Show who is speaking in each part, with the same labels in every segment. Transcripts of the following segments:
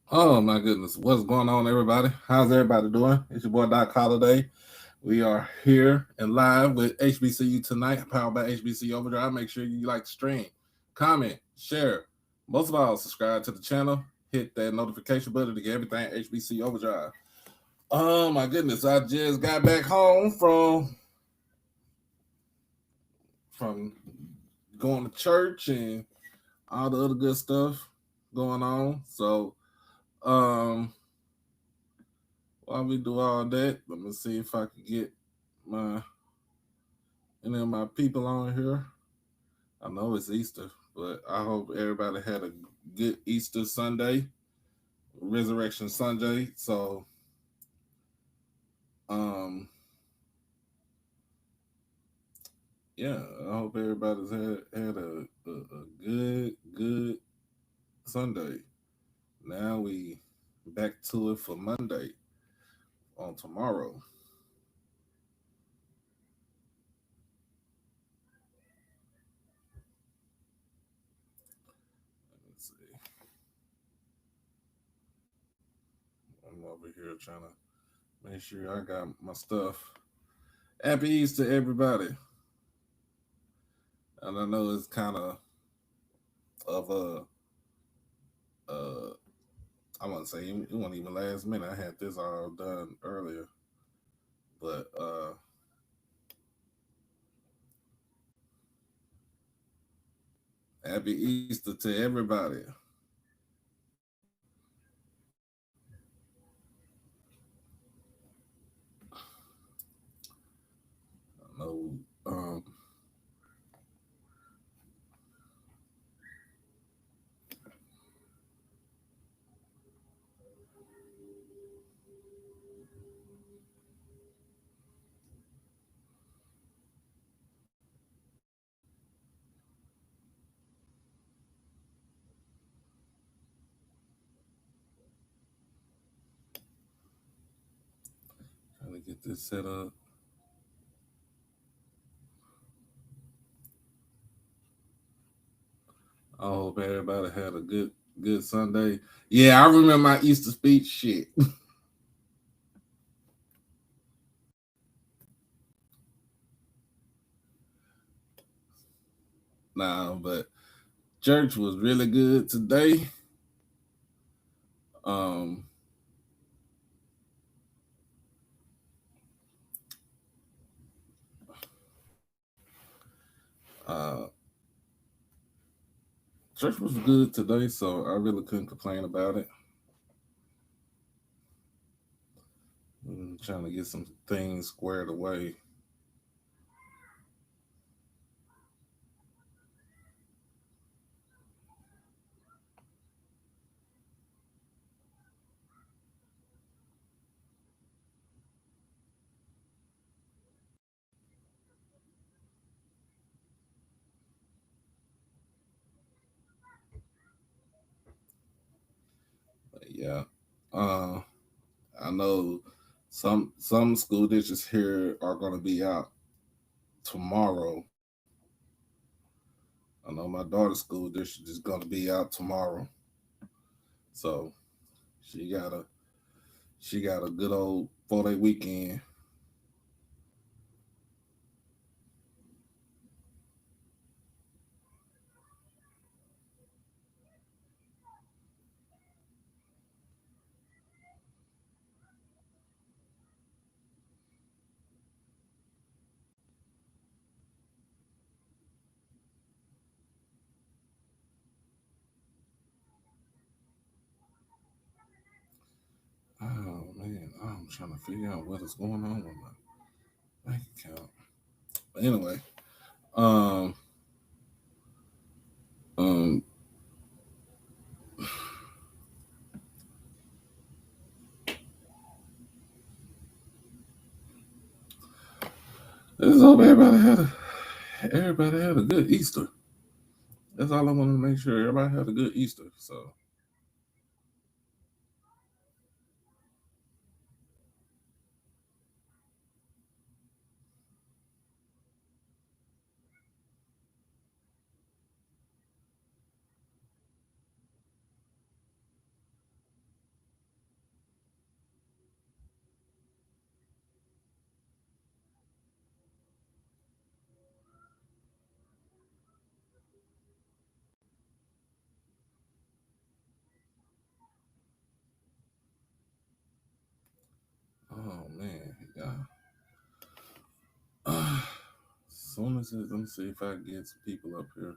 Speaker 1: Oh my goodness, what's going on, everybody? How's everybody doing? It's your boy Doc Holiday. We are here and live with HBCU tonight, powered by HBCU Overdrive. Make sure you like the stream, comment, share. Most of all, subscribe to the channel, hit that notification button to get everything HBCU Overdrive. Oh my goodness, I just got back home from going to church and all the other good stuff going on. So um while we do all that, let me see if I can get my any of my people on here. I know it's Easter, but I hope everybody had a good Easter Sunday, Resurrection Sunday. So, um, yeah, I hope everybody's had a good Sunday. Now we back to it for Monday on tomorrow. Let's see. I'm over here trying to make sure I got my stuff. Happy Easter, everybody. And I know it's kind of uh I wouldn't say it wasn't even last minute. I had this all done earlier, but happy Easter to everybody. I know trying to get this set up. I hope everybody had a good Sunday. Yeah, I remember my Easter speech. Shit. Nah, but church was really good today. Um, uh, Church was good today, so I really couldn't complain about it. Trying to get some things squared away. But yeah. Uh, I know some school districts here are going to be out tomorrow. I know my daughter's school district is going to be out tomorrow, so she got a she got a good old 4 day weekend. Oh man, I'm trying to figure out what is going on with my bank account. But anyway, um, um, let's hope everybody had a good Easter. That's all I want to make sure everybody had a good Easter. So soon as it, let me see if I can get some people up here.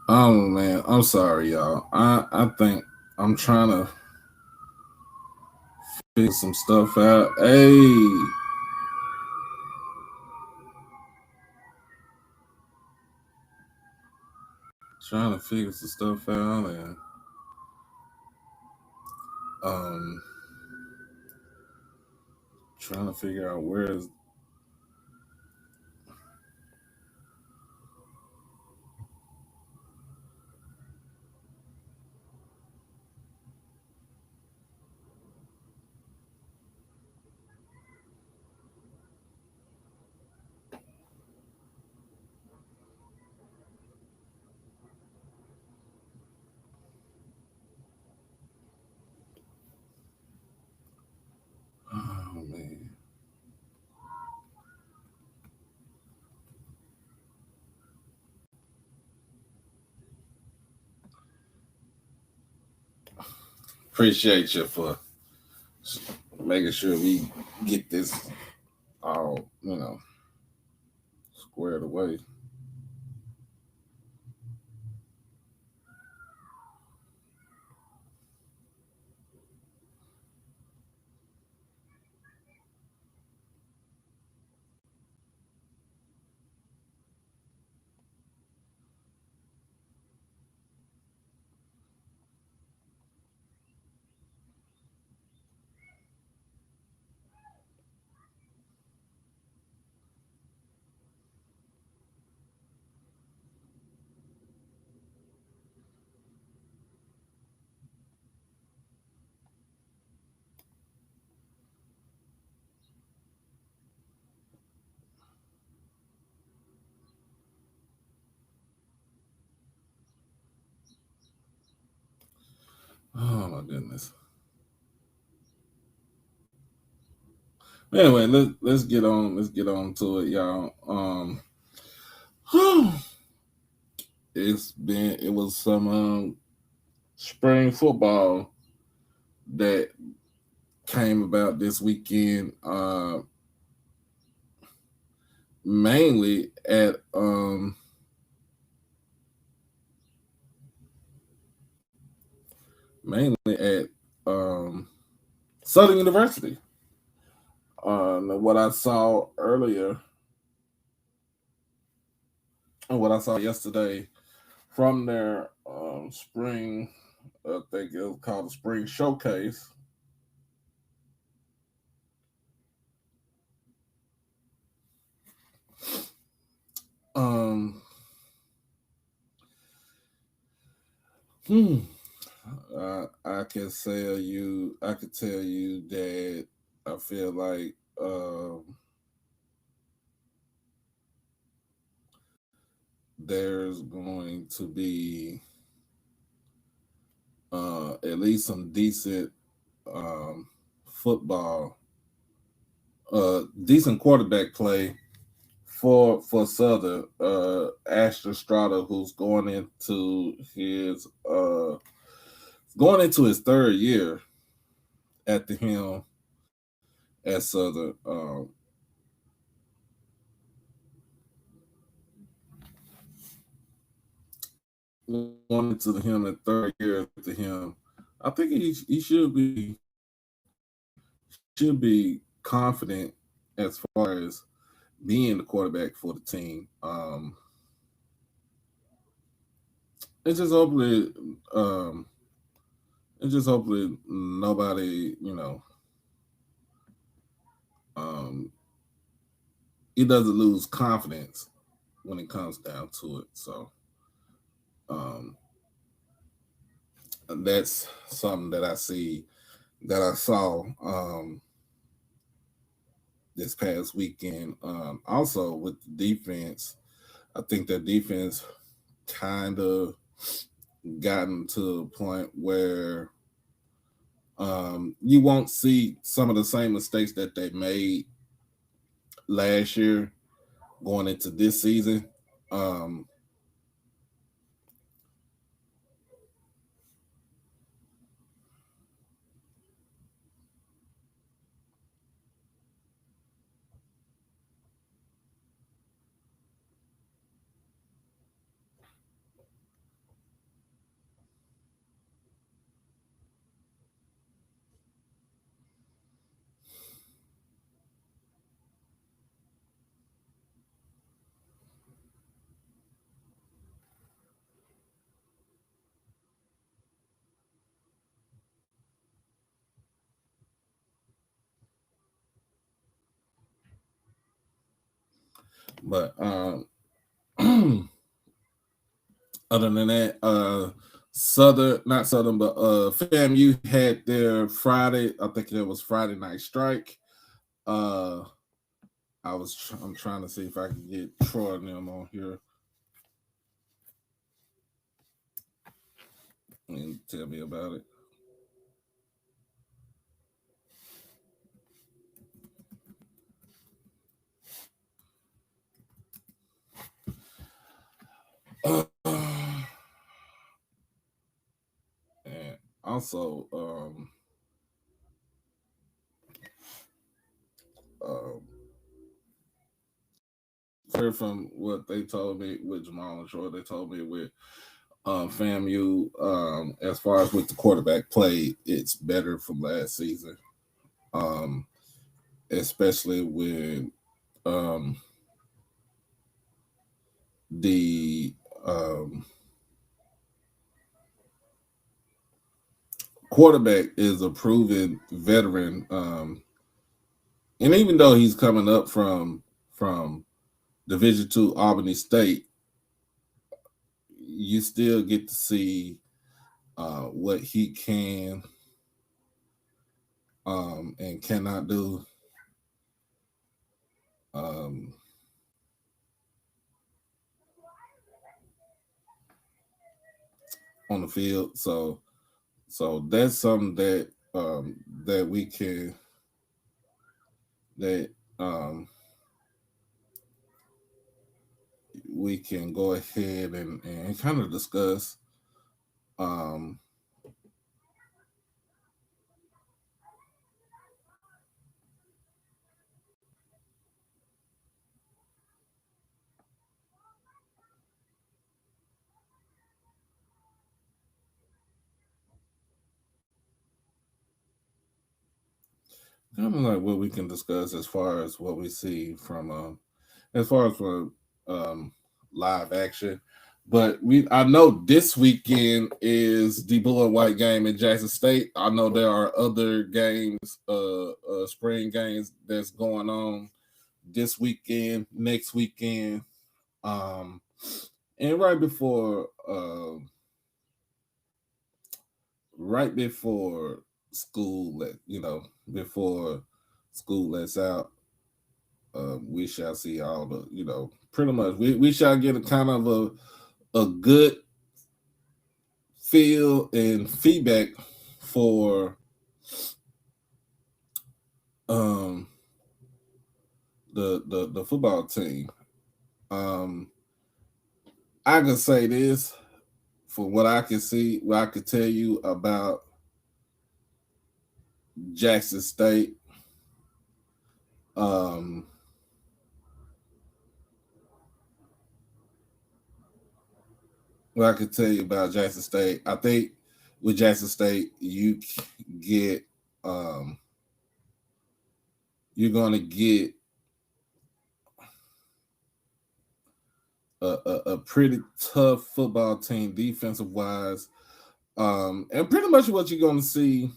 Speaker 1: Oh man, I'm sorry, y'all. I think I'm trying to figure some stuff out. Hey, trying to figure some stuff out and um trying to figure out where is. Oh man. Appreciate you for making sure we get this all, squared away. Oh my goodness. Anyway, let's get on. Let's get on to it, y'all. It was some spring football that came about this weekend. Mainly at mainly at Southern University. What I saw earlier and what I saw yesterday from their spring, I think it was called the spring showcase. Um, hmm, I can tell you, I could tell you that I feel like there's going to be at least some decent um, football, decent quarterback play for Southern. Ashton Strada, who's going into his third year at the helm at Southern. Going into the him at third year at the him. I think he should be confident as far as being the quarterback for the team. It's just hopefully, um, it's just hopefully nobody, um, he doesn't lose confidence when it comes down to it. So um, that's something that I saw this past weekend. Also with the defense, I think that defense kind of gotten to a point where you won't see some of the same mistakes that they made last year going into this season. Um, but other than that, Southern, not Southern, but FAMU had their Friday. I think it was Friday night strike. Uh, I'm trying to see if I can get Troy and them on here and tell me about it. And also, um, heard from what they told me with Jamal and Troy, they told me with FAMU, as far as with the quarterback play, it's better from last season, um, especially with um, the quarterback is a proven veteran, and even though he's coming up from Division II Albany State, you still get to see what he can and cannot do. Um, on the field. So that's something that we can that um, we can go ahead and kind of discuss. Um, Kind of like what we can discuss as far as what we see from as far as for um, live action. But I know this weekend is the blue and white game in Jackson State. I know there are other games, spring games that's going on this weekend, next weekend, um, and right before school let before school lets out, we shall see all the pretty much we shall get a kind of a good feel and feedback for um the football team. Um, I can say this for what I can see, what I can tell you about Jackson State. Um, what I can tell you about Jackson State, I think with Jackson State, get um, you're going to get a pretty tough football team defensive wise. And pretty much what you're gonna see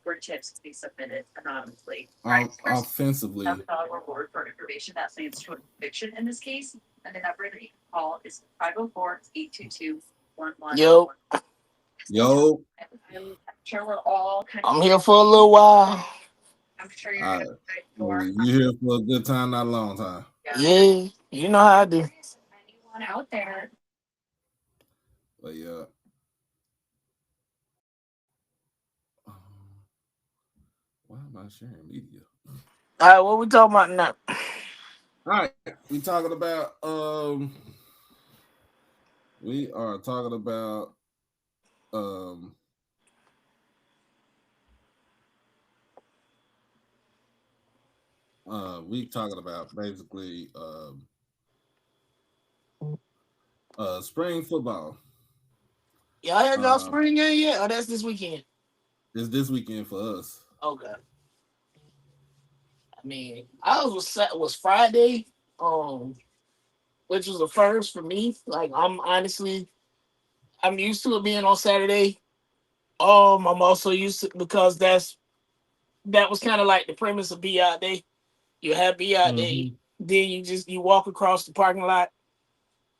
Speaker 2: for chips to be submitted anonymously. Right.
Speaker 1: offensively.
Speaker 2: $1,000 reward for information that leads to a conviction in this case. And the number that you can call is 504-822-1111.
Speaker 3: Yo,
Speaker 1: Yo,
Speaker 2: I'm sure we're all kind of.
Speaker 3: I'm here for a little while.
Speaker 2: I'm sure you're
Speaker 1: all
Speaker 2: going
Speaker 1: right.
Speaker 2: for.
Speaker 1: You here for a good time, not a long time.
Speaker 3: Yeah, you know how I do.
Speaker 2: Anyone out there?
Speaker 1: But yeah. Why am I sharing media?
Speaker 3: All right, what we talking about now?
Speaker 1: All right, we are talking about um we talking about basically spring football.
Speaker 3: Y'all had y'all
Speaker 1: Um
Speaker 3: spring game yet? Oh, that's this weekend.
Speaker 1: it's this weekend for us.
Speaker 3: Okay. I mean, I was Friday, um, which was the first for me. Like I'm used to it being on Saturday. I'm also used to because that was kind of like the premise of Be Out Day. You have Be Out Day,
Speaker 1: Mm-hmm.
Speaker 3: then you walk across the parking lot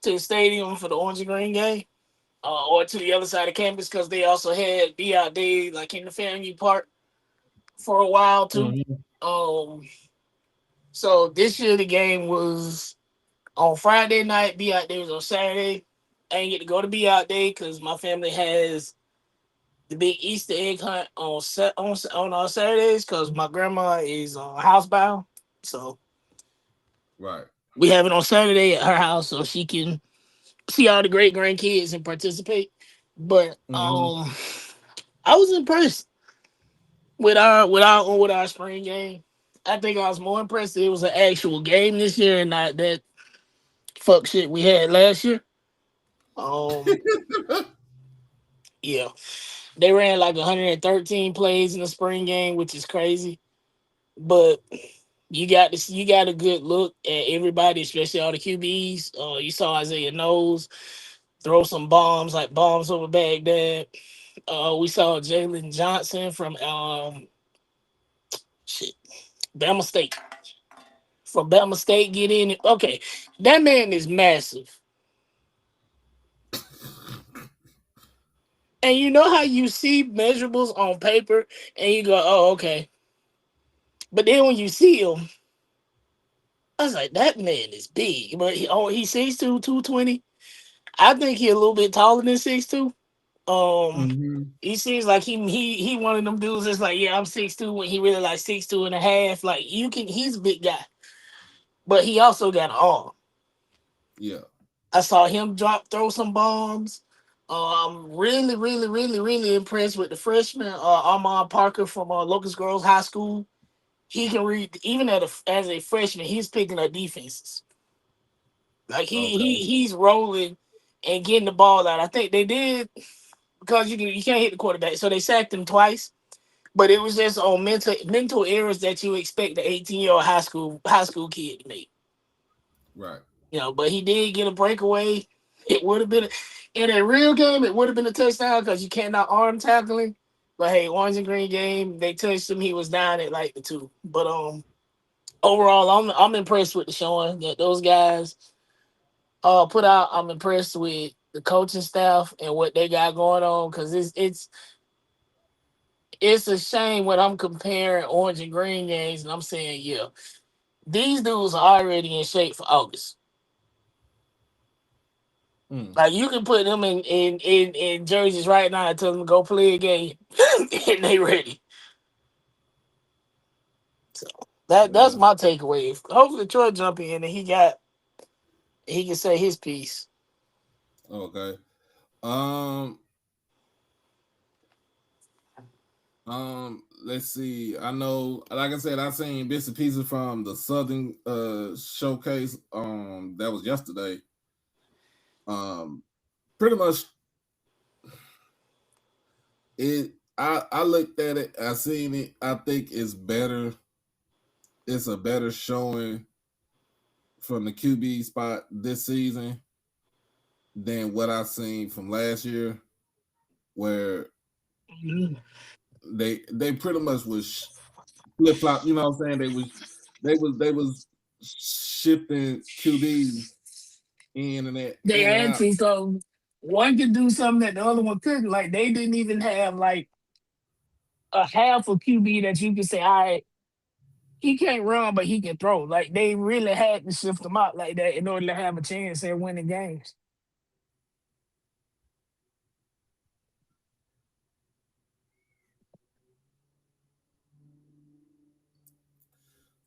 Speaker 3: to the stadium for the Orange and Green game, or to the other side of campus because they also had Be Out Day like in the FAMU Park for a while too.
Speaker 1: Mm-hmm.
Speaker 3: Um, so this year the game was on Friday night. Be Out Day was on Saturday. I didn't get to go to Be Out Day because my family has the big Easter egg hunt on Saturdays because my grandma is housebound. So
Speaker 1: Right.
Speaker 3: we have it on Saturday at her house so she can see all the great grandkids and participate. But
Speaker 1: Mm-hmm.
Speaker 3: I was impressed with our spring game. I think I was more impressed that it was an actual game this year and not that fuck shit we had last year. Um, yeah, they ran like 113 plays in the spring game, which is crazy. But you got a good look at everybody, especially all the QBs. You saw Isaiah Knowles throw some bombs like bombs over Baghdad. We saw Jalen Johnson from shit Bama State. From Bama State get in it. Okay, that man is massive. And you know how you see measurables on paper and you go, oh, okay. But then when you see him, I was like, that man is big. But he's 6'2", 220. I think he's a little bit taller than 6'2". Um,
Speaker 1: Mm-hmm.
Speaker 3: he seems like he one of them dudes that's like, yeah, I'm 6'2", when he really like 6'2" and a half. Like he's a big guy. But he also got an arm.
Speaker 1: Yeah.
Speaker 3: I saw him throw some bombs. I'm really, really, really, really impressed with the freshman, Armand Parker from Locust Girls High School. He can read even as a freshman. He's picking up defenses. Like
Speaker 1: Okay.
Speaker 3: he's rolling and getting the ball out. I think they did because you can't hit the quarterback, so they sacked him twice. But it was just on mental errors that you expect the 18-year-old high school kid to make.
Speaker 1: Right.
Speaker 3: But he did get a breakaway. It would have been in a real game. It would have been a touchdown because you cannot arm tackling. But hey, orange and green game, they touched him. He was down at like the two. But overall, I'm impressed with the showing that those guys put out. I'm impressed with the coaching staff and what they got going on because it's a shame when I'm comparing orange and green games and I'm saying, yeah, these dudes are already in shape for August.
Speaker 1: Mm.
Speaker 3: Like you can put them in jerseys right now and tell them to go play a game and they ready. So that's
Speaker 1: Yeah.
Speaker 3: my takeaway. Hopefully Troy jump in and he can say his piece.
Speaker 1: Okay. Um. Let's see. I know, like I said, I seen bits and pieces from the Southern showcase. That was yesterday. Um, Pretty much it. I looked at it. I seen it. I think it's better. It's a better showing from the QB spot this season than what I seen from last year, where
Speaker 3: Mhm.
Speaker 1: they pretty much was flip flop. You know what I'm saying? They was shifting QB in and that
Speaker 3: They
Speaker 1: in and
Speaker 3: had
Speaker 1: out.
Speaker 3: to, so one could do something that the other one couldn't. Like they didn't even have like a half a QB that you could say, all right, he can't run, but he can throw. Like they really had to shift them out like that in order to have a chance at winning games.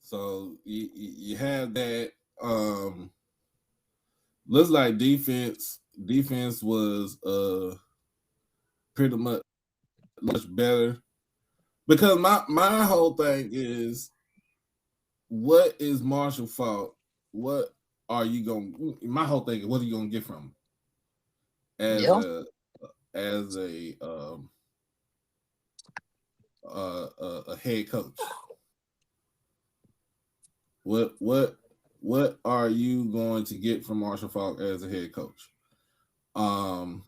Speaker 1: So you have that. Um, looks like defense was pretty much better because my whole thing is what is Marshall fault? What are you going? My whole thing is what are you going to get from him as
Speaker 3: Yeah.
Speaker 1: a head coach? What are you going to get from Marshall Falk as a head coach? Um,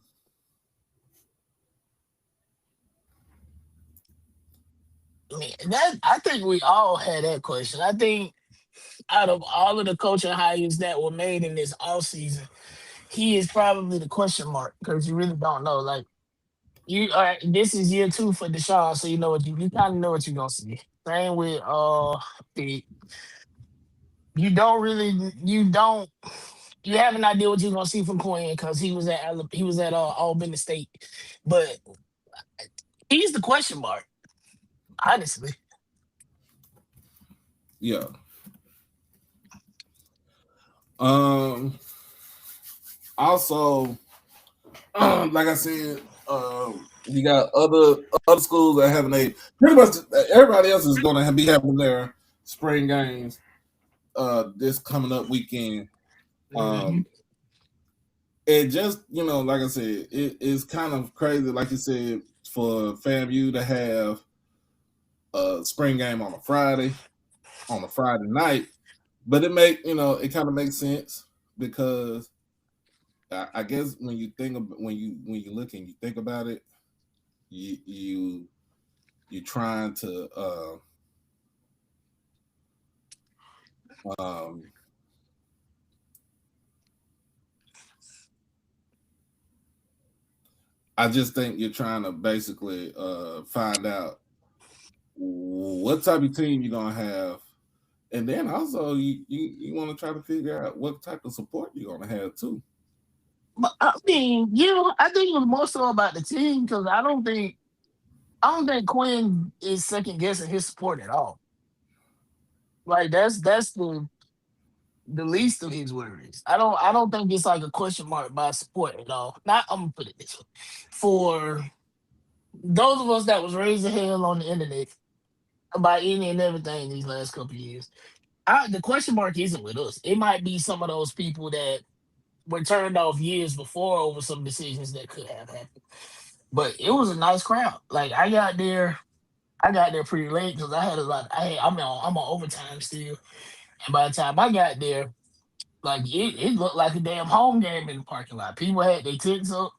Speaker 3: I mean, that I think we all had that question. I think out of all of the coaching hires that were made in this off season, he is probably the question mark because you really don't know. Like you all right, this is year two for Deshaun, so you know what you kind of know what you're gonna see. Same with the you don't you have an idea what you're gonna see from Quinn because he was at Albany State, but he's the question mark, honestly.
Speaker 1: yeah. Um, also, like I said, you got other schools that having a pretty much everybody else is going to be having their spring games this coming up weekend.
Speaker 3: Mhm.
Speaker 1: Um, it just like I said, it's kind of crazy, like you said, for FAMU to have a spring game on a Friday night, but it kind of makes sense because I guess when you think of when you look and you think about it, you you're trying to um I just think you're trying to basically find out what type of team you're gonna have, and then also you want to try to figure out what type of support you're gonna have too.
Speaker 3: But I mean, I think it was more so about the team because I don't think Quinn is second guessing his support at all. Like that's the least of his worries. I don't think it's like a question mark by support at all. Not I'm gonna put it this way. For those of us that was raised in hell on the internet about any and everything these last couple of years, the question mark isn't with us. It might be some of those people that were turned off years before over some decisions that could have happened. But it was a nice crowd. Like I got there pretty late because I had a lot. I'm on overtime still, and by the time I got there, like it looked like a damn home game in the parking lot. People had their tickets up.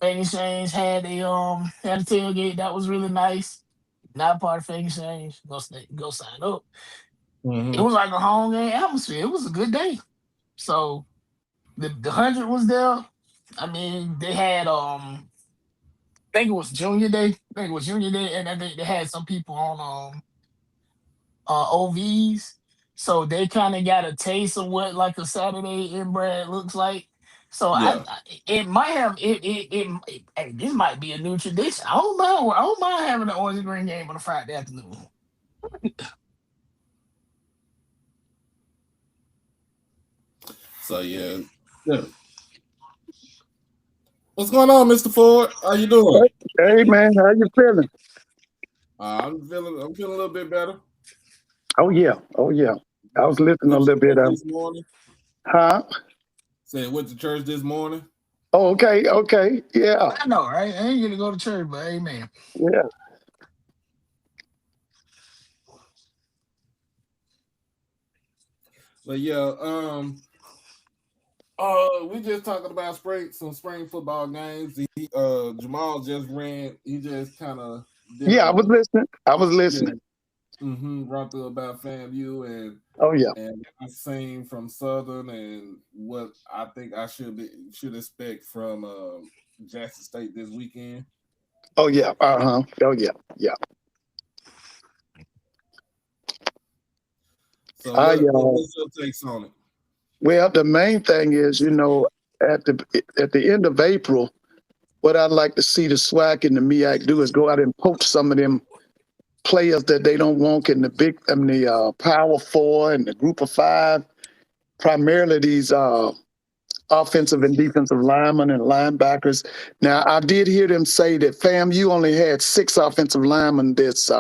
Speaker 3: Fake Exchange had a tailgate that was really nice. Not part of Fake Exchange. Go sign up. It
Speaker 1: Mm-hmm.
Speaker 3: was like a home game atmosphere. It was a good day. So the 100 was there. I mean, they had I think it was Junior Day. I think it was Junior Day, and I think they had some people on OVs. So they kind of got a taste of what like a Saturday inbred looks like. So
Speaker 1: Yeah.
Speaker 3: it might have hey, this might be a new tradition. I don't mind having an orange and green game on a Friday afternoon.
Speaker 1: So yeah. What's going on, Mr. Ford? How you doing?
Speaker 4: Hey man, how you feeling?
Speaker 1: I'm feeling a little bit better.
Speaker 4: Oh yeah, oh yeah. I was listening a
Speaker 1: Went to
Speaker 4: little bit
Speaker 1: church
Speaker 4: of,
Speaker 1: this morning.
Speaker 4: huh?
Speaker 1: Said went to church this morning.
Speaker 4: Oh, okay, okay, yeah,
Speaker 3: I know, right? I ain't gonna go to church, but amen.
Speaker 4: yeah.
Speaker 1: But yeah, we just talking about some spring football games. Jamal just ran. He just kind of did
Speaker 4: Yeah, I was
Speaker 1: a
Speaker 4: listening. I was
Speaker 1: yeah,
Speaker 4: listening.
Speaker 1: run through about FAMU
Speaker 4: Oh yeah.
Speaker 1: and I seen from Southern and what I think I should expect from Jackson State this weekend.
Speaker 4: Oh yeah. Uh-huh. Oh yeah. Yeah.
Speaker 1: So
Speaker 4: I
Speaker 1: what's your takes on it?
Speaker 4: well, the main thing is, at the end of April, what I'd like to see the SWAC and the MEAC do is go out and poach some of them players that they don't want in the Power Four and the Group of Five. Primarily these offensive and defensive linemen and linebackers. Now, I did hear them say that FAMU only had 6 offensive linemen this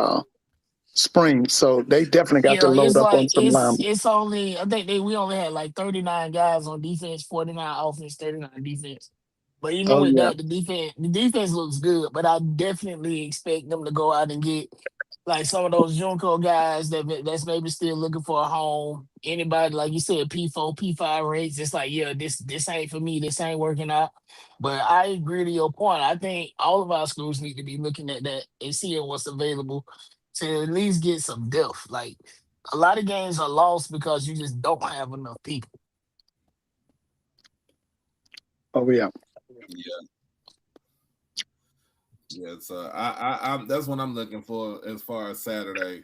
Speaker 4: spring, so they definitely got to
Speaker 3: Yeah,
Speaker 4: load
Speaker 3: it's
Speaker 4: up on
Speaker 3: like
Speaker 4: some linemen.
Speaker 3: it's only I think we only had like 39 guys on defense, 49 offense, 39 defense. But even
Speaker 4: Oh
Speaker 3: with
Speaker 4: yeah,
Speaker 3: that, the defense looks good. But I definitely expect them to go out and get like some of those Junco guys that's maybe still looking for a home. Anybody like you said, P4, P5 rates. It's like, yeah, this ain't for me. This ain't working out. But I agree to your point. I think all of our schools need to be looking at that and seeing what's available to at least get some depth. Like a lot of games are lost because you just don't have enough people.
Speaker 4: oh yeah.
Speaker 1: Yeah, yeah. So that's what I'm looking for as far as Saturday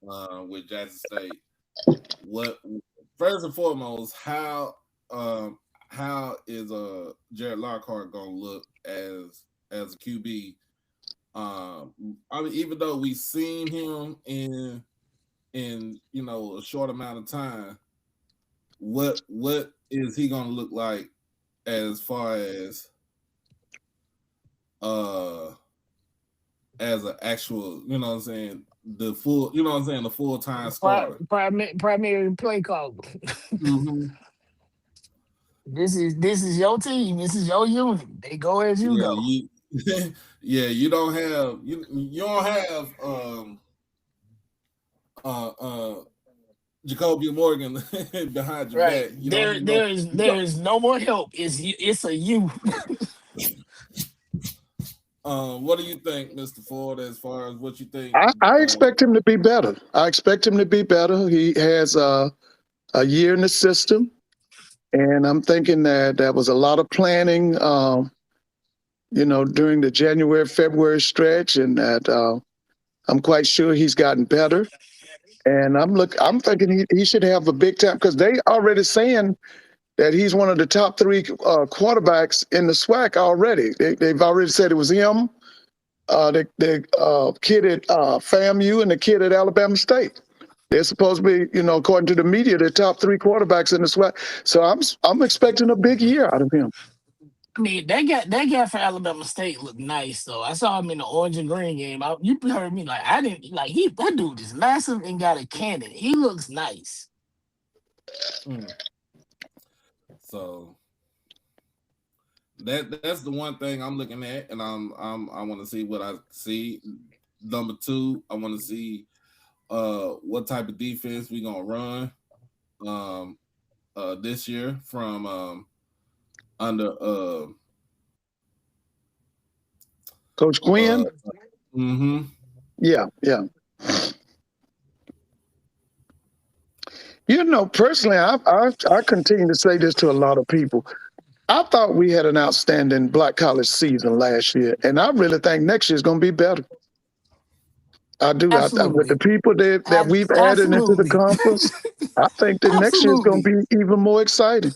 Speaker 1: with Jackson State. What first and foremost, how is Jared Lockhart gonna look as a QB? I mean, even though we've seen him in a short amount of time, what is he gonna look like as far uh as an actual, you know what I'm saying, the full, you know what I'm saying, the full time starter.
Speaker 3: Primary play call.
Speaker 1: Mm-hmm.
Speaker 3: This is your team. This is your unit. They go as you
Speaker 1: Yeah,
Speaker 3: go.
Speaker 1: you yeah, you don't have uh uh Jacoby Morgan behind your
Speaker 3: Right.
Speaker 1: back. You don't
Speaker 3: There
Speaker 1: have no
Speaker 3: there is
Speaker 1: you
Speaker 3: there
Speaker 1: don't,
Speaker 3: is no more help. It's a you.
Speaker 1: what do you think, Mr. Ford, as far as what you think?
Speaker 4: I expect him to be better. I expect him to be better. He has a year in the system, and I'm thinking that there was a lot of planning, during the January February stretch, and that I'm quite sure he's gotten better. And I'm thinking he should have a big time because they already saying that he's one of the top 3 quarterbacks in the SWAC already. They've already said it was him, the kid at FAMU, and the kid at Alabama State. They're supposed to be, according to the media, the top 3 quarterbacks in the SWAC. So I'm expecting a big year out of him.
Speaker 3: I mean, that guy for Alabama State looked nice though. I saw him in the orange and green game. You heard me like I didn't like he that dude is massive and got a cannon. He looks nice.
Speaker 1: Mm. So that's the one thing I'm looking at, and I want to see what I see. Number two, I want to see what type of defense we gonna run um this year from under
Speaker 4: Coach
Speaker 1: uh
Speaker 4: Quinn,
Speaker 1: mm-hmm.
Speaker 4: yeah, yeah. Personally, I continue to say this to a lot of people. I thought we had an outstanding black college season last year, and I really think next year's going to be better. I do. With the
Speaker 3: Absolutely.
Speaker 4: people that we've added into the
Speaker 3: Absolutely.
Speaker 4: conference, I think that next year's going
Speaker 3: Absolutely.
Speaker 4: to be even more exciting.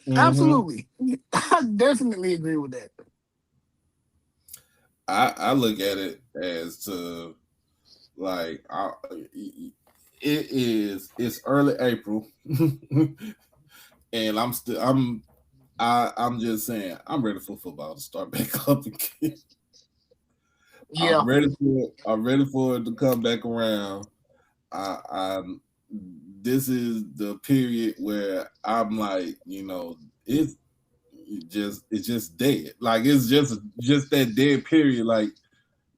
Speaker 1: Mm-hmm.
Speaker 3: Absolutely. I definitely agree with that.
Speaker 1: I look at it as to like it's early April, and I'm just saying I'm ready for football to start back up again.
Speaker 3: Yeah.
Speaker 1: I'm ready for it to come back around. I this is the period where I'm like, it's just dead. Like it's just that dead period. Like,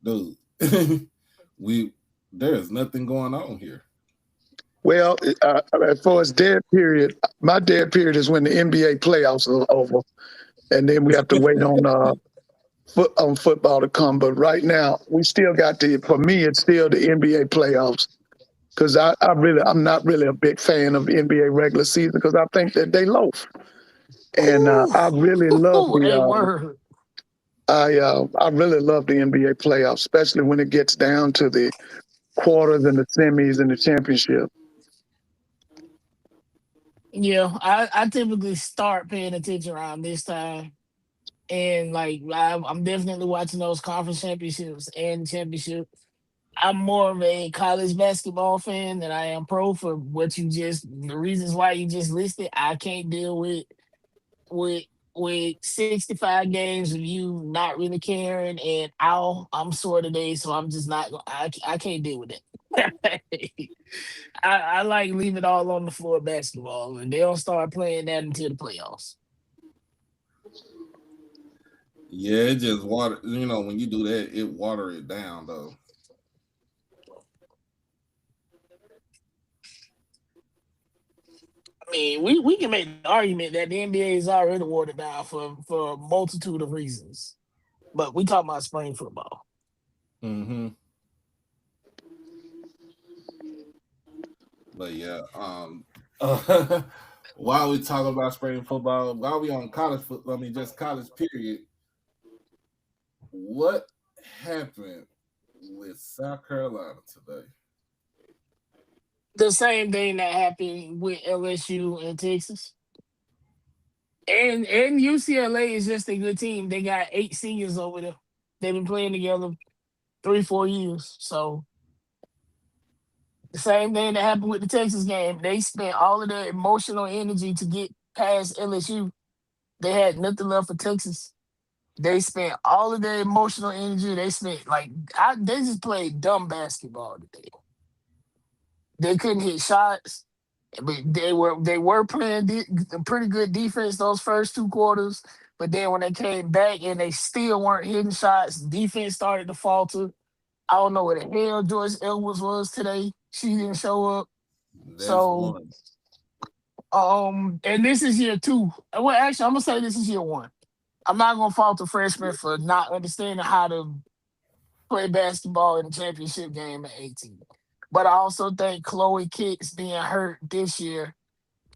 Speaker 1: dude, we there's nothing going on here.
Speaker 4: Well, as far as dead period, my dead period is when the NBA playoffs are over, and then we have to wait on football to come. But right now, we still got the. For me, it's still the NBA playoffs because I'm not really a big fan of NBA regular season because I think that they loaf, and
Speaker 3: Ooh,
Speaker 4: I really love
Speaker 3: a
Speaker 4: the.
Speaker 3: word.
Speaker 4: I really love the NBA playoffs, especially when it gets down to the quarters and the semis and the championship.
Speaker 3: Yeah, I typically start paying attention around this time. And like I'm definitely watching those conference championships and championship. I'm more of a college basketball fan than I am pro for what you just the reasons why you just listed. I can't deal with with 65 games of you not really caring and I'm sore today, so I'm just not I can't deal with it. I like leave it all on the floor of basketball and they don't start playing that until the playoffs.
Speaker 1: Yeah, it just water. When you do that, it water it down though.
Speaker 3: I mean, we can make the argument that the NBA is already watered down for a multitude of reasons. But we talk about spring football.
Speaker 1: Hmm. But yeah, while we talk about spring football, while we on college football, I mean just college period. What happened with South Carolina today?
Speaker 3: The same thing that happened with LSU and Texas. And UCLA is just a good team. They got 8 seniors over there. They've been playing together 3, 4 years. So the same thing that happened with the Texas game. They spent all of their emotional energy to get past LSU. They had nothing left for Texas. They spent all of their emotional energy. They spent they just played dumb basketball today. They couldn't hit shots, but they were playing pretty good defense those first 2 quarters. But then when they came back and they still weren't hitting shots, defense started to falter. I don't know where the hell Joyce Edwards was today. She didn't show up.
Speaker 1: That's
Speaker 3: So
Speaker 1: one.
Speaker 3: and this is year two. Well, actually, I'm gonna say this is year one. I'm not gonna fault the freshman for not understanding how to play basketball in a championship game at 18. But I also think Chloe Kicks being hurt this year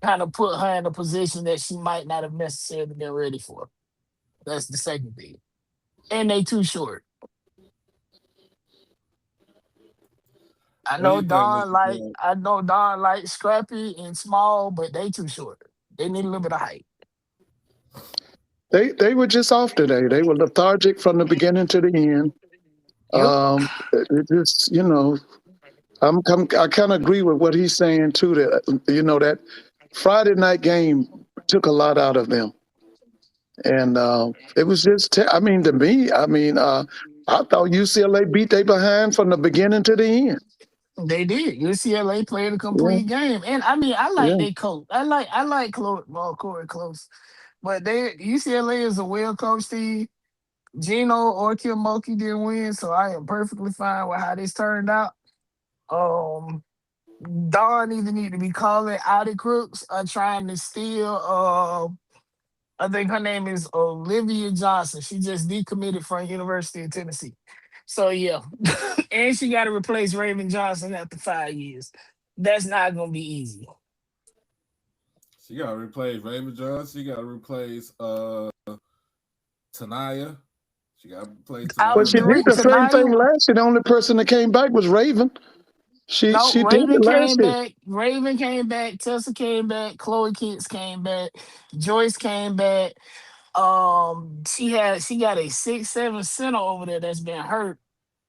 Speaker 3: kind of put her in a position that she might not have necessarily been ready for. That's the second thing. And they too short.
Speaker 1: What do you think, Mr. Boyd?
Speaker 3: I know Don like scrappy and small, but they too short. They need a little bit of height.
Speaker 4: They were just off today. They were lethargic from the beginning to the end.
Speaker 3: Yep.
Speaker 4: It just I kind of agree with what he's saying too. That that Friday night game took a lot out of them, and it was just. I mean, to me, I thought UCLA beat they behind from the beginning to the end.
Speaker 3: They did. UCLA played a
Speaker 4: Yeah,
Speaker 3: complete game. And I mean, I like
Speaker 4: yeah.
Speaker 3: their coach. I like Corey Close. But UCLA is a well coached team. Gino or Moki didn't win, so I am perfectly fine with how this turned out. Um, Dawn either need to be calling Audi Crooks or trying to steal. I think her name is Olivia Johnson. She just decommitted from University of Tennessee. So yeah, and she got to replace Raven Johnson after 5 years. That's not gonna be easy.
Speaker 1: She got to replace Raymond Johnson. She got to replace Tanaya. She got to replace
Speaker 3: I
Speaker 4: Well,
Speaker 3: was
Speaker 1: Tanaya
Speaker 4: she did
Speaker 3: doing
Speaker 1: Mills.
Speaker 4: the same thing
Speaker 3: Tanaya.
Speaker 4: last year. The only person that came back was Raven.
Speaker 3: No,
Speaker 4: She did it
Speaker 3: Raven
Speaker 4: last
Speaker 3: came
Speaker 4: year.
Speaker 3: back. Raven came back. Tessa came back. Chloe Kicks came back. Joyce came back. She got a 6'7" center over there that's been hurt,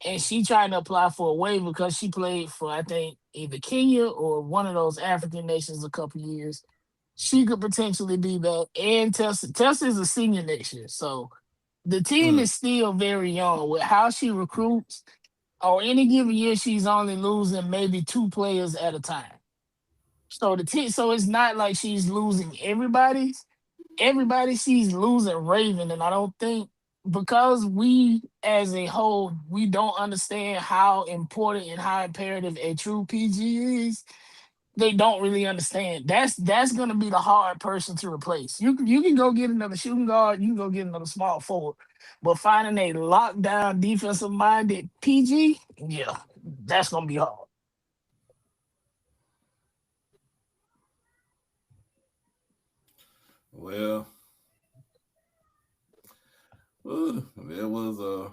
Speaker 3: and she trying to apply for a waiver because she played for I think either Kenya or one of those African nations a couple years. She could potentially be back. And Tessa is a senior next year, so the team
Speaker 1: Mm.
Speaker 3: is still very young with how she recruits. On any given year, she's only losing maybe 2 players at a time. So so it's not like she's losing everybody. Everybody she's losing Raven, and I don't think because we as a whole we don't understand how important and how imperative a true PG is. they don't really understand. That's gonna be the hard person to replace. You can go get another shooting guard, you can go get another small forward, but finding a lockdown defensive minded PG, yeah, that's gonna be hard.
Speaker 1: Well, it was a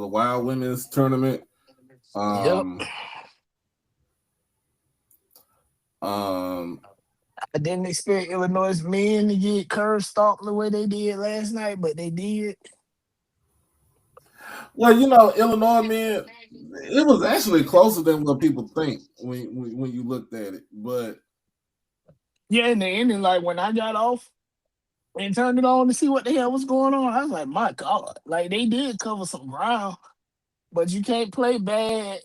Speaker 1: wild women's tournament.
Speaker 3: Yep.
Speaker 1: Um, um,
Speaker 3: I didn't expect Illinois men to get curve stomped the way they did last night, but they did.
Speaker 1: well, you know, Illinois man, it was actually closer than what people think when you looked at it. But
Speaker 3: Yeah, in the ending, like when I got off and turned it on to see what the hell was going on, I was like, my God, like they did cover some ground, but you can't play bad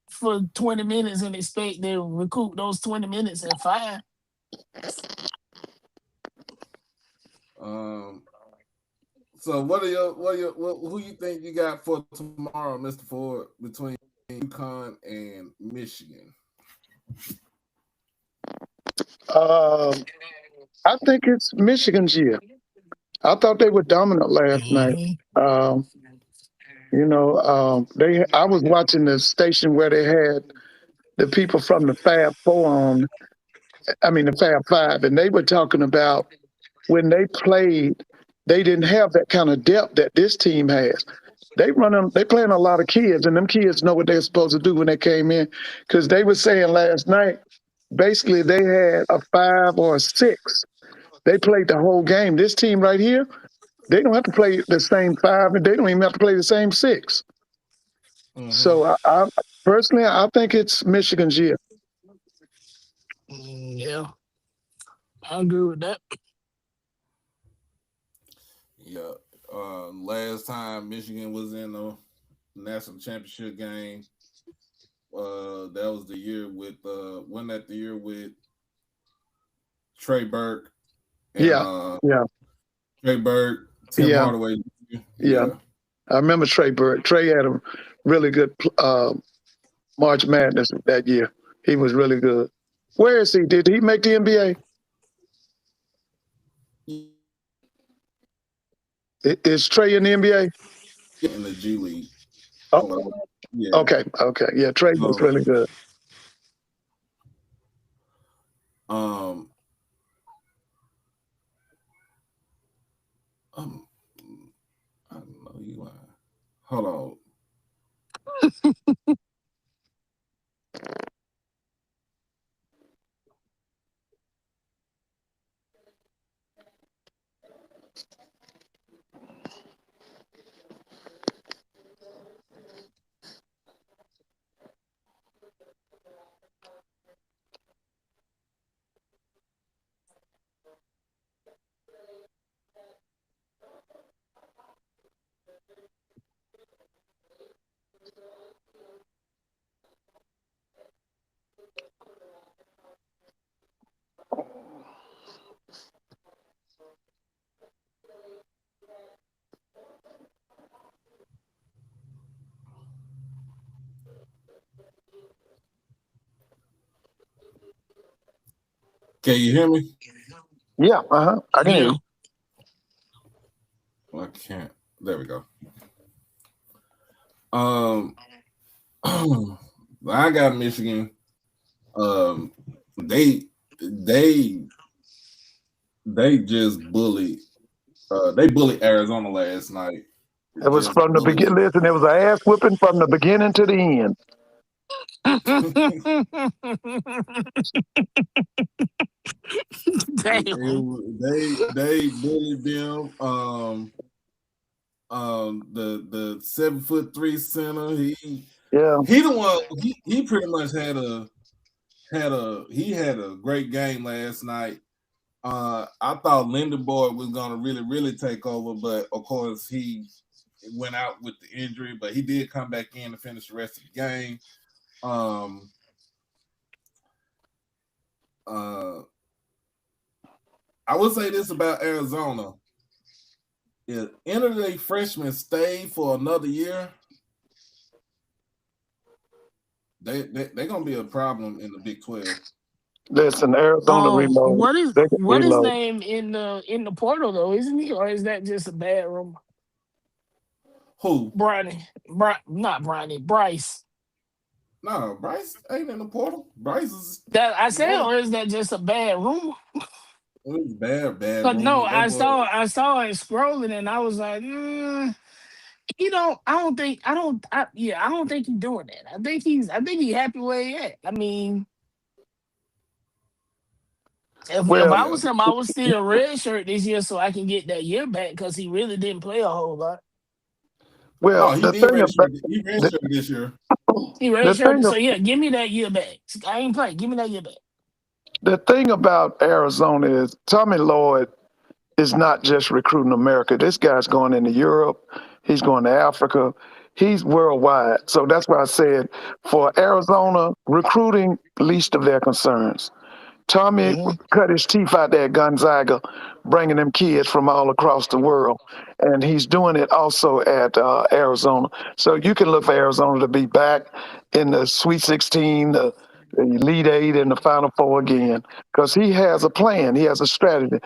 Speaker 3: for 20 minutes and expect to recoup those 20 minutes in five.
Speaker 1: um, so who you think you got for tomorrow, Mister Ford, between UConn and Michigan?
Speaker 4: Um, I think it's Michigan's year. I thought they were dominant last night.
Speaker 3: Mhm.
Speaker 4: Um, they. I was watching the station where they had the people from the Fab Four on. I mean, the Fab Five, and they were talking about when they played, they didn't have that kind of depth that this team has. They playing a lot of kids, and them kids know what they're supposed to do when they came in. Because they were saying last night, basically they had a 5 or 6. They played the whole game. This team right here, they don't have to play the same 5, and they don't even have to play the same 6.
Speaker 1: Mm-hmm.
Speaker 4: So I personally, I think it's Michigan's year.
Speaker 3: Yeah, I agree with that.
Speaker 1: Yeah. Last time Michigan was in the national championship game, that was the year with wasn't that the year with Trey Burke and
Speaker 4: Yeah, yeah,
Speaker 1: Trey Burke, Tim
Speaker 4: yeah,
Speaker 1: Hardaway.
Speaker 4: yeah.
Speaker 1: Yeah.
Speaker 4: I remember Trey Bird. Trey had a really good March Madness that year. He was really good. Where is he? Did he make the NBA? Is Trey in the NBA?
Speaker 1: In the G League.
Speaker 4: Oh,
Speaker 1: So yeah.
Speaker 4: okay, okay. Yeah, Trey was
Speaker 1: So
Speaker 4: really good.
Speaker 1: um um I don't know you lying. Hold on. Can you hear me?
Speaker 4: Yeah, I can hear
Speaker 3: Yeah.
Speaker 4: you.
Speaker 1: I can't. There we go. Um I got Michigan. Um they they they just bullied they bullied Arizona last night.
Speaker 4: It was
Speaker 1: Just
Speaker 4: from the
Speaker 1: bullied
Speaker 4: beginning. Listen, it was an ass whipping from the beginning to the end.
Speaker 3: Damn.
Speaker 1: they bullied them. The 7'3" center.
Speaker 4: Yeah,
Speaker 1: He the one. He pretty much had a great game last night. I thought Lindenborg was gonna really take over, but of course he went out with the injury. But he did come back in to finish the rest of the game. Um, uh, I would say this about Arizona: if any of the freshmen stay for another year, They gonna be a problem in the Big 12.
Speaker 4: Listen, Arizona reload.
Speaker 3: What is
Speaker 4: They can
Speaker 3: what is
Speaker 4: reload.
Speaker 3: name in the portal though? Isn't he, or is that just a bad rumor?
Speaker 1: Who?
Speaker 3: Not Bronny, Bryce.
Speaker 1: No, Bryce ain't in the portal. Bryce is
Speaker 3: That I said,
Speaker 1: going.
Speaker 3: or is that just a bad rumor?
Speaker 1: It was bad
Speaker 3: But no,
Speaker 1: rumor. That boy.
Speaker 3: I saw it scrolling, and I was like, you know, I don't think he's doing that. I think he's happy where he at. I mean, if
Speaker 4: Well,
Speaker 3: I
Speaker 1: Yeah.
Speaker 3: was him, I would still red shirt this year so I can get that year back because he really didn't play a whole lot.
Speaker 1: Oh,
Speaker 4: well,
Speaker 1: he did redshirt. He
Speaker 4: the,
Speaker 1: redshirted this year.
Speaker 3: He red
Speaker 4: the thing
Speaker 3: shirted, so yeah, give me that year back. I ain't play. Give me that year back.
Speaker 4: the thing about Arizona is Tommy Lloyd is not just recruiting America. This guy's going into Europe. He's going to Africa. He's worldwide. So that's why I said for Arizona, recruiting least of their concerns. Tommy
Speaker 3: Hmm.
Speaker 4: cut his teeth out there at Gonzaga, bringing them kids from all across the world, and he's doing it also at Arizona. So you can look for Arizona to be back in the Sweet 16, the Elite Eight, and the Final Four again, because he has a plan. He has a strategy.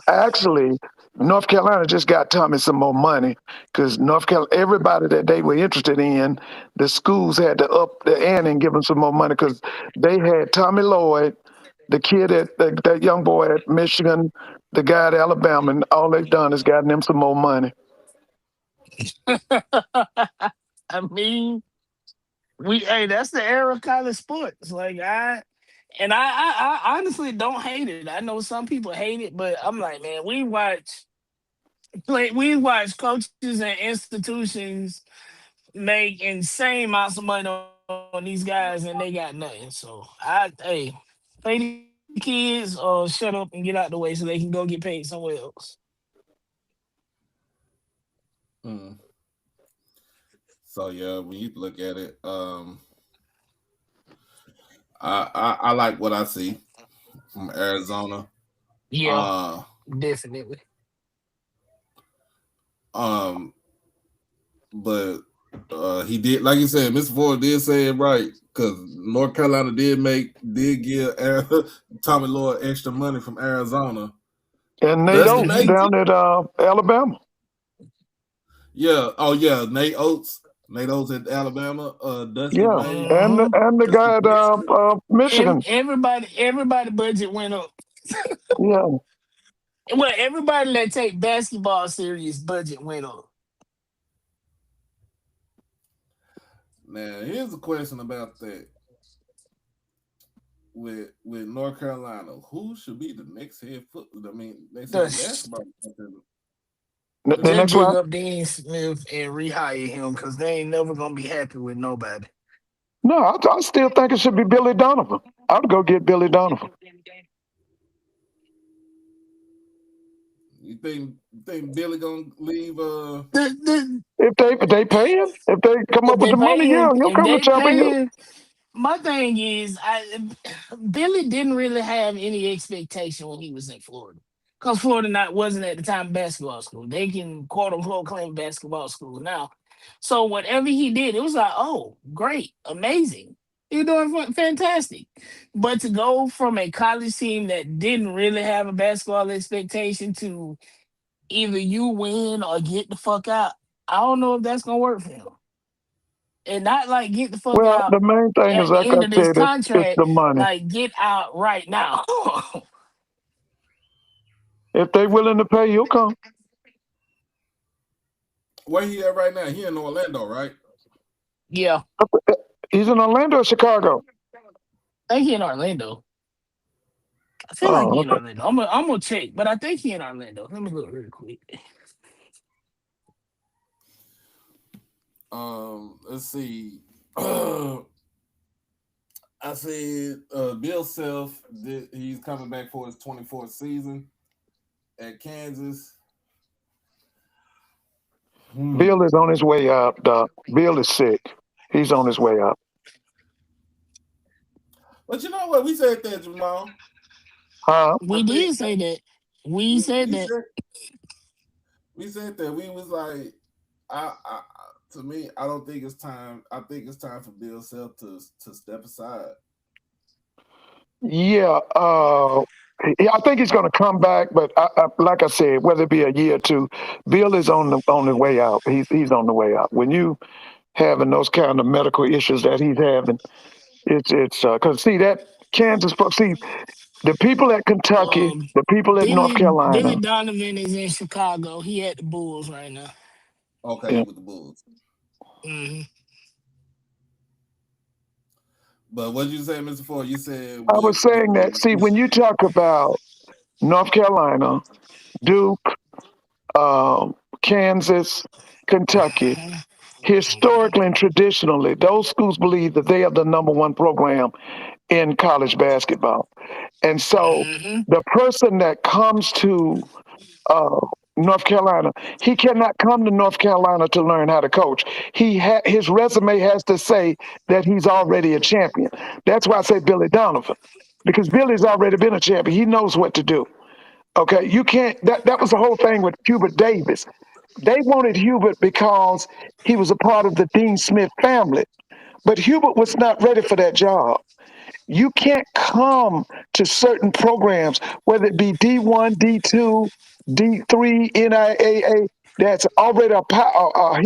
Speaker 4: Actually, North Carolina just got Tommy some more money because North Carolina, everybody that they were interested in, the schools had to up the ante and give them some more money because they had Tommy Lloyd, the kid that young boy at Michigan, the guy at Alabama, and all they've done is gotten them some more money.
Speaker 3: I mean, hey, that's the era of college sports. Like I honestly don't hate it. I know some people hate it, but I'm like, man, we watch coaches and institutions make insane amounts of money on these guys, and they got nothing. So pay the kids or shut up and get out the way so they can go get paid somewhere else.
Speaker 1: Mm. So yeah, when you look at it, I like what I see from Arizona.
Speaker 3: Yeah,
Speaker 1: Uh,
Speaker 3: definitely.
Speaker 1: um, but he did, like you said, Mr. Ford did say it right because North Carolina did give Tommy Lloyd extra money from Arizona.
Speaker 4: And Nate
Speaker 1: Dusty
Speaker 4: Oates
Speaker 1: May,
Speaker 4: down at Alabama.
Speaker 1: yeah, oh yeah, Nate Oates at Alabama. Dusty
Speaker 4: Yeah,
Speaker 1: May,
Speaker 3: Hmm.
Speaker 4: and the guy at Michigan.
Speaker 3: Everybody budget went up.
Speaker 4: Yeah.
Speaker 3: Well, everybody that take basketball serious budget went up.
Speaker 1: now here's a question about that. With North Carolina, who should be the next head foot? I mean, they say the
Speaker 3: The,
Speaker 1: basketball.
Speaker 4: The
Speaker 3: just
Speaker 4: next
Speaker 3: big
Speaker 4: one.
Speaker 3: up Dean Smith and rehire him because they ain't never gonna be happy with nobody.
Speaker 4: No, I still think it should be Billy Donovan. I'd go get Billy Donovan.
Speaker 1: You think Billy gonna leave?
Speaker 3: The,
Speaker 4: If they pay him, if they come up
Speaker 3: if
Speaker 4: with
Speaker 3: they
Speaker 4: the money,
Speaker 3: pay
Speaker 4: yeah,
Speaker 3: him,
Speaker 4: he'll
Speaker 3: if
Speaker 4: come to
Speaker 3: they
Speaker 4: Chapel
Speaker 3: pay
Speaker 4: Hill.
Speaker 3: him, my thing is, Billy didn't really have any expectation when he was in Florida, because Florida not wasn't at the time basketball school. They can quote unquote claim basketball school now. So whatever he did, it was like, oh, great, amazing. You're doing fantastic. But to go from a college team that didn't really have a basketball expectation to either you win or get the fuck out, I don't know if that's gonna work for him. And not like get the fuck
Speaker 4: Well,
Speaker 3: out
Speaker 4: the main thing is,
Speaker 3: at the
Speaker 4: like I
Speaker 3: end of this
Speaker 4: said, it's
Speaker 3: contract,
Speaker 4: the money.
Speaker 3: like get out right now.
Speaker 4: If they willing to pay, he'll come.
Speaker 1: Where he at right now? He in Orlando, right?
Speaker 3: Yeah,
Speaker 4: He's in Orlando or Chicago.
Speaker 3: I think he in Orlando. I feel like he
Speaker 4: Oh,
Speaker 3: in Orlando. I'm gonna check, but I think he in Orlando. Let me look real quick.
Speaker 1: Let's see. I said Bill Self. He's coming back for his 24th season at Kansas.
Speaker 4: Bill
Speaker 1: Hmm.
Speaker 4: is on his way out, Doc. Bill is sick. He's on his way out.
Speaker 1: But you know what? We said that, Jamal.
Speaker 4: Huh?
Speaker 1: I
Speaker 3: We
Speaker 1: think
Speaker 3: did say that. We
Speaker 1: we
Speaker 3: said
Speaker 1: we
Speaker 3: that.
Speaker 1: said we said that. We was like, I To me, I don't think it's time. I think it's time for Bill Self to step aside.
Speaker 4: Yeah, yeah, I think he's going to come back, but like I said, whether it be a year or two, Bill is on the way out. He's on the way out. When you having those kind of medical issues that he's having, it's because see that Kansas, see the people at Kentucky,
Speaker 3: Um,
Speaker 4: the people at North
Speaker 3: Billy
Speaker 4: Carolina.
Speaker 3: Donovan is in Chicago. He at the Bulls right now.
Speaker 1: Okay, he
Speaker 4: Yeah,
Speaker 1: with the Bulls.
Speaker 3: Hmm.
Speaker 1: But what you say, Mister Ford? You said
Speaker 4: I
Speaker 1: with
Speaker 4: was saying that. See, when you talk about North Carolina, Duke, Kansas, Kentucky, historically and traditionally, those schools believe that they are the number one program in college basketball. And so
Speaker 3: Hmm.
Speaker 4: the person that comes to uh, North Carolina, he cannot come to North Carolina to learn how to coach. His resume has to say that he's already a champion. That's why I say Billy Donovan, because Billy's already been a champion. He knows what to do. Okay, you can't. That was the whole thing with Hubert Davis. They wanted Hubert because he was a part of the Dean Smith family, but Hubert was not ready for that job. You can't come to certain programs, whether it be D1, D2, D3, NIAA, that's already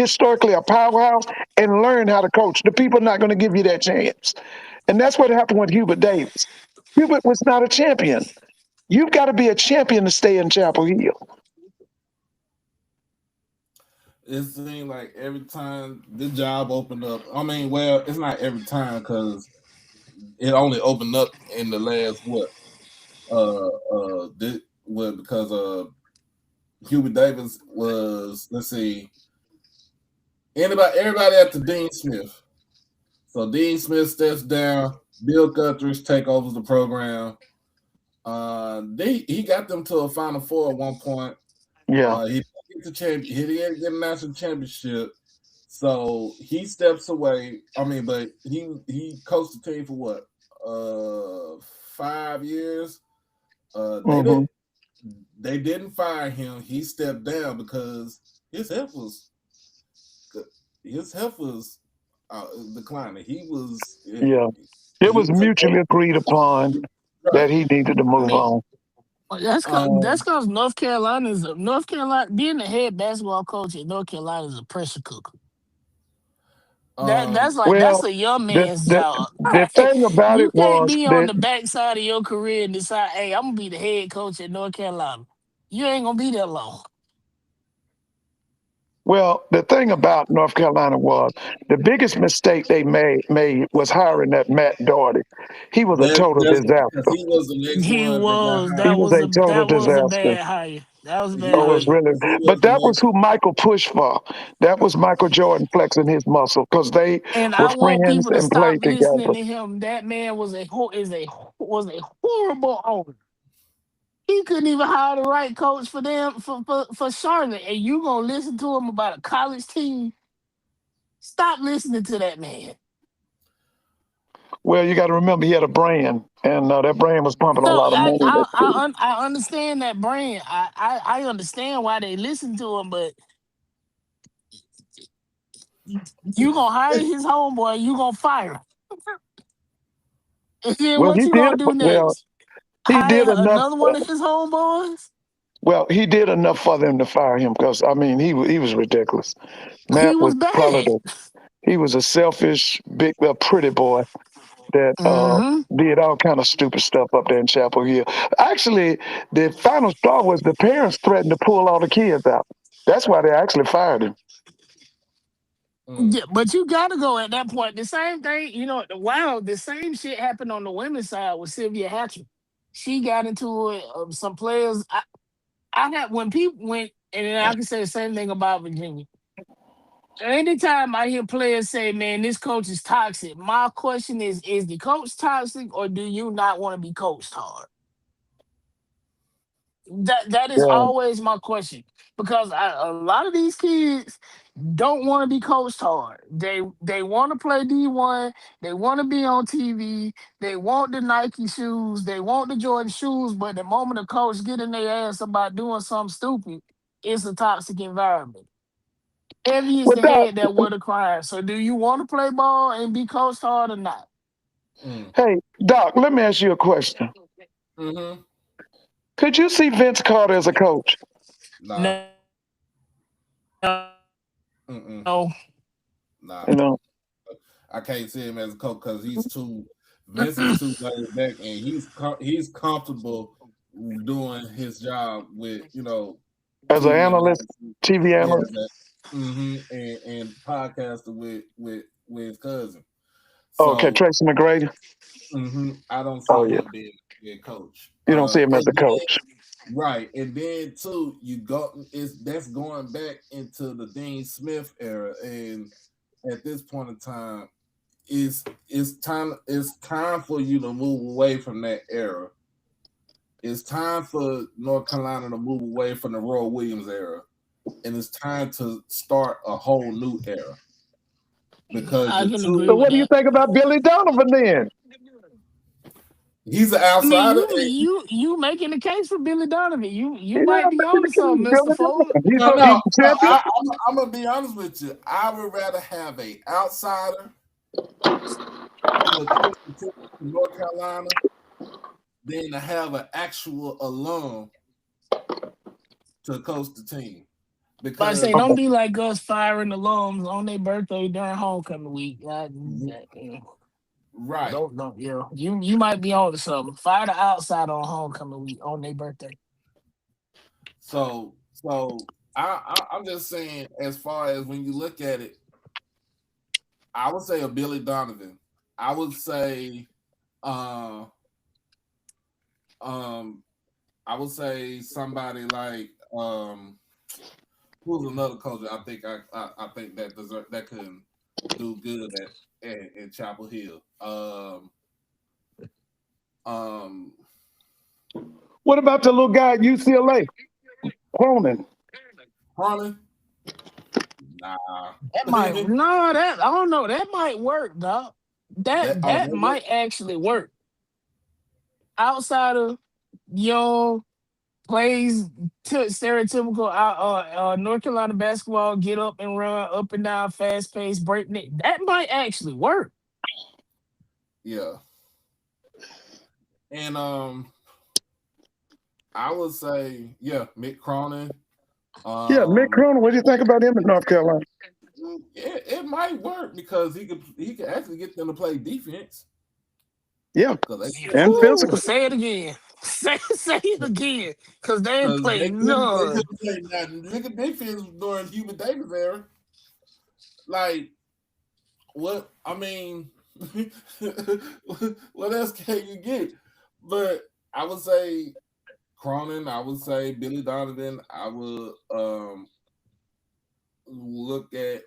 Speaker 4: historically a powerhouse, and learn how to coach. The people are not going to give you that chance. And that's what happened with Hubert Davis. Hubert was not a champion. You've got to be a champion to stay in Chapel Hill.
Speaker 1: it seemed like every time the job opened up. I mean, well, it's not every time because it only opened up in the last what this, well because Hubert Davis was, let's see, everybody at the Dean Smith. So Dean Smith steps down. Bill Guthridge take over the program. He got them to a Final Four at one point.
Speaker 4: Yeah.
Speaker 1: He didn't get the champion. He didn't get a national championship. So he steps away. I mean, but he coached the team for what? 5 years. They
Speaker 4: Hmm.
Speaker 1: didn't fire him. He stepped down because his health was his health was declining.
Speaker 4: Yeah. It
Speaker 1: He
Speaker 4: was
Speaker 1: was in
Speaker 4: mutually agreed upon
Speaker 1: right.
Speaker 4: that he needed to move
Speaker 1: Right.
Speaker 4: on.
Speaker 3: Well, that's
Speaker 1: Um,
Speaker 3: cause North Carolina being the head basketball coach in North Carolina is a pressure cooker.
Speaker 1: um,
Speaker 3: That's
Speaker 4: Well,
Speaker 3: a young
Speaker 4: the
Speaker 3: man's
Speaker 4: the
Speaker 3: job.
Speaker 4: the thing about
Speaker 3: You
Speaker 4: it
Speaker 3: can't
Speaker 4: was
Speaker 3: be on
Speaker 4: that
Speaker 3: the backside of your career and decide, hey, I'm gonna be the head coach at North Carolina. You ain't gonna be there long.
Speaker 4: well, the thing about North Carolina was the biggest mistake they made was hiring that Matt Doherty. He was a total
Speaker 1: that's because
Speaker 4: disaster.
Speaker 1: he was the next
Speaker 3: He
Speaker 1: one that got
Speaker 3: was
Speaker 4: He
Speaker 3: that
Speaker 1: hired.
Speaker 4: was
Speaker 3: was
Speaker 4: a
Speaker 3: a
Speaker 4: total
Speaker 3: that was a
Speaker 4: disaster.
Speaker 3: bad hire. That was a
Speaker 1: He
Speaker 3: bad
Speaker 4: Oh, it
Speaker 1: was
Speaker 4: was
Speaker 3: hire.
Speaker 4: really,
Speaker 1: he was
Speaker 4: but
Speaker 1: the
Speaker 4: that was
Speaker 1: next.
Speaker 4: who Michael pushed for. That was Michael Jordan flexing his muscle because they
Speaker 3: And
Speaker 4: were
Speaker 3: I want
Speaker 4: friends
Speaker 3: people to
Speaker 4: and
Speaker 3: stop
Speaker 4: played
Speaker 3: listening
Speaker 4: together.
Speaker 3: to him. That man was a horrible owner. He couldn't even hire the right coach for them for Charlotte. And you gonna listen to him about a college team? Stop listening to that man.
Speaker 4: Well, you got to remember he had a brand, and that brand was pumping a
Speaker 3: No,
Speaker 4: lot of money in that school.
Speaker 3: I understand that brand. I understand why they listen to him, but you gonna hire his homeboy, you gonna fire him. And then
Speaker 4: Well,
Speaker 3: what you gonna do
Speaker 4: well,
Speaker 3: next?
Speaker 4: he
Speaker 3: Hire
Speaker 4: did enough.
Speaker 3: another one of his homeboys?
Speaker 4: Well, he did enough for them to fire him because I mean he was ridiculous.
Speaker 3: He
Speaker 4: Matt was
Speaker 3: was
Speaker 4: probably
Speaker 3: bad.
Speaker 4: he was a selfish, big, pretty boy that
Speaker 3: Hmm.
Speaker 4: did all kind of stupid stuff up there in Chapel Hill. Actually, the final straw was the parents threatened to pull all the kids out. That's why they actually fired him.
Speaker 1: Mm.
Speaker 3: Yeah, but you gotta go at that point. The same thing, wow, the same shit happened on the women's side with Sylvia Hatcher. She got into it. Some players, I had when people went, and then I can say the same thing about Virginia. Anytime I hear players say, "Man, this coach is toxic," my question is the coach toxic, or do you not want to be coached hard? That is
Speaker 4: Yeah.
Speaker 3: always my question because a lot of these kids don't want to be coached hard. They want to play D1. They want to be on TV. They want the Nike shoes. They want the Jordan shoes. But the moment a coach get in their ass about doing something stupid, it's a toxic environment. heaviest
Speaker 4: Well,
Speaker 3: the
Speaker 4: Doc,
Speaker 3: head that would have cried. So do you want to play ball and be coached hard or not?
Speaker 1: Mm.
Speaker 4: hey, Doc, let me ask you a question.
Speaker 1: Mm-hmm.
Speaker 4: Could you see Vince Carter as a coach?
Speaker 1: Nah.
Speaker 3: No.
Speaker 1: Mm-mm. Nah.
Speaker 4: You know,
Speaker 1: I can't see him as a coach because he's too. Vince is too laid back, and he's comfortable doing his job with
Speaker 4: as an
Speaker 1: TV
Speaker 4: analyst,
Speaker 1: analysis.
Speaker 4: TV
Speaker 1: Yeah,
Speaker 4: analyst.
Speaker 1: that, and podcasting with his cousin.
Speaker 4: Okay,
Speaker 1: So
Speaker 4: Tracy McGrady.
Speaker 1: I don't
Speaker 4: Oh
Speaker 1: see
Speaker 4: yeah,
Speaker 1: him being a coach.
Speaker 4: you don't see him as
Speaker 1: And
Speaker 4: a
Speaker 1: then
Speaker 4: coach.
Speaker 1: right, and then too, that's going back into the Dean Smith era, and at this point in time, it's time for you to move away from that era. It's time for North Carolina to move away from the Roy Williams era, and it's time to start a whole new era because
Speaker 3: I
Speaker 1: the
Speaker 3: can agree
Speaker 4: So
Speaker 1: two.
Speaker 3: with
Speaker 4: what do you
Speaker 3: that.
Speaker 4: think about Billy Donovan then?
Speaker 1: He's an
Speaker 3: I mean,
Speaker 1: outsider.
Speaker 3: you making the case for Billy Donovan. You
Speaker 4: Yeah,
Speaker 3: might be on to something, Mister
Speaker 4: Billy
Speaker 3: Foley.
Speaker 4: Donovan.
Speaker 1: No,
Speaker 4: He's
Speaker 1: no,
Speaker 4: a
Speaker 1: no.
Speaker 4: champion.
Speaker 1: I'm gonna be honest with you. I would rather have a outsider to coach the team in North Carolina than to have an actual alum to coach the team
Speaker 3: But I say,
Speaker 1: because
Speaker 3: don't be like us firing alums on their birthday during homecoming week.
Speaker 1: right.
Speaker 3: Don't you might be on to something. Fire the outside on homecoming week on their birthday.
Speaker 1: I'm just saying, as far as when you look at it, I would say a Billy Donovan. I would say, uh, um, I would say somebody like who's another coach that I think that could do good in Chapel Hill. Um,
Speaker 4: What about the little guy at UCLA, Cronin?
Speaker 1: Harlan, nah.
Speaker 3: That might no, that I don't know. That might work, dog. That
Speaker 1: That work.
Speaker 3: might actually work. Outside of young plays stereotypical North Carolina basketball, get up and run, up and down, fast paced, breakneck. That might actually work.
Speaker 1: Yeah, and I would say Mick Cronin.
Speaker 4: Yeah, Mick
Speaker 1: Um,
Speaker 4: Cronin. What do you think about him in North Carolina?
Speaker 1: it might work because he could actually get them to play defense
Speaker 4: Yeah,
Speaker 1: because
Speaker 4: and
Speaker 3: Ooh,
Speaker 4: physical.
Speaker 3: say it again. Say it again. Cause they ain't
Speaker 1: they
Speaker 3: played
Speaker 1: couldn't
Speaker 3: none.
Speaker 1: play nothing. Look at defense during Hubert Davis era. Like what? I mean, what else can you get? But I would say Cronin. I would say Billy Donovan. I would look at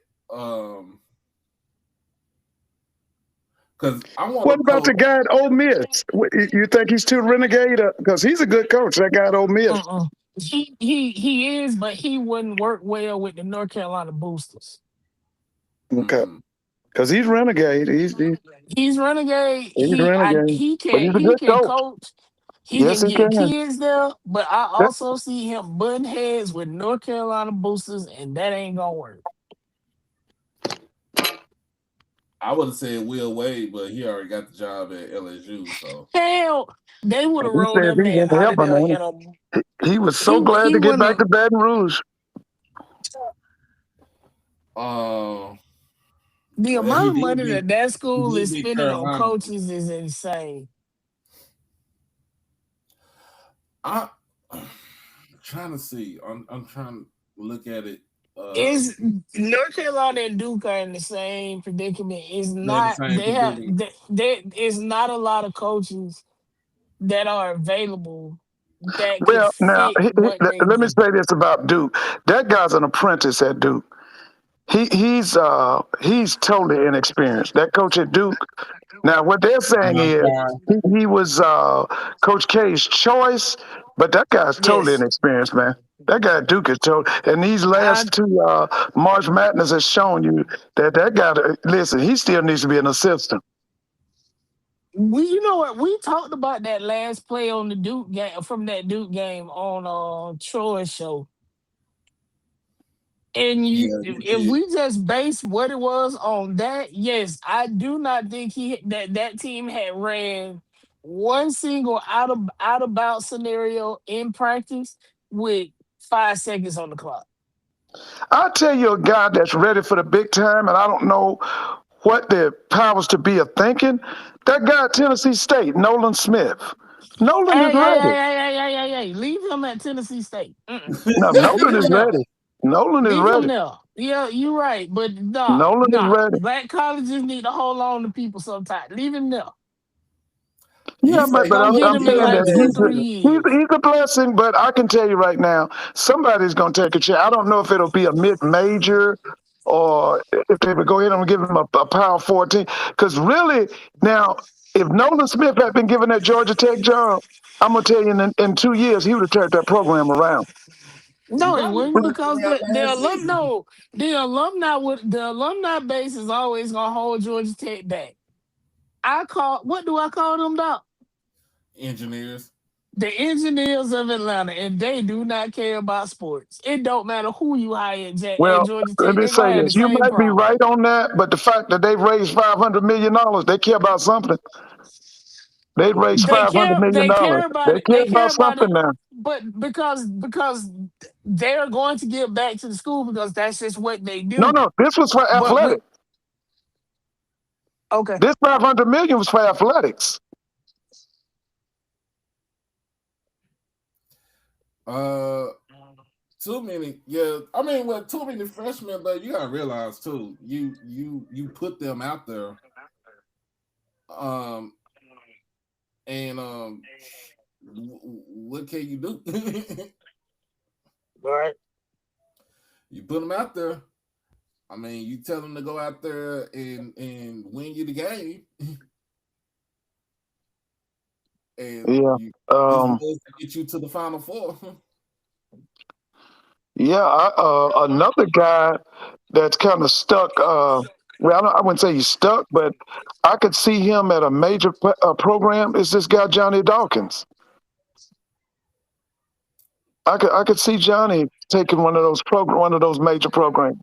Speaker 1: because I want
Speaker 4: What
Speaker 1: to
Speaker 4: about the
Speaker 1: coach.
Speaker 4: guy at Ole Miss? You think he's too renegade? Because he's a good coach. That guy at Ole Miss.
Speaker 3: Uh-uh. He is, but he wouldn't work well with the North Carolina boosters.
Speaker 4: Okay,
Speaker 1: Mm-hmm.
Speaker 4: because he's renegade.
Speaker 3: He's renegade.
Speaker 4: He's renegade, but he's a
Speaker 3: He
Speaker 4: good
Speaker 3: can
Speaker 4: coach.
Speaker 3: coach. He
Speaker 4: Yes,
Speaker 3: can
Speaker 4: he
Speaker 3: get
Speaker 4: can.
Speaker 3: kids there, but I
Speaker 4: That,
Speaker 3: also see him butting heads with North Carolina boosters, and that ain't gonna work.
Speaker 1: I would have said Will Wade, but he already got the job at LSU. So
Speaker 3: Hell, they would have
Speaker 4: he
Speaker 3: rolled
Speaker 4: said
Speaker 3: that
Speaker 4: he
Speaker 3: man
Speaker 4: went to
Speaker 3: out of
Speaker 4: heaven,
Speaker 3: there
Speaker 4: man.
Speaker 3: in a
Speaker 4: He was so glad
Speaker 3: he
Speaker 4: to get back
Speaker 3: wouldn't
Speaker 4: to Baton Rouge.
Speaker 1: uh,
Speaker 3: the
Speaker 1: well,
Speaker 3: amount of money that that
Speaker 1: he
Speaker 3: school
Speaker 1: did
Speaker 3: is
Speaker 1: beat
Speaker 3: spending on
Speaker 1: Carolina.
Speaker 3: coaches is insane.
Speaker 1: I trying to see. I'm trying to look at it.
Speaker 3: Is North Carolina and Duke are in the same predicament? Is
Speaker 1: They're the
Speaker 3: not
Speaker 1: same
Speaker 3: they have
Speaker 1: predicament.
Speaker 3: there is not a lot of coaches that are available that could
Speaker 4: Well, now
Speaker 3: fit what they
Speaker 4: let me
Speaker 3: need.
Speaker 4: say this about Duke. That guy's an apprentice at Duke. He's totally inexperienced. That coach at Duke. Now, what they're saying
Speaker 1: I'm
Speaker 4: is
Speaker 1: sorry.
Speaker 4: he was Coach K's choice, but that guy's totally
Speaker 3: Yes,
Speaker 4: inexperienced, man. That guy at Duke is totally. And these
Speaker 3: I
Speaker 4: last two March Madness has shown you that guy. Listen, he still needs to be an assistant.
Speaker 3: we you know what we talked about that last play on the Duke game from that Duke game on Troy's show. And
Speaker 1: Yeah, you
Speaker 3: if
Speaker 1: did.
Speaker 3: we just base what it was on that, yes, I do not think that team had ran one single out of bounds scenario in practice with 5 seconds on the clock.
Speaker 4: I'll tell you a guy that's ready for the big time, and I don't know what the powers to be are thinking. That guy at Tennessee State, Nolan Smith. Nolan is
Speaker 3: Hey, hey,
Speaker 4: ready.
Speaker 3: hey, hey, hey, hey, hey, hey, leave him at Tennessee State. Mm-mm.
Speaker 4: No,
Speaker 3: Leave
Speaker 4: Nolan is
Speaker 3: him there.
Speaker 4: ready. Nolan is
Speaker 3: Leave him
Speaker 4: ready.
Speaker 3: there. Yeah, you're right. But
Speaker 4: Nolan is ready.
Speaker 3: Black colleges need to hold on to people sometimes. Leave him there.
Speaker 1: He
Speaker 4: Yeah,
Speaker 1: said
Speaker 3: We're
Speaker 1: he
Speaker 4: but
Speaker 3: gonna
Speaker 1: was
Speaker 3: get
Speaker 1: gonna
Speaker 3: him
Speaker 1: be
Speaker 3: in
Speaker 4: I'm saying
Speaker 1: our
Speaker 3: like
Speaker 4: that
Speaker 3: two,
Speaker 1: last
Speaker 3: three
Speaker 1: year.
Speaker 3: years.
Speaker 4: he's a blessing. But I can tell you right now, somebody's going to take a chance. I don't know if it'll be a mid-major or if they would go ahead and give him a Power 14. Because really, now, if Nolan Smith had been given that Georgia Tech job, I'm going to tell you in 2 years, he would have turned that program around.
Speaker 1: He
Speaker 3: No, it
Speaker 1: probably
Speaker 3: wouldn't
Speaker 1: would
Speaker 3: because
Speaker 1: be our last season.
Speaker 3: the alumni base is always gonna hold Georgia Tech back. What do I call them, Doc?
Speaker 1: Engineers.
Speaker 3: The engineers of Atlanta, and they do not care about sports. It don't matter who you hire at
Speaker 4: Well,
Speaker 3: Georgia
Speaker 4: let
Speaker 3: Tech,
Speaker 4: me
Speaker 3: they're
Speaker 4: say
Speaker 3: gonna have the
Speaker 4: this. You
Speaker 3: same
Speaker 4: might be
Speaker 3: problem.
Speaker 4: right on that, but the fact that they've raised $500 million, they care about something. They've raised $500 million. They care
Speaker 3: They care
Speaker 4: about
Speaker 3: about it,
Speaker 4: something now.
Speaker 3: but because they're going to give back to the school because that's just what they
Speaker 4: No,
Speaker 3: do.
Speaker 4: no, this was for
Speaker 3: But we
Speaker 4: athletics.
Speaker 3: okay.
Speaker 4: This 500 million was for athletics.
Speaker 1: Uh, too many. Yeah, I mean, well, too many freshmen, but you gotta realize too. You put them out there. Um, and what can you do?
Speaker 3: All right.
Speaker 1: You put them out there. I mean, you tell them to go out there and win you the game, and
Speaker 4: Yeah.
Speaker 1: this
Speaker 4: Um,
Speaker 1: was to get you to the final four.
Speaker 4: yeah. Another guy that's kind of stuck. Well, I wouldn't say he's stuck, but I could see him at a major program. Is this guy Johnny Dawkins? I could see Johnny taking one of those major programs.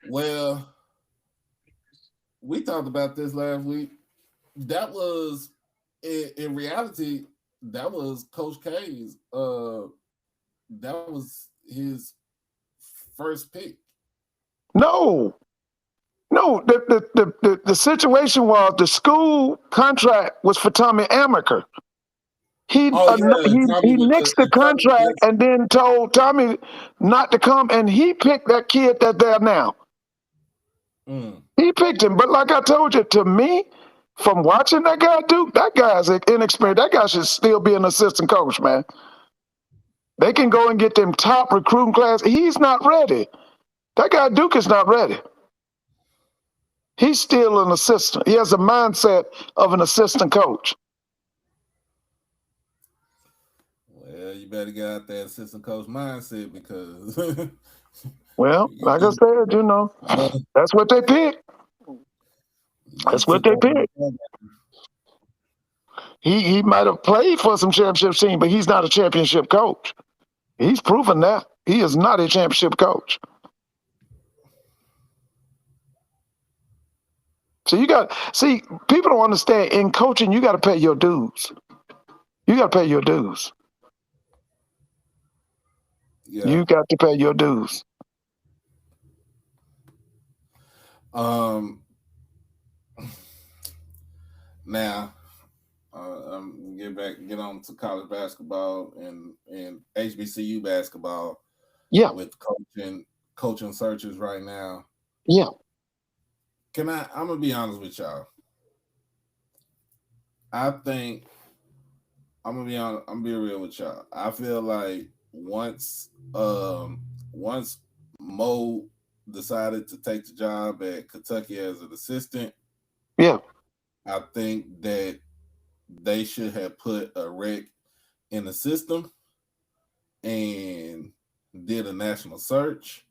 Speaker 1: Well, we talked about this last week. That was in reality, that was Coach K's. That was his first pick.
Speaker 4: No, no. The situation was the school contract was for Tommy Amaker.
Speaker 1: Oh yeah, Tommy
Speaker 4: He
Speaker 1: with
Speaker 4: nixed the
Speaker 1: the Tommy.
Speaker 4: contract
Speaker 1: Yes.
Speaker 4: and then told Tommy not to come, and he picked that kid that's there now.
Speaker 1: Mm.
Speaker 4: He picked him, but like I told you, to me, from watching that guy do, that guy's inexperienced. That guy should still be an assistant coach, man. They can go and get them top recruiting class. He's not ready. That guy Duke is not ready. He's still an assistant. He has a mindset of an assistant coach.
Speaker 1: Well, you better get out that assistant coach mindset because
Speaker 4: Well,
Speaker 1: you,
Speaker 4: like I said,
Speaker 1: uh,
Speaker 4: that's what they picked.
Speaker 1: you
Speaker 4: That's what
Speaker 1: took
Speaker 4: they
Speaker 1: over.
Speaker 4: picked. He might have played for some championship team, but he's not a championship coach. He's proven that. He is not a championship coach. So people don't understand in coaching, you got to pay your dues. You got to pay your dues.
Speaker 1: Yeah.
Speaker 4: You got to pay your dues.
Speaker 1: Um. Now, get on to college basketball and HBCU basketball
Speaker 4: Yeah,
Speaker 1: with coaching searches right now.
Speaker 4: yeah.
Speaker 1: I'm gonna be honest with y'all. I think I'm gonna be honest. I'm gonna be real with y'all. I feel like once Mo decided to take the job at Kentucky as an assistant,
Speaker 4: Yeah.
Speaker 1: I think that they should have put a rec in the system and did a national search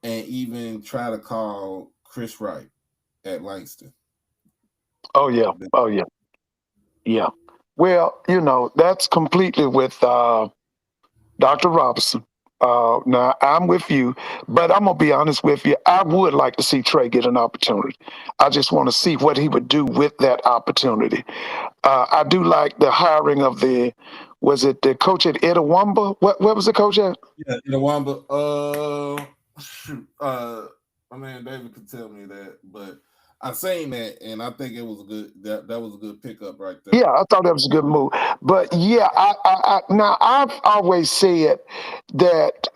Speaker 1: and even try to call Chris Wright at Langston.
Speaker 4: Oh yeah. Oh yeah. Yeah. Well, that's completely with Dr. Robinson. Now I'm with you, but I'm gonna be honest with you. I would like to see Trey get an opportunity. I just want to see what he would do with that opportunity. I do like the hiring of was it the coach at Etowamba? What was the coach at?
Speaker 1: Yeah, you know, Wamba. Shoot. I mean, David could tell me that, but I seen that, and I think it was a good. That was a good pickup right there.
Speaker 4: Yeah, I thought that was a good move. But yeah, now I've always said that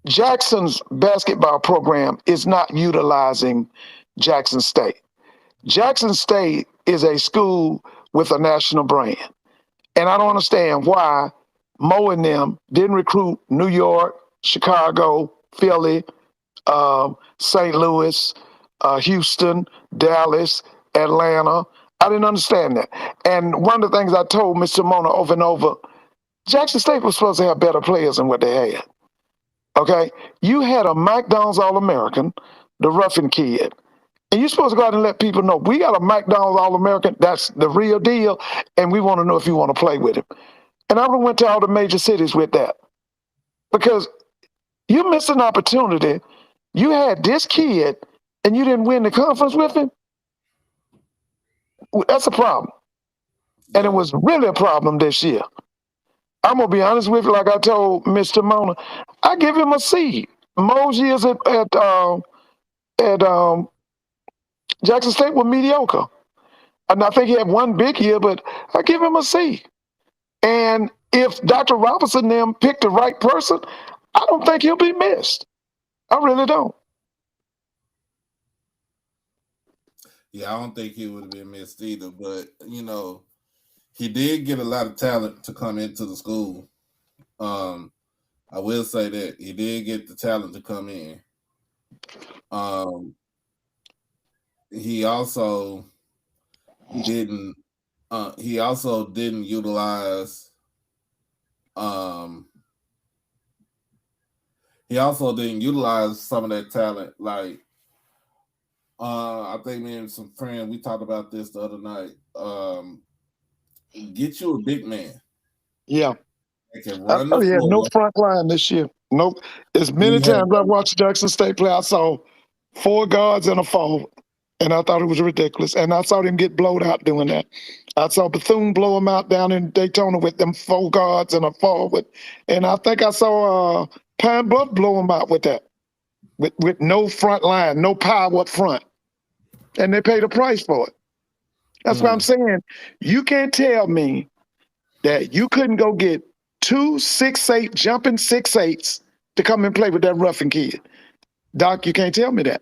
Speaker 4: Jackson's basketball program is not utilizing Jackson State. Jackson State is a school with a national brand. And I don't understand why Mo and them didn't recruit New York, Chicago, Philly, St. Louis, Houston, Dallas, Atlanta. I didn't understand that. And one of the things I told Mr. Mona over and over, Jackson State was supposed to have better players than what they had. Okay? You had a McDonald's All-American, the Ruffin kid. And you're supposed to go out and let people know, we got a McDonald's All-American, that's the real deal, and we want to know if you want to play with him. And I went to all the major cities with that. Because you missed an opportunity. You had this kid, and you didn't win the conference with him. That's a problem. And it was really a problem this year. I'm going to be honest with you, like I told Mr. Mona, I give him a C. Mo's years at Jackson State were mediocre. And I think he had one big year, but I give him a C. And if Dr. Robinson and them picked the right person, I don't think he'll be missed. I really don't.
Speaker 1: Yeah, I don't think he would have been missed either. But you know, he did get a lot of talent to come into the school. I will say that he did get the talent to come in. He also didn't. He also didn't utilize. He also didn't utilize some of that talent. Like, I think me and some friends we talked about this the other night. Get you a big man.
Speaker 4: Yeah.
Speaker 1: That can run
Speaker 4: Oh,
Speaker 1: the
Speaker 4: yeah, no
Speaker 1: floor.
Speaker 4: front line this year. Nope. As many
Speaker 1: You have
Speaker 4: times I watched Jackson State play, I saw 4 guards and a forward, and I thought it was ridiculous. And I saw them get blowed out doing that. I saw Bethune blow them out down in Daytona with them 4 guards and a forward. And I think I saw Pine Bluff blow them out with that, with no front line, no power up front. And they paid a price for it. That's what I'm saying. You can't tell me that you couldn't go get 2 6'8" jumping 6'8" to come and play with that Ruffin kid. Doc, you can't tell me that.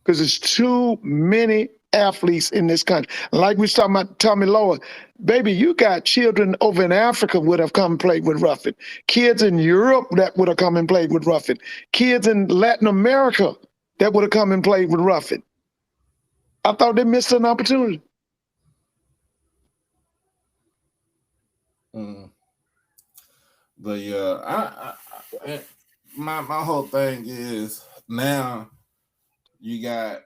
Speaker 4: Because there's too many athletes in this country. Like we was talking about Tommy Lloyd, baby, you got children over in Africa would have come and played with Ruffin. Kids in Europe that would have come and played with Ruffin. Kids in Latin America that would have come and played with Ruffin. I thought they missed an opportunity.
Speaker 1: But yeah, my whole thing is now you got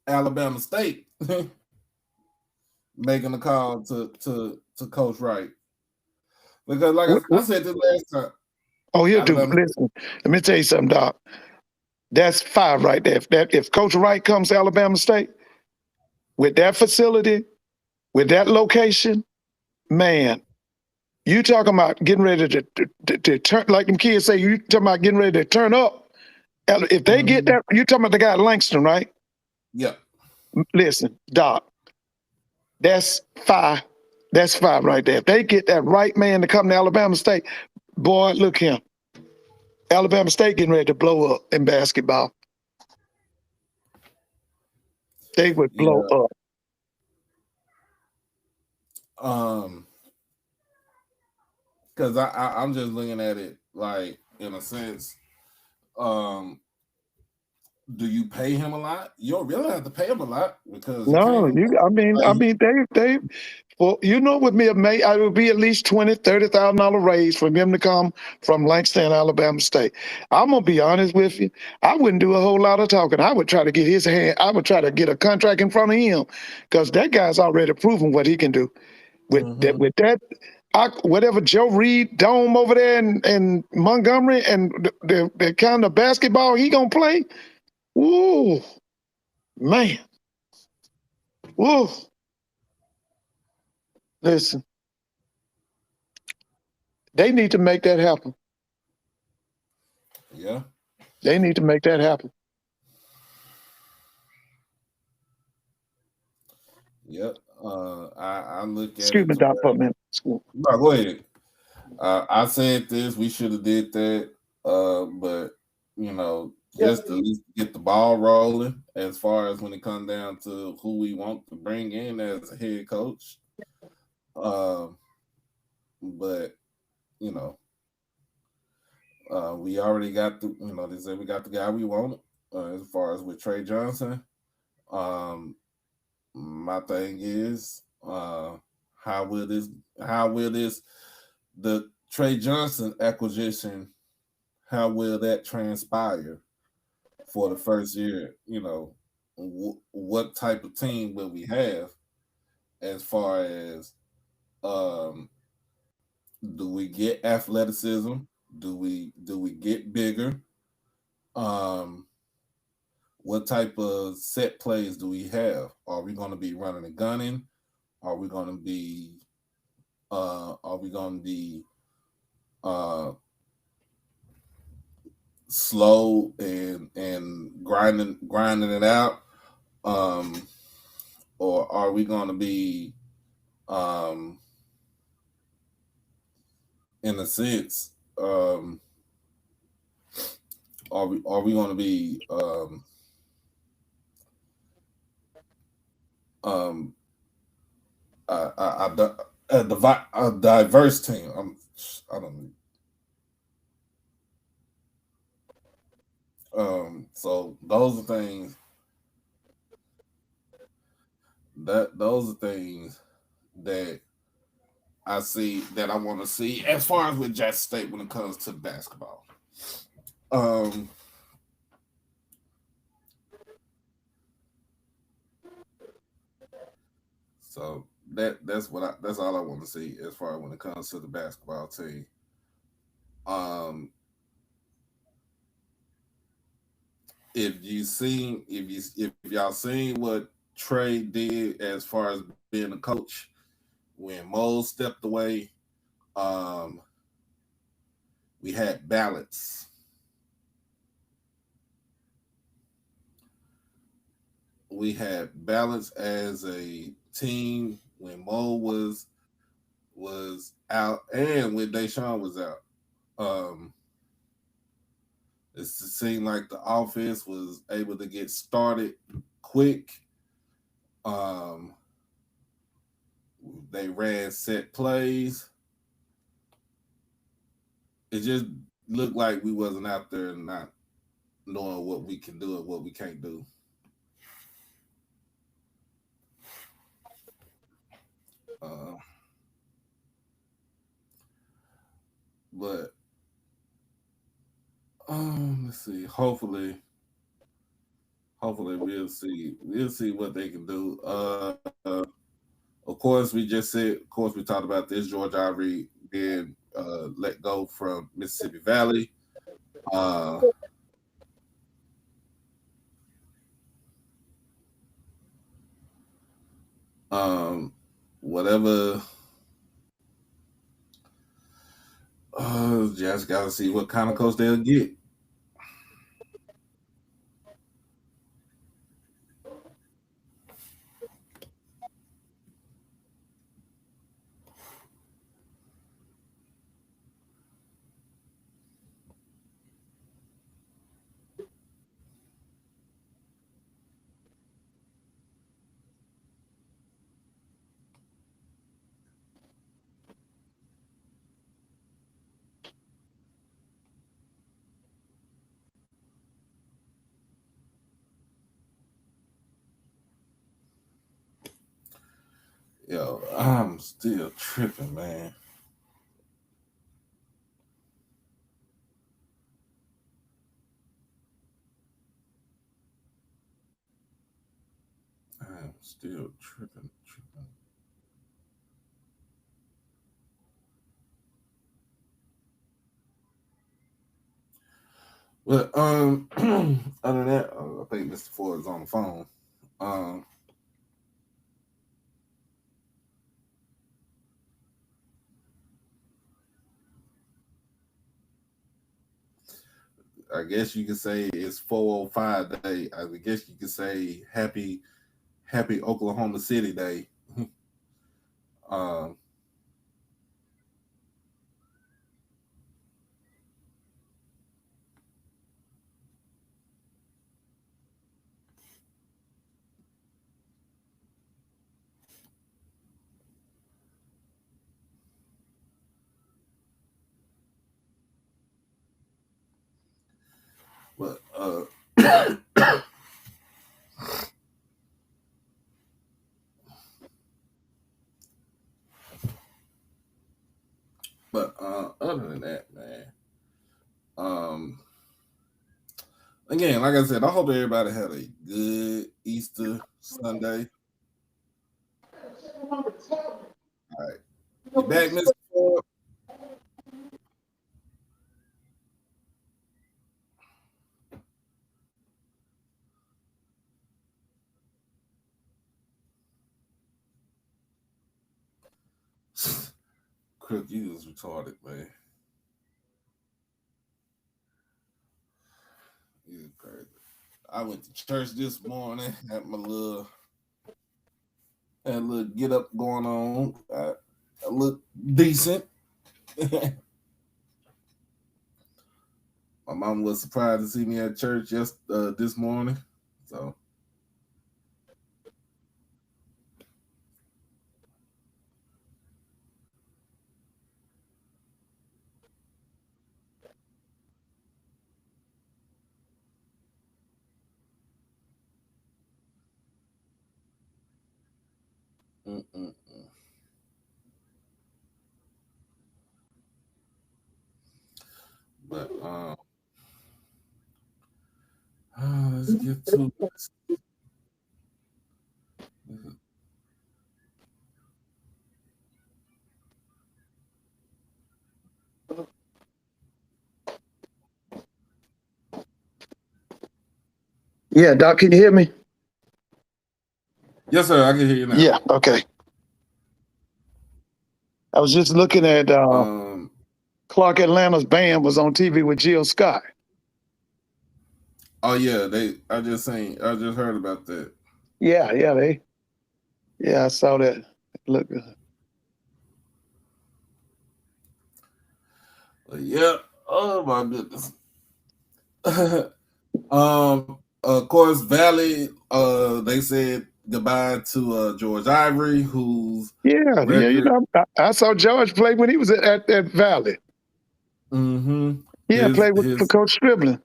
Speaker 1: Alabama State making a call to Coach Wright. Because like I said this last time.
Speaker 4: Oh, he'll do. Listen, let me tell you something, Doc. That's 5 right there. If Coach Wright comes to Alabama State with that facility, with that location, man, you talking about getting ready to turn, like them kids say, you talking about getting ready to turn up. If they get that, you talking about the guy at Langston, right?
Speaker 1: Yeah.
Speaker 4: Listen, Doc, that's 5. That's 5 right there. If they get that right man to come to Alabama State, boy, look him. Alabama State getting ready to blow up in basketball. They would blow up.
Speaker 1: Because I'm just looking at it like in a sense. Do you pay him a lot? You don't really have to pay him a lot because
Speaker 4: no, they well, you know, with me, I would be at least $20,000-$30,000 raise for him to come from Langston, Alabama State. I'm gonna be honest with you. I wouldn't do a whole lot of talking. I would try to get his hand. I would try to get a contract in front of him because that guy's already proven what he can do.
Speaker 1: Mm-hmm.
Speaker 4: With that, whatever Joe Reed Dome over there in Montgomery and the kind of basketball he gonna play. Ooh, man. Ooh. Listen, they need to make that happen.
Speaker 1: Yeah.
Speaker 4: They need to make that happen.
Speaker 1: Yep. I look at
Speaker 4: Excuse
Speaker 1: it
Speaker 4: me,
Speaker 1: to
Speaker 4: Doc, for a
Speaker 1: where
Speaker 4: minute.
Speaker 1: no, go ahead. I said this, we should have did that. But just to at least get the ball rolling as far as when it comes down to who we want to bring in as a head coach. Um, but you know, we already got they said we got the guy we want as far as with Trey Johnson. Um, my thing is, how will this how will this the Trey Johnson acquisition, how will that transpire for the first year? What type of team will we have as far as um, do we get athleticism? Do we get bigger? Um, what type of set plays do we have? Are we going to be running and gunning? Are we going to be are we going to be uh, slow and grinding it out? Um, or are we going to be um, in a sense, are we going to be um, a diverse team? I don't. So those are things that I see that I want to see as far as with Jackson State when it comes to basketball. Um, so that's all I want to see as far as when it comes to the basketball team. Um, if y'all seen what Trey did as far as being a coach when Mo stepped away, um, we had balance. We had balance as a team when Mo was out and when Deshaun was out. Um, it seemed like the offense was able to get started quick. Um, they ran set plays. It just looked like we wasn't out there not knowing what we can do and what we can't do. Uh, but let's see. Hopefully we'll see what they can do. Of course, we just said. Of course, we talked about this. George Ivory being let go from Mississippi Valley. Uh, um, whatever. Just gotta see what kind of coach they'll get. Yo, I'm still tripping, man. I'm still tripping. But other than that, I think Mr. Ford is on the phone. I guess you could say it's 405 day. I guess you could say happy Oklahoma City Day. um, but other than that, man. Um, Again, like I said, I hope everybody had a good Easter Sunday. All right, you back, Mr. Ford? Crook, you was retarded, man. You crazy. I went to church this morning. Had a little get up going on. I look decent. My mom was surprised to see me at church this morning. So mm-mm-mm. But let's get to this.
Speaker 4: Yeah, Doc, can you hear me?
Speaker 1: Yes, sir. I can hear you now.
Speaker 4: Yeah, okay. I was just looking at Clark Atlanta's band was on TV with Jill Scott.
Speaker 1: Oh yeah, I just heard about that.
Speaker 4: Yeah, I saw that. Look good.
Speaker 1: But yeah. Oh my goodness. Of course, Valley. They said goodbye to George Ivory, whose record.
Speaker 4: You know, I saw George play when he was at Valley.
Speaker 1: Mm-hmm.
Speaker 4: Yeah, played for Coach Striblin.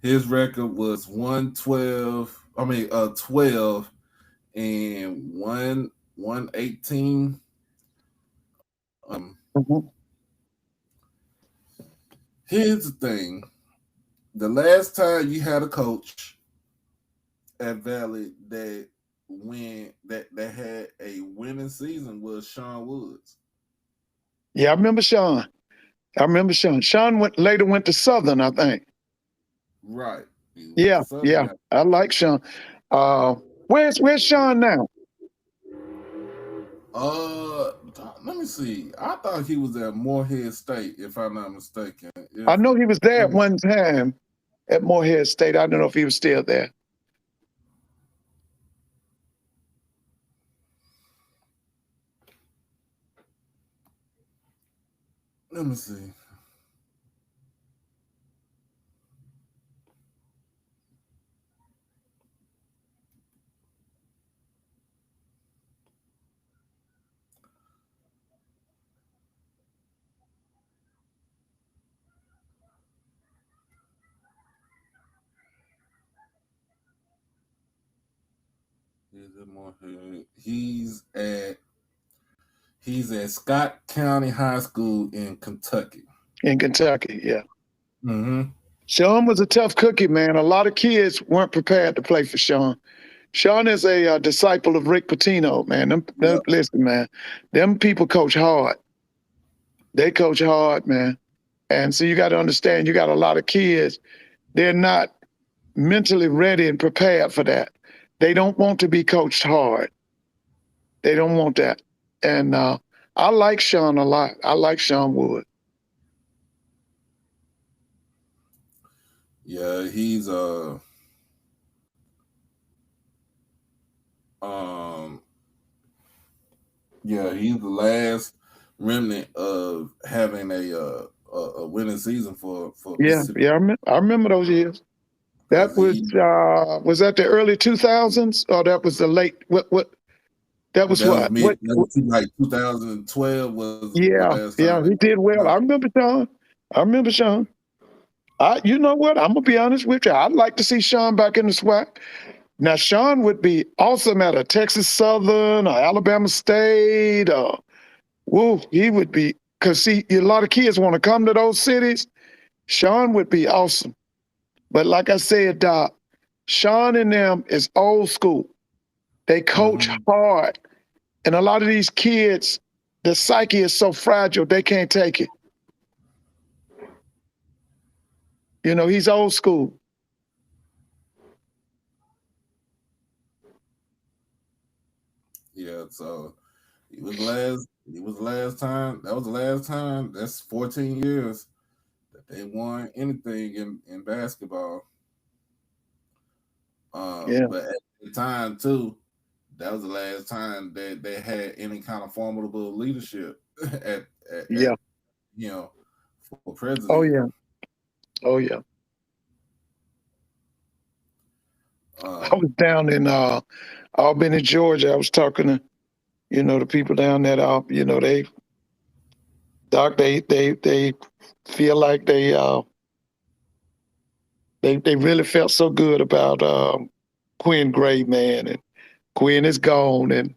Speaker 1: His record was 112. 12 and 118. Here's the thing: the last time you had a coach at Valley that had a winning season was Sean Woods.
Speaker 4: Yeah, I remember Sean. Sean later went to Southern, I think.
Speaker 1: Right.
Speaker 4: Yeah. I like Sean. Where's Sean now?
Speaker 1: Let me see. I thought he was at Morehead State, if I'm not mistaken.
Speaker 4: I know he was there at one time at Morehead State. I don't know if he was still there.
Speaker 1: Let me see. He's at Scott County High School in Kentucky.
Speaker 4: In Kentucky, yeah.
Speaker 1: Mm-hmm.
Speaker 4: Sean was a tough cookie, man. A lot of kids weren't prepared to play for Sean. Sean is a disciple of Rick Pitino, man. Listen, man, them people coach hard. They coach hard, man. And so you got to understand, you got a lot of kids, they're not mentally ready and prepared for that. They don't want to be coached hard. They don't want that. And I like Sean a lot. I like Sean Wood.
Speaker 1: Yeah, he's he's the last remnant of having a winning season for
Speaker 4: Yeah,
Speaker 1: Mississippi.
Speaker 4: yeah, I remember those years. That
Speaker 1: 'Cause
Speaker 4: was that the early 2000s or that was the late what that was
Speaker 1: that was
Speaker 4: what
Speaker 1: mid that was like 2012 was the last time.
Speaker 4: he did well. I remember Sean. I remember Sean. You know what? I'm gonna be honest with you. I'd like to see Sean back in the SWAC. Now Sean would be awesome at a Texas Southern or Alabama State. He would be because see a lot of kids want to come to those cities. Sean would be awesome. But like I said, Doc, Sean and them is old school. They coach hard. And a lot of these kids, the psyche is so fragile, they can't take it. You know, he's old school.
Speaker 1: Yeah, so he was last time. That was the last time. That's 14 years that they won anything in basketball. But at the time too, that was the last time that they had any kind of formidable leadership at
Speaker 4: Yeah.
Speaker 1: for president.
Speaker 4: Oh yeah. Oh yeah. I was down in Albany, Georgia. I was talking to, the people down there. They feel like they really felt so good about Quinn Gray, man, and Quinn is gone, and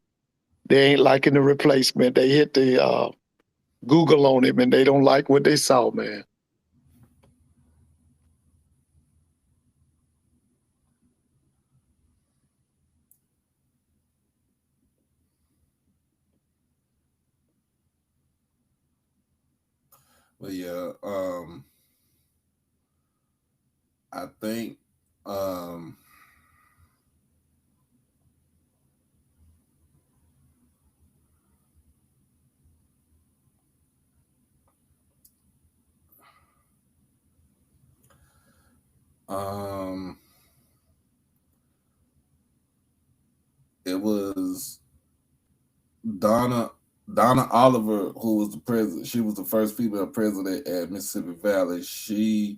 Speaker 4: they ain't liking the replacement. They hit the Google on him, and they don't like what they saw, man.
Speaker 1: But yeah, I think it was Donna Oliver who was the president. She was the first female president at Mississippi Valley. She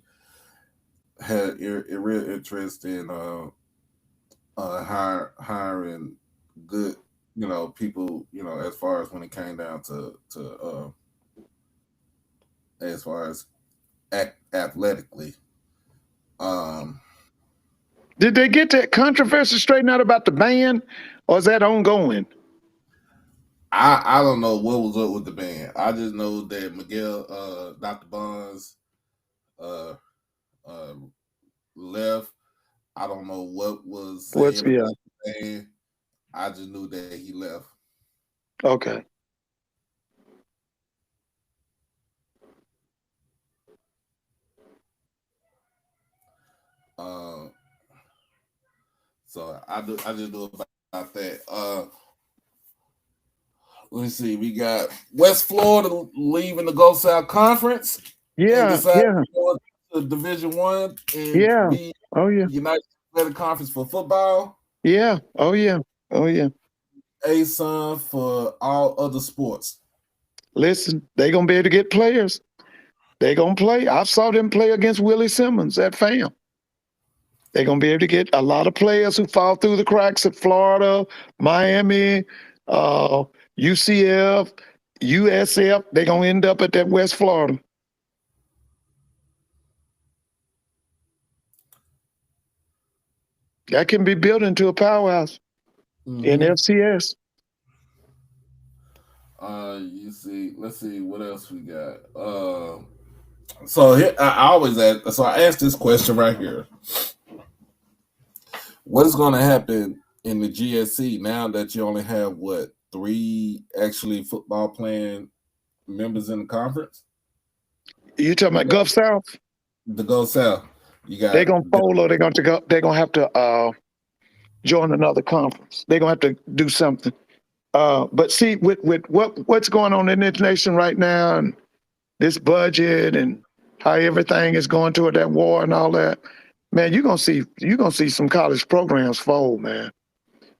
Speaker 1: had a real interest in hiring good, people, as far as when it came down to as far as athletically.
Speaker 4: Did they get that controversy straightened out about the ban, or is that ongoing?
Speaker 1: I don't know what was up with the ban. I just know that Miguel, Dr. Bonds, left. I don't know what was said about the ban. I just knew that he left.
Speaker 4: Okay.
Speaker 1: So I just knew about that. Let's see. We got West Florida leaving the Go South Conference.
Speaker 4: Yeah,
Speaker 1: and decided to go to Division I and be United Athletic Conference for football.
Speaker 4: Yeah. Oh yeah. Oh yeah.
Speaker 1: ASUN for all other sports.
Speaker 4: Listen, they're gonna be able to get players. They're gonna play. I saw them play against Willie Simmons at FAM. They're gonna be able to get a lot of players who fall through the cracks at Florida, Miami, UCF, USF. They're gonna end up at that West Florida. That can be built into a powerhouse in FCS.
Speaker 1: You see, let's see what else we got. So here, I always ask. So I asked this question right here: what is going to happen in the GSC now that you only have 3 actually football playing members in the conference?
Speaker 4: You talking about Gulf South?
Speaker 1: The Go South. You got
Speaker 4: They're gonna fold or they're gonna go. They're gonna have to join another conference. They're gonna have to do something. But see, with what's going on in this nation right now, and this budget, and how everything is going toward that war and all that, man, you're gonna see some college programs fold, man.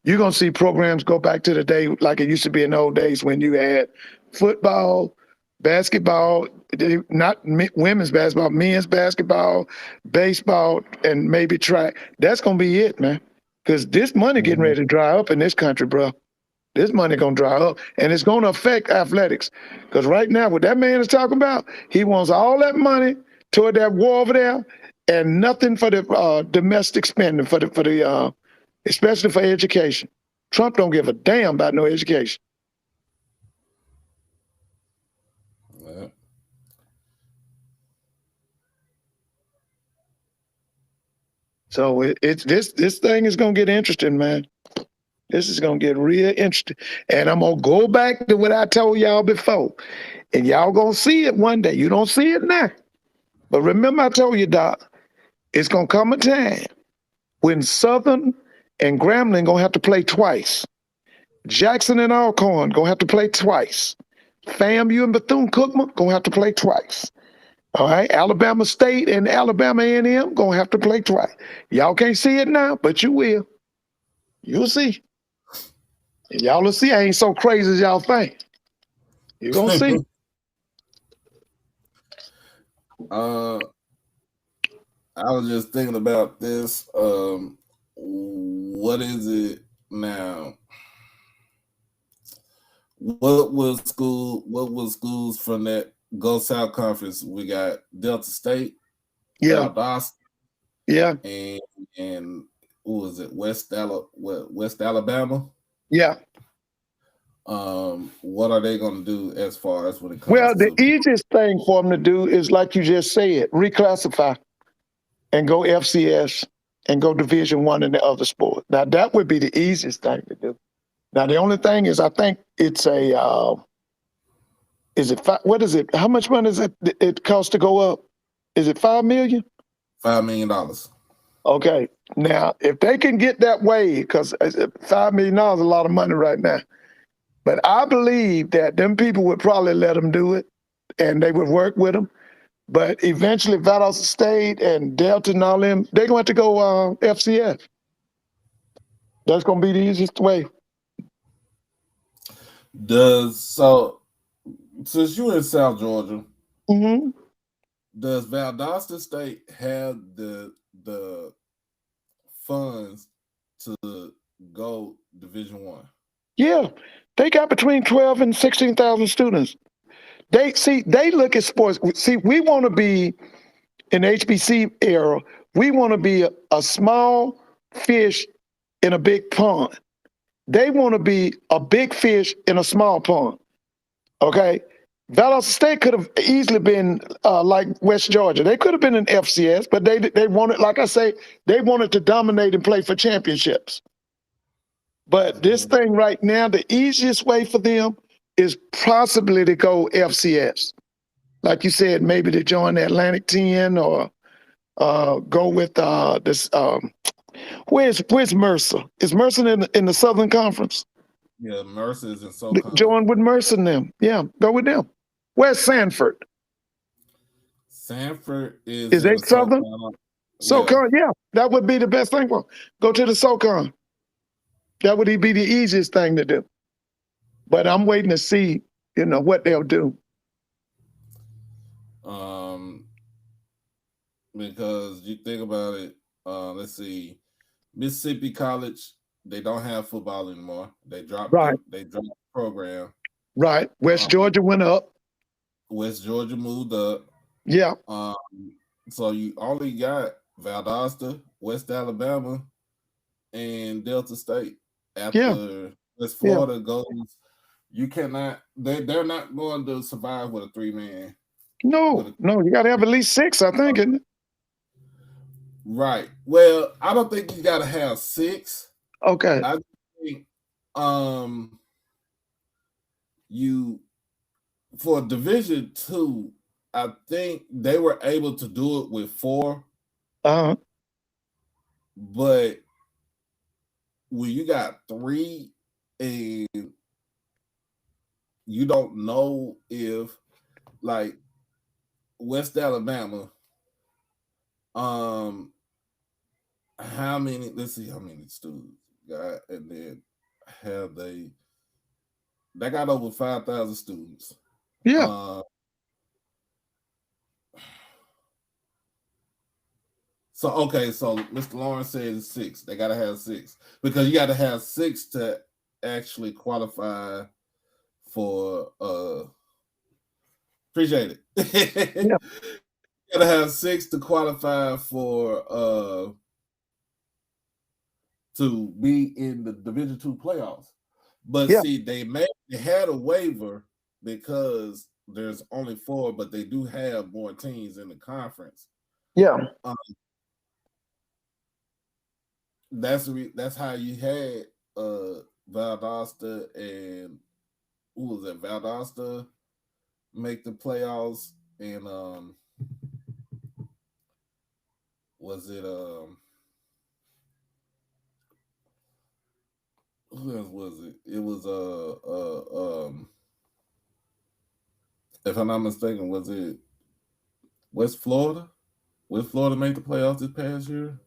Speaker 4: You're gonna see programs go back to the day like it used to be in the old days when you had football, basketball, not women's basketball, men's basketball, baseball, and maybe track. That's gonna be it, man. Because this money getting ready to dry up in this country, bro. This money gonna dry up, and it's gonna affect athletics. Because right now, what that man is talking about, he wants all that money toward that war over there, and nothing for the domestic spending for the especially for education. Trump don't give a damn about no education.
Speaker 1: Yeah.
Speaker 4: So it's this thing is gonna get interesting, man. This is gonna get real interesting. And I'm gonna go back to what I told y'all before. And y'all gonna see it one day. You don't see it now. But remember I told you, Doc, it's gonna come a time when Southern and Grambling gonna have to play twice. Jackson and Alcorn gonna have to play twice. FAMU and Bethune-Cookman gonna have to play twice. All right, Alabama State and Alabama A&M gonna have to play twice. Y'all can't see it now, but you will. You'll see. And y'all will see I ain't so crazy as y'all think. You're gonna see.
Speaker 1: I was just thinking about this. What is it now? What was schools from that Go South Conference? We got Delta State,
Speaker 4: Yeah,
Speaker 1: Valdosta,
Speaker 4: yeah,
Speaker 1: and who was it? West Alabama.
Speaker 4: yeah.
Speaker 1: What are they going to do as far as when it comes
Speaker 4: Well, the
Speaker 1: to?
Speaker 4: easiest thing for them to do is like you just said, reclassify and go FCS and go Division I in the other sport. Now that would be the easiest thing to do. Now the only thing is, I think it's a what is it? How much money is it costs to go up? Is it $5 million?
Speaker 1: $5 million.
Speaker 4: Okay. Now, if they can get that way, because $5 million is a lot of money right now. But I believe that them people would probably let them do it, and they would work with them. But eventually, Valdosta State and Delta and all them, they're going to have to go FCS. That's going to be the easiest way.
Speaker 1: Since you're in South Georgia,
Speaker 4: Mm-hmm.
Speaker 1: does Valdosta State have the funds to go Division One?
Speaker 4: Yeah, they got between 12 and 16,000 students. They look at sports. See, we want to be in the HBC era. We want to be a small fish in a big pond. They want to be a big fish in a small pond. Okay, Valdosta State could have easily been like West Georgia. They could have been in FCS, but they wanted, like I say, they wanted to dominate and play for championships. But this thing right now, the easiest way for them is possibly to go FCS. Like you said, maybe to join the Atlantic 10 or go with this. Where's Mercer? Is Mercer in the Southern Conference?
Speaker 1: Yeah, Mercer is in SoCon.
Speaker 4: Join with Mercer and them. Yeah, go with them. Where's Sanford?
Speaker 1: Sanford is
Speaker 4: Is
Speaker 1: in
Speaker 4: they
Speaker 1: the
Speaker 4: Southern?
Speaker 1: SoCon.
Speaker 4: SoCon, yeah. That would be the best thing for them. Go to the SoCon. That would be the easiest thing to do. But I'm waiting to see, what they'll do.
Speaker 1: Because you think about it, let's see, Mississippi College, they don't have football anymore. They dropped the program.
Speaker 4: Right. West Georgia went up.
Speaker 1: West Georgia moved up.
Speaker 4: Yeah.
Speaker 1: So you only got Valdosta, West Alabama, and Delta State. After West Florida goes, you cannot. They're not going to survive with a 3-man.
Speaker 4: No, you got to have at least 6, I think, isn't it?
Speaker 1: Right. Well, I don't think you got to have 6.
Speaker 4: Okay.
Speaker 1: I think you for Division 2, I think they were able to do it with 4,
Speaker 4: Uh-huh.
Speaker 1: but when you got 3 and you don't know if like West Alabama, um, how many? Let's see how many students got, and then have they got over 5,000 students.
Speaker 4: Yeah,
Speaker 1: Uh, so okay, so Mr. Lawrence says 6. They got to have 6 because you got to have 6 to actually qualify for. Appreciate it.
Speaker 4: yeah,
Speaker 1: You got to have 6 to qualify for to be in the Division Two playoffs. But
Speaker 4: yeah,
Speaker 1: see, they had a waiver because there's only 4, but they do have more teams in the conference.
Speaker 4: yeah.
Speaker 1: Um, that's how you had Valdosta and who was it? Valdosta make the playoffs, and was it who else was it? It was if I'm not mistaken, was it West Florida? West Florida made the playoffs this past year,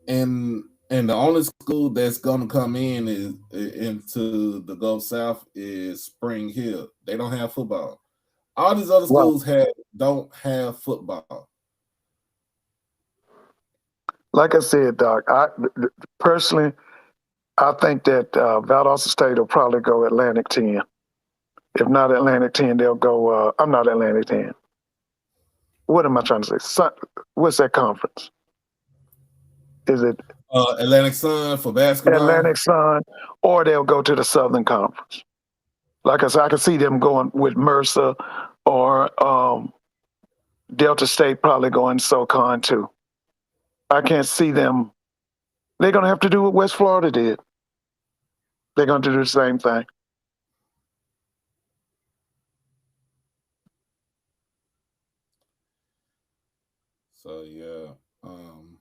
Speaker 1: and the only school that's gonna come in is into the Gulf South is Spring Hill. They don't have football. All these other
Speaker 4: Right.
Speaker 1: schools don't have football.
Speaker 4: Like I said, Doc, personally, I think that Valdosta State will probably go Atlantic 10. If not Atlantic 10, they'll go. I'm not Atlantic 10. What am I trying to say? What's that conference? Is it
Speaker 1: Atlantic Sun for basketball.
Speaker 4: Atlantic Sun, or they'll go to the Southern Conference? Like I said, I can see them going with Mercer or Delta State probably going SoCon too. I can't see them. They're going to have to do what West Florida did. They're going to do the same thing.
Speaker 1: So um,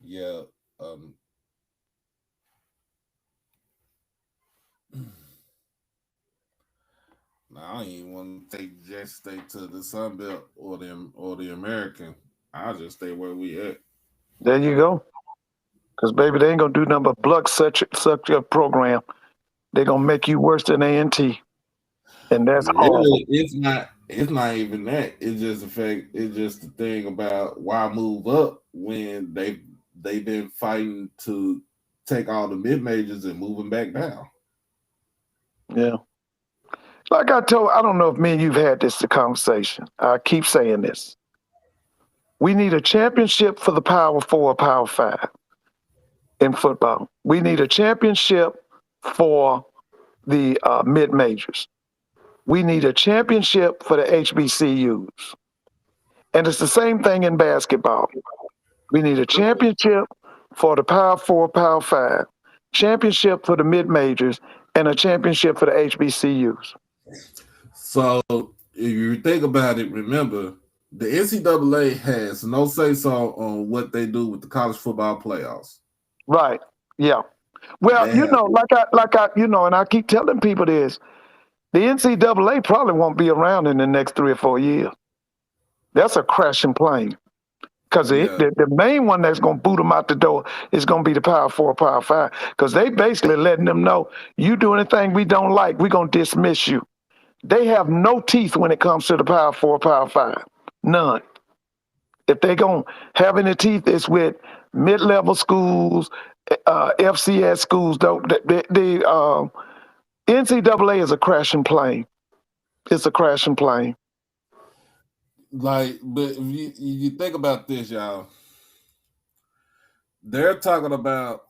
Speaker 1: yeah, um, now I don't even want to take Jackson State to the Sun Belt or the American. I'll just stay where we at.
Speaker 4: There you go. Because, baby, they ain't going to do nothing but block such a program. They're going to make you worse than A&T. And that's horrible.
Speaker 1: Really, it's not. It's not even that. It's just the fact. It's just the thing about why move up when they've been fighting to take all the mid majors and move them back down.
Speaker 4: Yeah. Like I don't know if me and you've had this conversation. I keep saying this. We need a championship for the Power 4, Power 5 in football. We need a championship for the mid majors. We need a championship for the HBCUs. And it's the same thing in basketball. We need a championship for the Power 4, Power 5, championship for the mid majors, and a championship for the HBCUs.
Speaker 1: So if you think about it, remember the NCAA has no say so on what they do with the college football playoffs.
Speaker 4: Right. Yeah. Well,
Speaker 1: They have
Speaker 4: and I keep telling people this. The NCAA probably won't be around in the next 3 or 4 years. That's a crashing plane. Because
Speaker 1: yeah,
Speaker 4: the main one that's going to boot them out the door is going to be the Power 4, Power 5. Because they basically letting them know, you do anything we don't like, we're going to dismiss you. They have no teeth when it comes to the Power 4, Power 5. None. If they're going to have any teeth, it's with mid-level schools, FCS schools. The NCAA is a crashing plane. It's a crashing plane.
Speaker 1: like, but if you think about this, y'all, they're talking about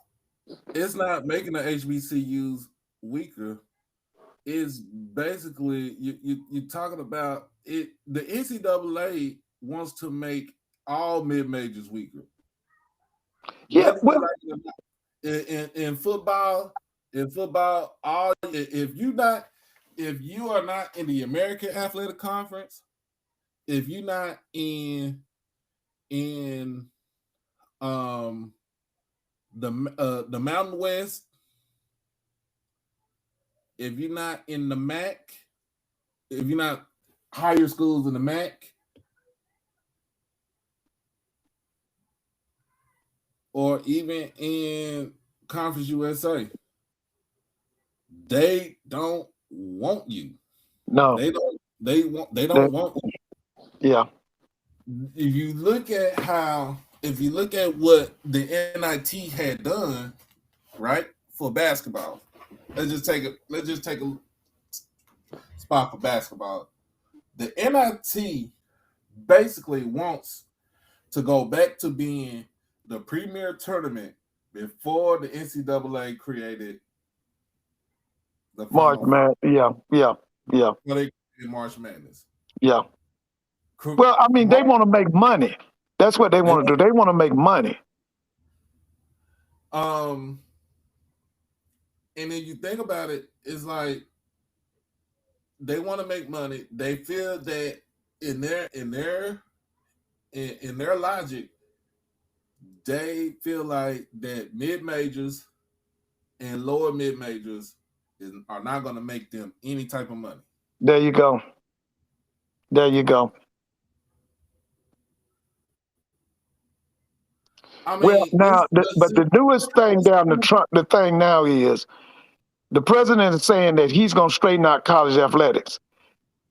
Speaker 1: it's not making the HBCUs weaker. It's basically you're talking about it. The NCAA wants to make all mid majors weaker.
Speaker 4: Yeah,
Speaker 1: Whether you
Speaker 4: well,
Speaker 1: like it or not. In football, in football, all if you are not in the American Athletic Conference, if you're not in um the Mountain West, if you're not in the MAC, if you're not higher schools in the MAC, or even in Conference USA, they don't want you.
Speaker 4: No,
Speaker 1: They
Speaker 4: they,
Speaker 1: don't want you.
Speaker 4: yeah,
Speaker 1: If you look at what the NIT had done, right, for basketball. Let's just take a spot for basketball. The NIT basically wants to go back to being the premier tournament before the NCAA created the
Speaker 4: March
Speaker 1: Final Four.
Speaker 4: man, yeah,
Speaker 1: Well, they created March Madness.
Speaker 4: yeah. Well, I mean, they
Speaker 1: March,
Speaker 4: want to make money. That's what they
Speaker 1: they
Speaker 4: want to do. They want to make money.
Speaker 1: um, and then you think about it, it's like they want to make money. They feel that in their logic, they feel like that mid majors and lower mid majors are not going to make them any type of money.
Speaker 4: There you go. There you go.
Speaker 1: I
Speaker 4: Well,
Speaker 1: mean,
Speaker 4: now, but the newest thing down the Trump, the thing now is the president is saying that he's going to straighten out college athletics.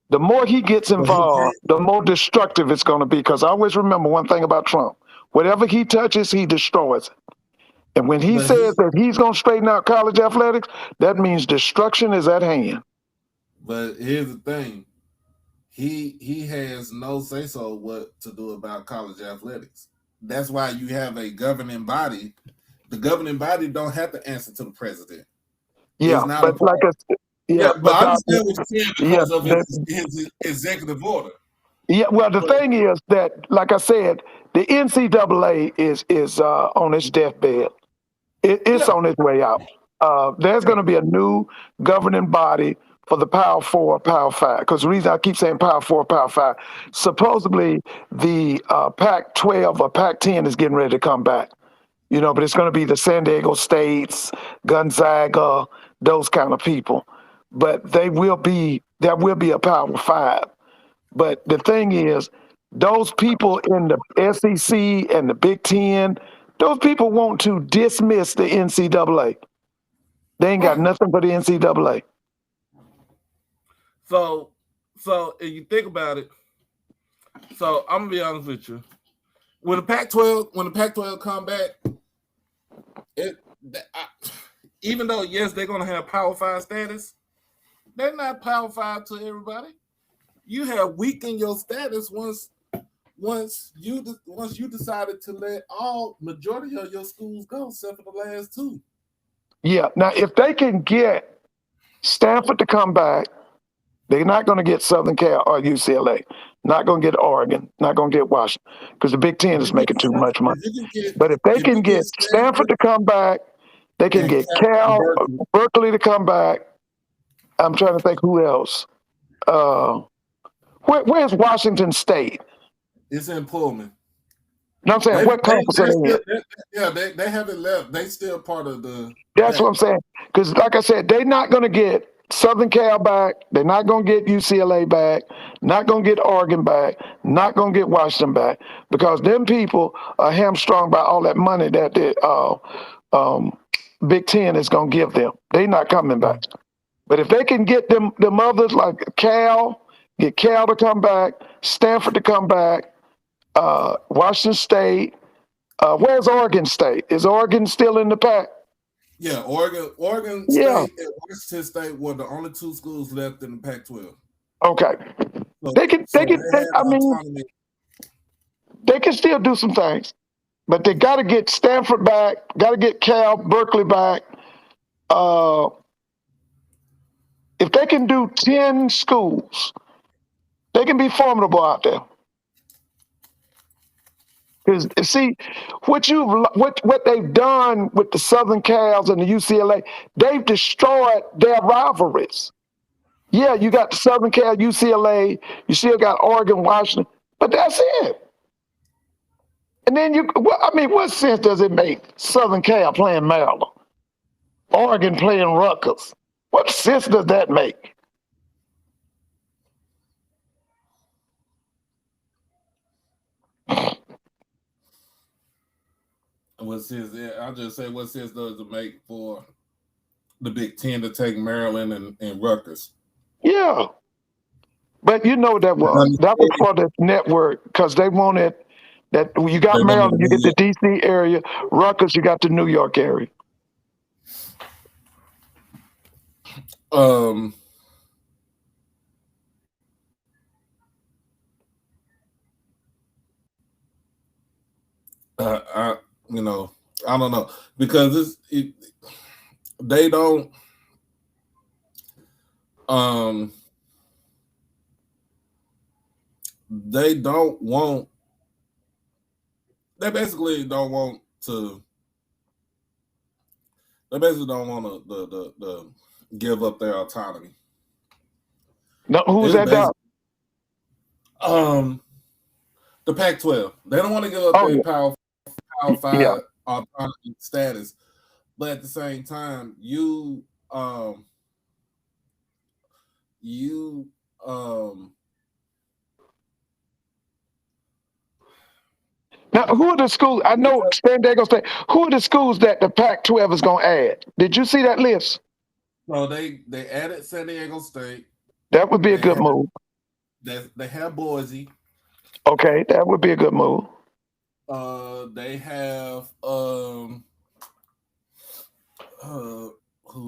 Speaker 4: The more he gets
Speaker 1: but he
Speaker 4: involved,
Speaker 1: can't.
Speaker 4: the more destructive it's going to be. Because I always remember one thing about Trump: whatever he touches, he destroys it. And when he
Speaker 1: But
Speaker 4: says that he's going to straighten out college athletics, that means destruction is at hand.
Speaker 1: but here's the thing: he has no say so what to do about college athletics. That's why you have a governing body. The governing body don't have to answer to the president. It's
Speaker 4: Yeah,
Speaker 1: not a
Speaker 4: but like
Speaker 1: part. Yeah,
Speaker 4: yeah,
Speaker 1: but
Speaker 4: but
Speaker 1: I understand what you're saying
Speaker 4: yeah,
Speaker 1: because of his executive order.
Speaker 4: yeah. Well, the
Speaker 1: But
Speaker 4: thing is that, like I said, the NCAA is on its deathbed. It's
Speaker 1: yeah,
Speaker 4: on its way out. There's going to be a new governing body for the Power Four, Power Five. Because the reason I keep saying Power Four, Power Five, supposedly the Pac-12 or Pac-10 is getting ready to come back. But it's going to be the San Diego States, Gonzaga, those kind of people. But there will be a Power Five. But the thing is, those people in the SEC and the Big Ten, those people want to dismiss the NCAA. They ain't got
Speaker 1: right.
Speaker 4: nothing for the NCAA.
Speaker 1: So if you think about it, so I'm gonna be honest with you. When the Pac-12 come back, it I, even though yes they're gonna have Power Five status, they're not Power Five to everybody. You have weakened your status once you decided to let all majority of your schools go, except for the last two.
Speaker 4: Yeah. Now, if they can get Stanford to come back, they're not going to get Southern Cal or UCLA. Not going to get Oregon. Not going to get Washington because the Big
Speaker 1: If
Speaker 4: Ten is
Speaker 1: you get
Speaker 4: making too much money.
Speaker 1: if you can get
Speaker 4: But if they
Speaker 1: if
Speaker 4: can
Speaker 1: you get
Speaker 4: get Stanford
Speaker 1: Stanford
Speaker 4: to come back, they can
Speaker 1: and
Speaker 4: get
Speaker 1: Cal and
Speaker 4: Cal,
Speaker 1: Berkeley,
Speaker 4: Berkeley to come back. I'm trying to think who else. Uh, where's Washington State?
Speaker 1: it's in Pullman.
Speaker 4: You know what I'm saying? What conference are
Speaker 1: They're
Speaker 4: they in?
Speaker 1: still they haven't left. They still part of the
Speaker 4: That's what
Speaker 1: pack.
Speaker 4: I'm saying. Because, like I said, they're not going to get Southern Cal back. They're not going to get UCLA back. Not going to get Oregon back. Not going to get Washington back. Because them people are hamstrung by all that money that the Big Ten is going to give them. They're not coming back. But if they can get them others like Cal, get Cal to come back, Stanford to come back, Washington State. Where's Oregon State? Is Oregon still in the pack?
Speaker 1: Yeah, Oregon
Speaker 4: Yeah.
Speaker 1: State and Washington State were the only two schools left in the Pac-12.
Speaker 4: Okay.
Speaker 1: So,
Speaker 4: They can. They
Speaker 1: so
Speaker 4: can.
Speaker 1: they had
Speaker 4: I mean,
Speaker 1: autonomy.
Speaker 4: they can still do some things, but they got to get Stanford back. Got to get Cal, Berkeley back. Uh, if they can do 10 schools, they can be formidable out there. Because see, what they've done with the Southern Cals and the UCLA, they've destroyed their rivalries. Yeah, you got the Southern Cal, UCLA, you still got Oregon, Washington, but that's it. And then what sense does it make? Southern Cal playing Maryland, Oregon playing Rutgers. What sense does that make?
Speaker 1: What sense? I'll just say, what sense does it make for the Big Ten to take Maryland and Rutgers?
Speaker 4: Yeah, but you know that was for the network because they wanted that. You got Maryland, you get the DC area. Rutgers, you got the New York area.
Speaker 1: I I don't know because they don't they don't want they basically don't want to the give up their autonomy.
Speaker 4: No, who's that down?
Speaker 1: The Pac-12. They don't want to give up their Power 5 autonomy status, but at the same time,
Speaker 4: now, who are the schools? I know San Diego State. Who are the schools that the Pac-12 is going to add? Did you see that list?
Speaker 1: So they added San Diego State.
Speaker 4: That would be a good move.
Speaker 1: They have Boise.
Speaker 4: Okay, that would be a good move.
Speaker 1: They have who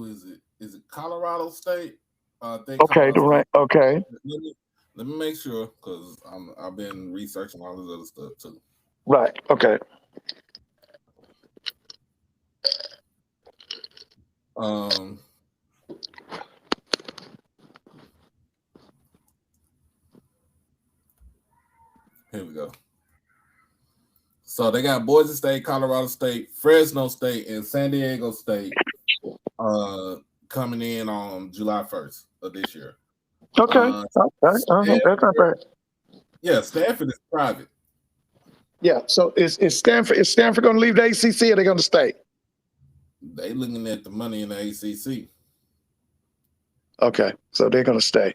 Speaker 1: is it? Is it Colorado State?
Speaker 4: Okay, okay.
Speaker 1: Let me make sure because I've been researching all this other stuff too.
Speaker 4: Right. Okay.
Speaker 1: Here we go. So they got Boise State, Colorado State, Fresno State, and San Diego State coming in on July 1st of this year.
Speaker 4: Okay. That's not bad.
Speaker 1: Yeah, Stanford is private.
Speaker 4: Yeah. So is Stanford going to leave the ACC or are they going to stay?
Speaker 1: They looking at the money in the ACC.
Speaker 4: Okay, so they're going to stay.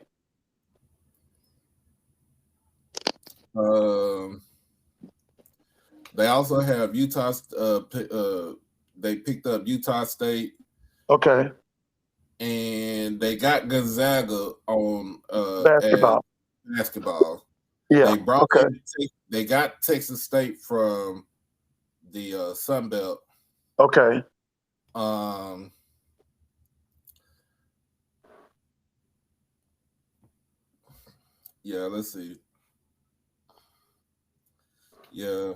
Speaker 1: They also have Utah. They picked up Utah State.
Speaker 4: Okay.
Speaker 1: And they got Gonzaga on basketball.
Speaker 4: Yeah.
Speaker 1: They got Texas State from the Sun Belt.
Speaker 4: Okay.
Speaker 1: Yeah, let's see. Yeah.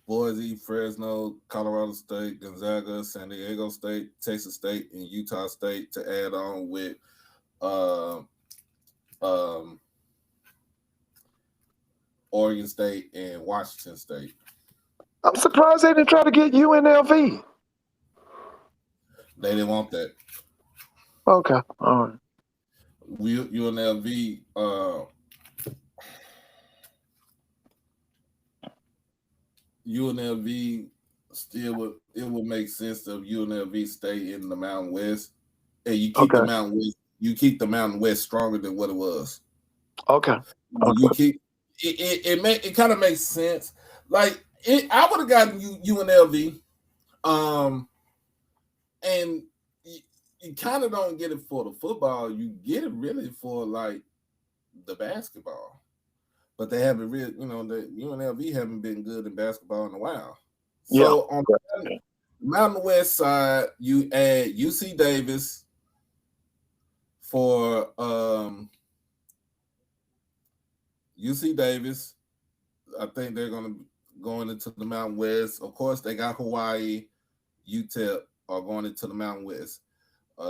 Speaker 1: Boise, Fresno, Colorado State, Gonzaga, San Diego State, Texas State, and Utah State to add on with Oregon State and Washington State.
Speaker 4: I'm surprised they didn't try to get UNLV.
Speaker 1: They didn't want that.
Speaker 4: Okay. All right.
Speaker 1: UNLV UNLV still would make sense if UNLV stay in the Mountain West, and you keep the Mountain West. You keep the Mountain West stronger than what it was.
Speaker 4: Okay.
Speaker 1: You keep it kind of makes sense. Like I would have gotten UNLV, and you kind of don't get it for the football. You get it really for like the basketball. But they haven't really, the UNLV haven't been good in basketball in a while. So on the Mountain West side, you add UC Davis for UC Davis. I think they're going to going into the Mountain West. Of course, they got Hawaii, UTEP are going into the Mountain West.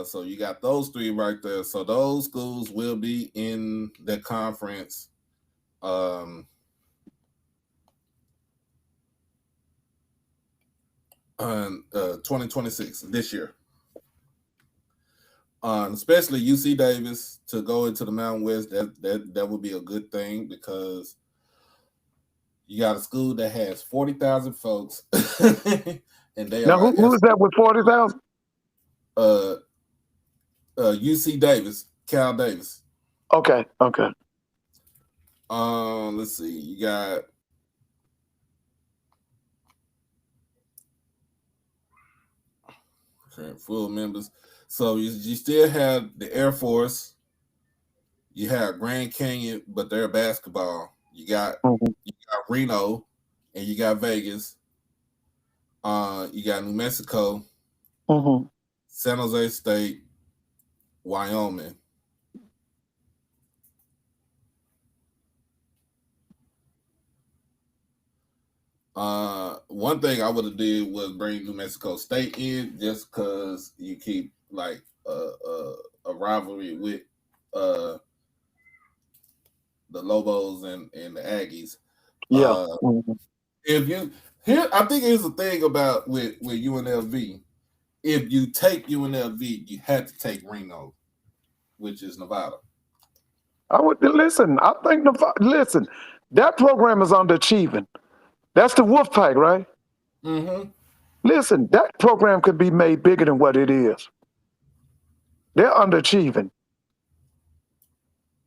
Speaker 1: So you got those three right there. So those schools will be in the conference. on 2026 this year. Especially UC Davis to go into the Mountain West, that would be a good thing because you got a school that has 40,000 folks, and they
Speaker 4: Now,
Speaker 1: are
Speaker 4: who is that with 40,000?
Speaker 1: UC Davis, Cal Davis.
Speaker 4: Okay.
Speaker 1: Let's see, you got full members. So you still have the Air Force. You have Grand Canyon, but they're basketball. You got Reno, and you got Vegas. You got New Mexico, San Jose State, Wyoming. One thing I would have did was bring New Mexico State in just because you keep like a rivalry with the Lobos and the Aggies.
Speaker 4: Yeah.
Speaker 1: If you here, I think here's the thing about with UNLV. If you take UNLV, you have to take Reno, which is Nevada.
Speaker 4: I would listen. I think listen, that program is underachieving. That's the Wolfpack, right?
Speaker 1: Mm-hmm.
Speaker 4: Listen, that program could be made bigger than what it is. They're underachieving.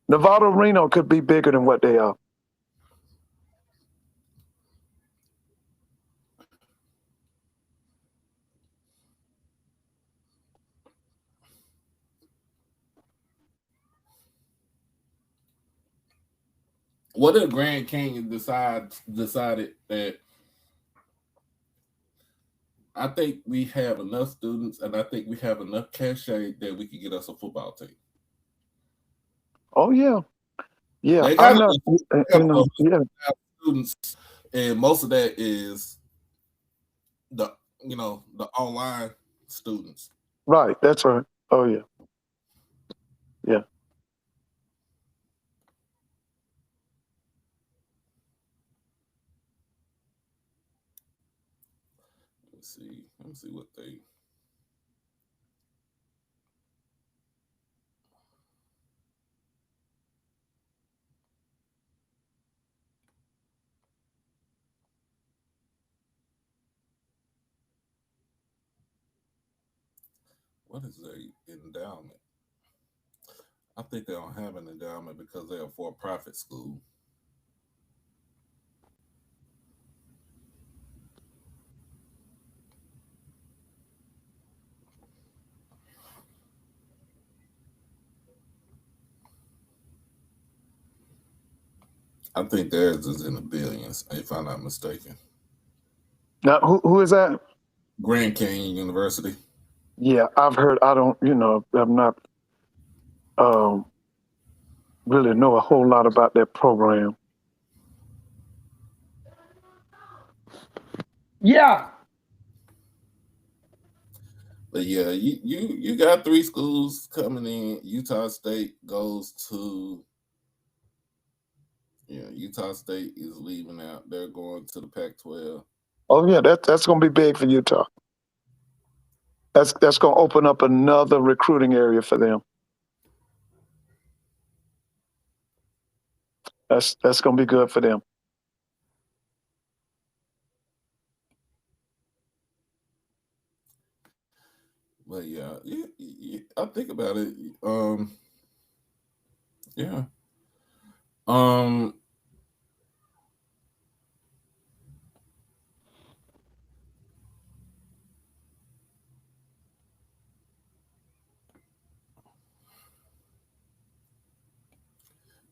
Speaker 4: Nevada, Reno could be bigger than what they are.
Speaker 1: What if Grand Canyon decided that I think we have enough students and I think we have enough cachet that we can get us a football team?
Speaker 4: Oh yeah.
Speaker 1: They
Speaker 4: I'm
Speaker 1: got
Speaker 4: not,
Speaker 1: students, and most of that is the the online students.
Speaker 4: Right, that's right. Oh yeah. Yeah.
Speaker 1: Let me see what they. What is a endowment? I think they don't have an endowment because they're a for-profit school. I think theirs is in the billions, if I'm not mistaken.
Speaker 4: Now who is that?
Speaker 1: Grand Canyon University.
Speaker 4: Yeah, I've heard. I don't. I'm not really know a whole lot about that program. Yeah.
Speaker 1: But yeah, you got three schools coming in. Utah State goes to Utah State is leaving out. They're going to the Pac-12.
Speaker 4: Oh yeah, that's gonna be big for Utah. That's gonna open up another recruiting area for them. That's gonna be good for them.
Speaker 1: But yeah, I think about it. Yeah. Um,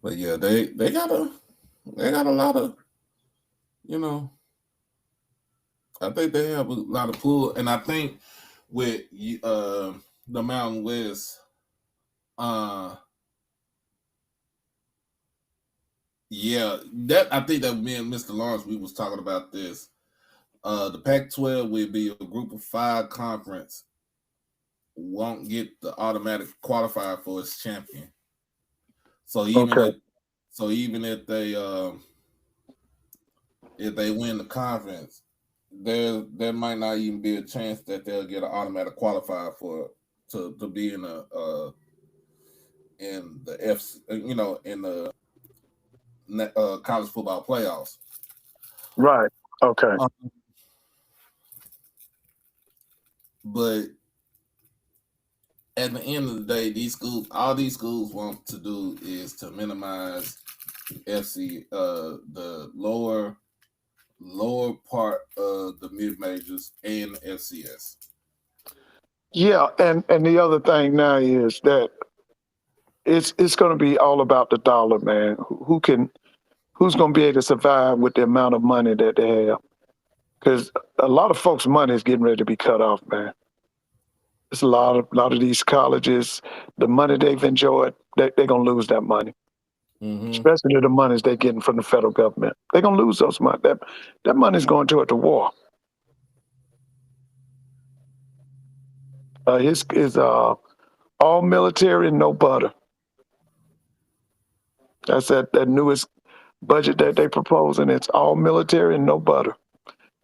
Speaker 1: but yeah, they got a lot of I think they have a lot of pull, and I think with the Mountain West, yeah, that I think that me and Mr. Lawrence we was talking about this. The Pac-12 will be a Group of 5 conference, won't get the automatic qualifier for its champion. So even if they win the conference, there might not even be a chance that they'll get an automatic qualifier for to be in the in the college football playoffs.
Speaker 4: Right. Okay.
Speaker 1: Um, but at the end of the day, all these schools want to do is to minimize the lower part of the mid majors and FCS.
Speaker 4: Yeah, and the other thing now is that it's going to be all about the dollar, man. Who's going to be able to survive with the amount of money that they have? Because a lot of folks' money is getting ready to be cut off, man. It's a lot of these colleges, the money they've enjoyed, they're going to lose that money,
Speaker 1: Mm-hmm.
Speaker 4: especially the monies they're getting from the federal government. They're going to lose those money. That money's going toward the war. It's all military and no butter. That's that newest budget that they propose, and it's all military and no butter,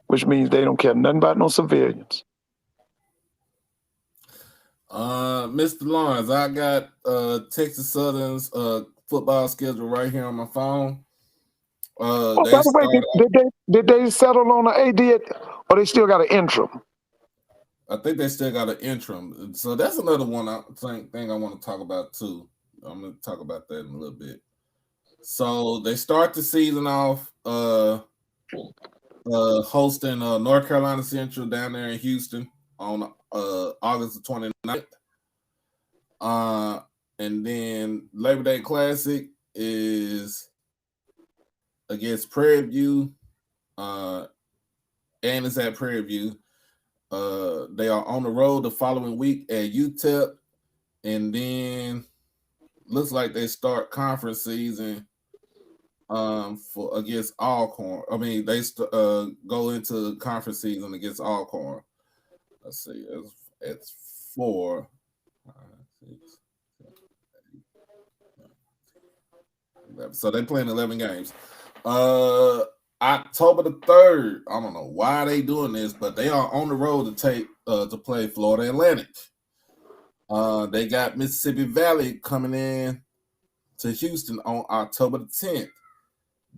Speaker 4: which means they don't care nothing about no civilians.
Speaker 1: Mr. Lawrence, I got Texas Southern's football schedule right here on my phone.
Speaker 4: Oh,
Speaker 1: They
Speaker 4: by the way,
Speaker 1: start.
Speaker 4: did they settle on an AD, or they still got an interim?
Speaker 1: I think they still got an interim, so that's another thing I want to talk about too. I'm going to talk about that in a little bit. So they start the season off hosting North Carolina Central down there in Houston on August the 29th. And then Labor Day Classic is against Prairie View, and it's at Prairie View. They are on the road the following week at UTEP, and then looks like they start conference season for against Alcorn. I mean, they go into conference season against Alcorn. Let's see, it's 4, 5, 6, 7, 8, 9, 11. So they playing 11 games. October the 3rd. I don't know why they doing this, but they are on the road to play Florida Atlantic. They got Mississippi Valley coming in to Houston on October the 10th.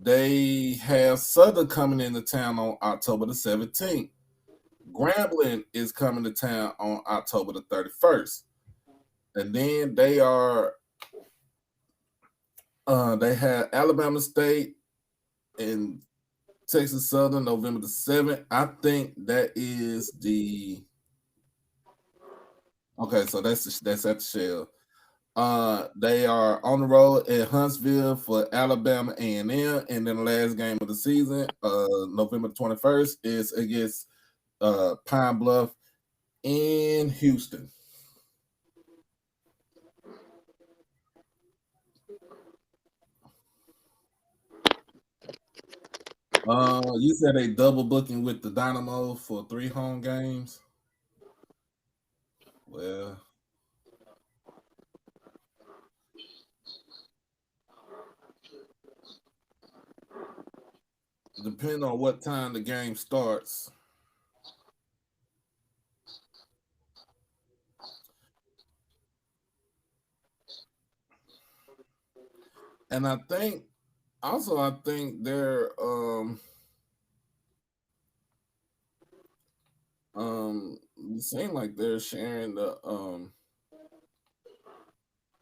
Speaker 1: They have Southern coming into town on October the 17th. Grambling is coming to town on October the 31st. And then they have Alabama State and Texas Southern November the 7th. I think that is okay, so that's at the Shell. They are on the road at Huntsville for Alabama A&M, and then the last game of the season, November 21st, is against Pine Bluff in Houston. You said they double booking with the Dynamo for 3 home games. Well, depending on what time the game starts. And I think they're it seems like they're sharing the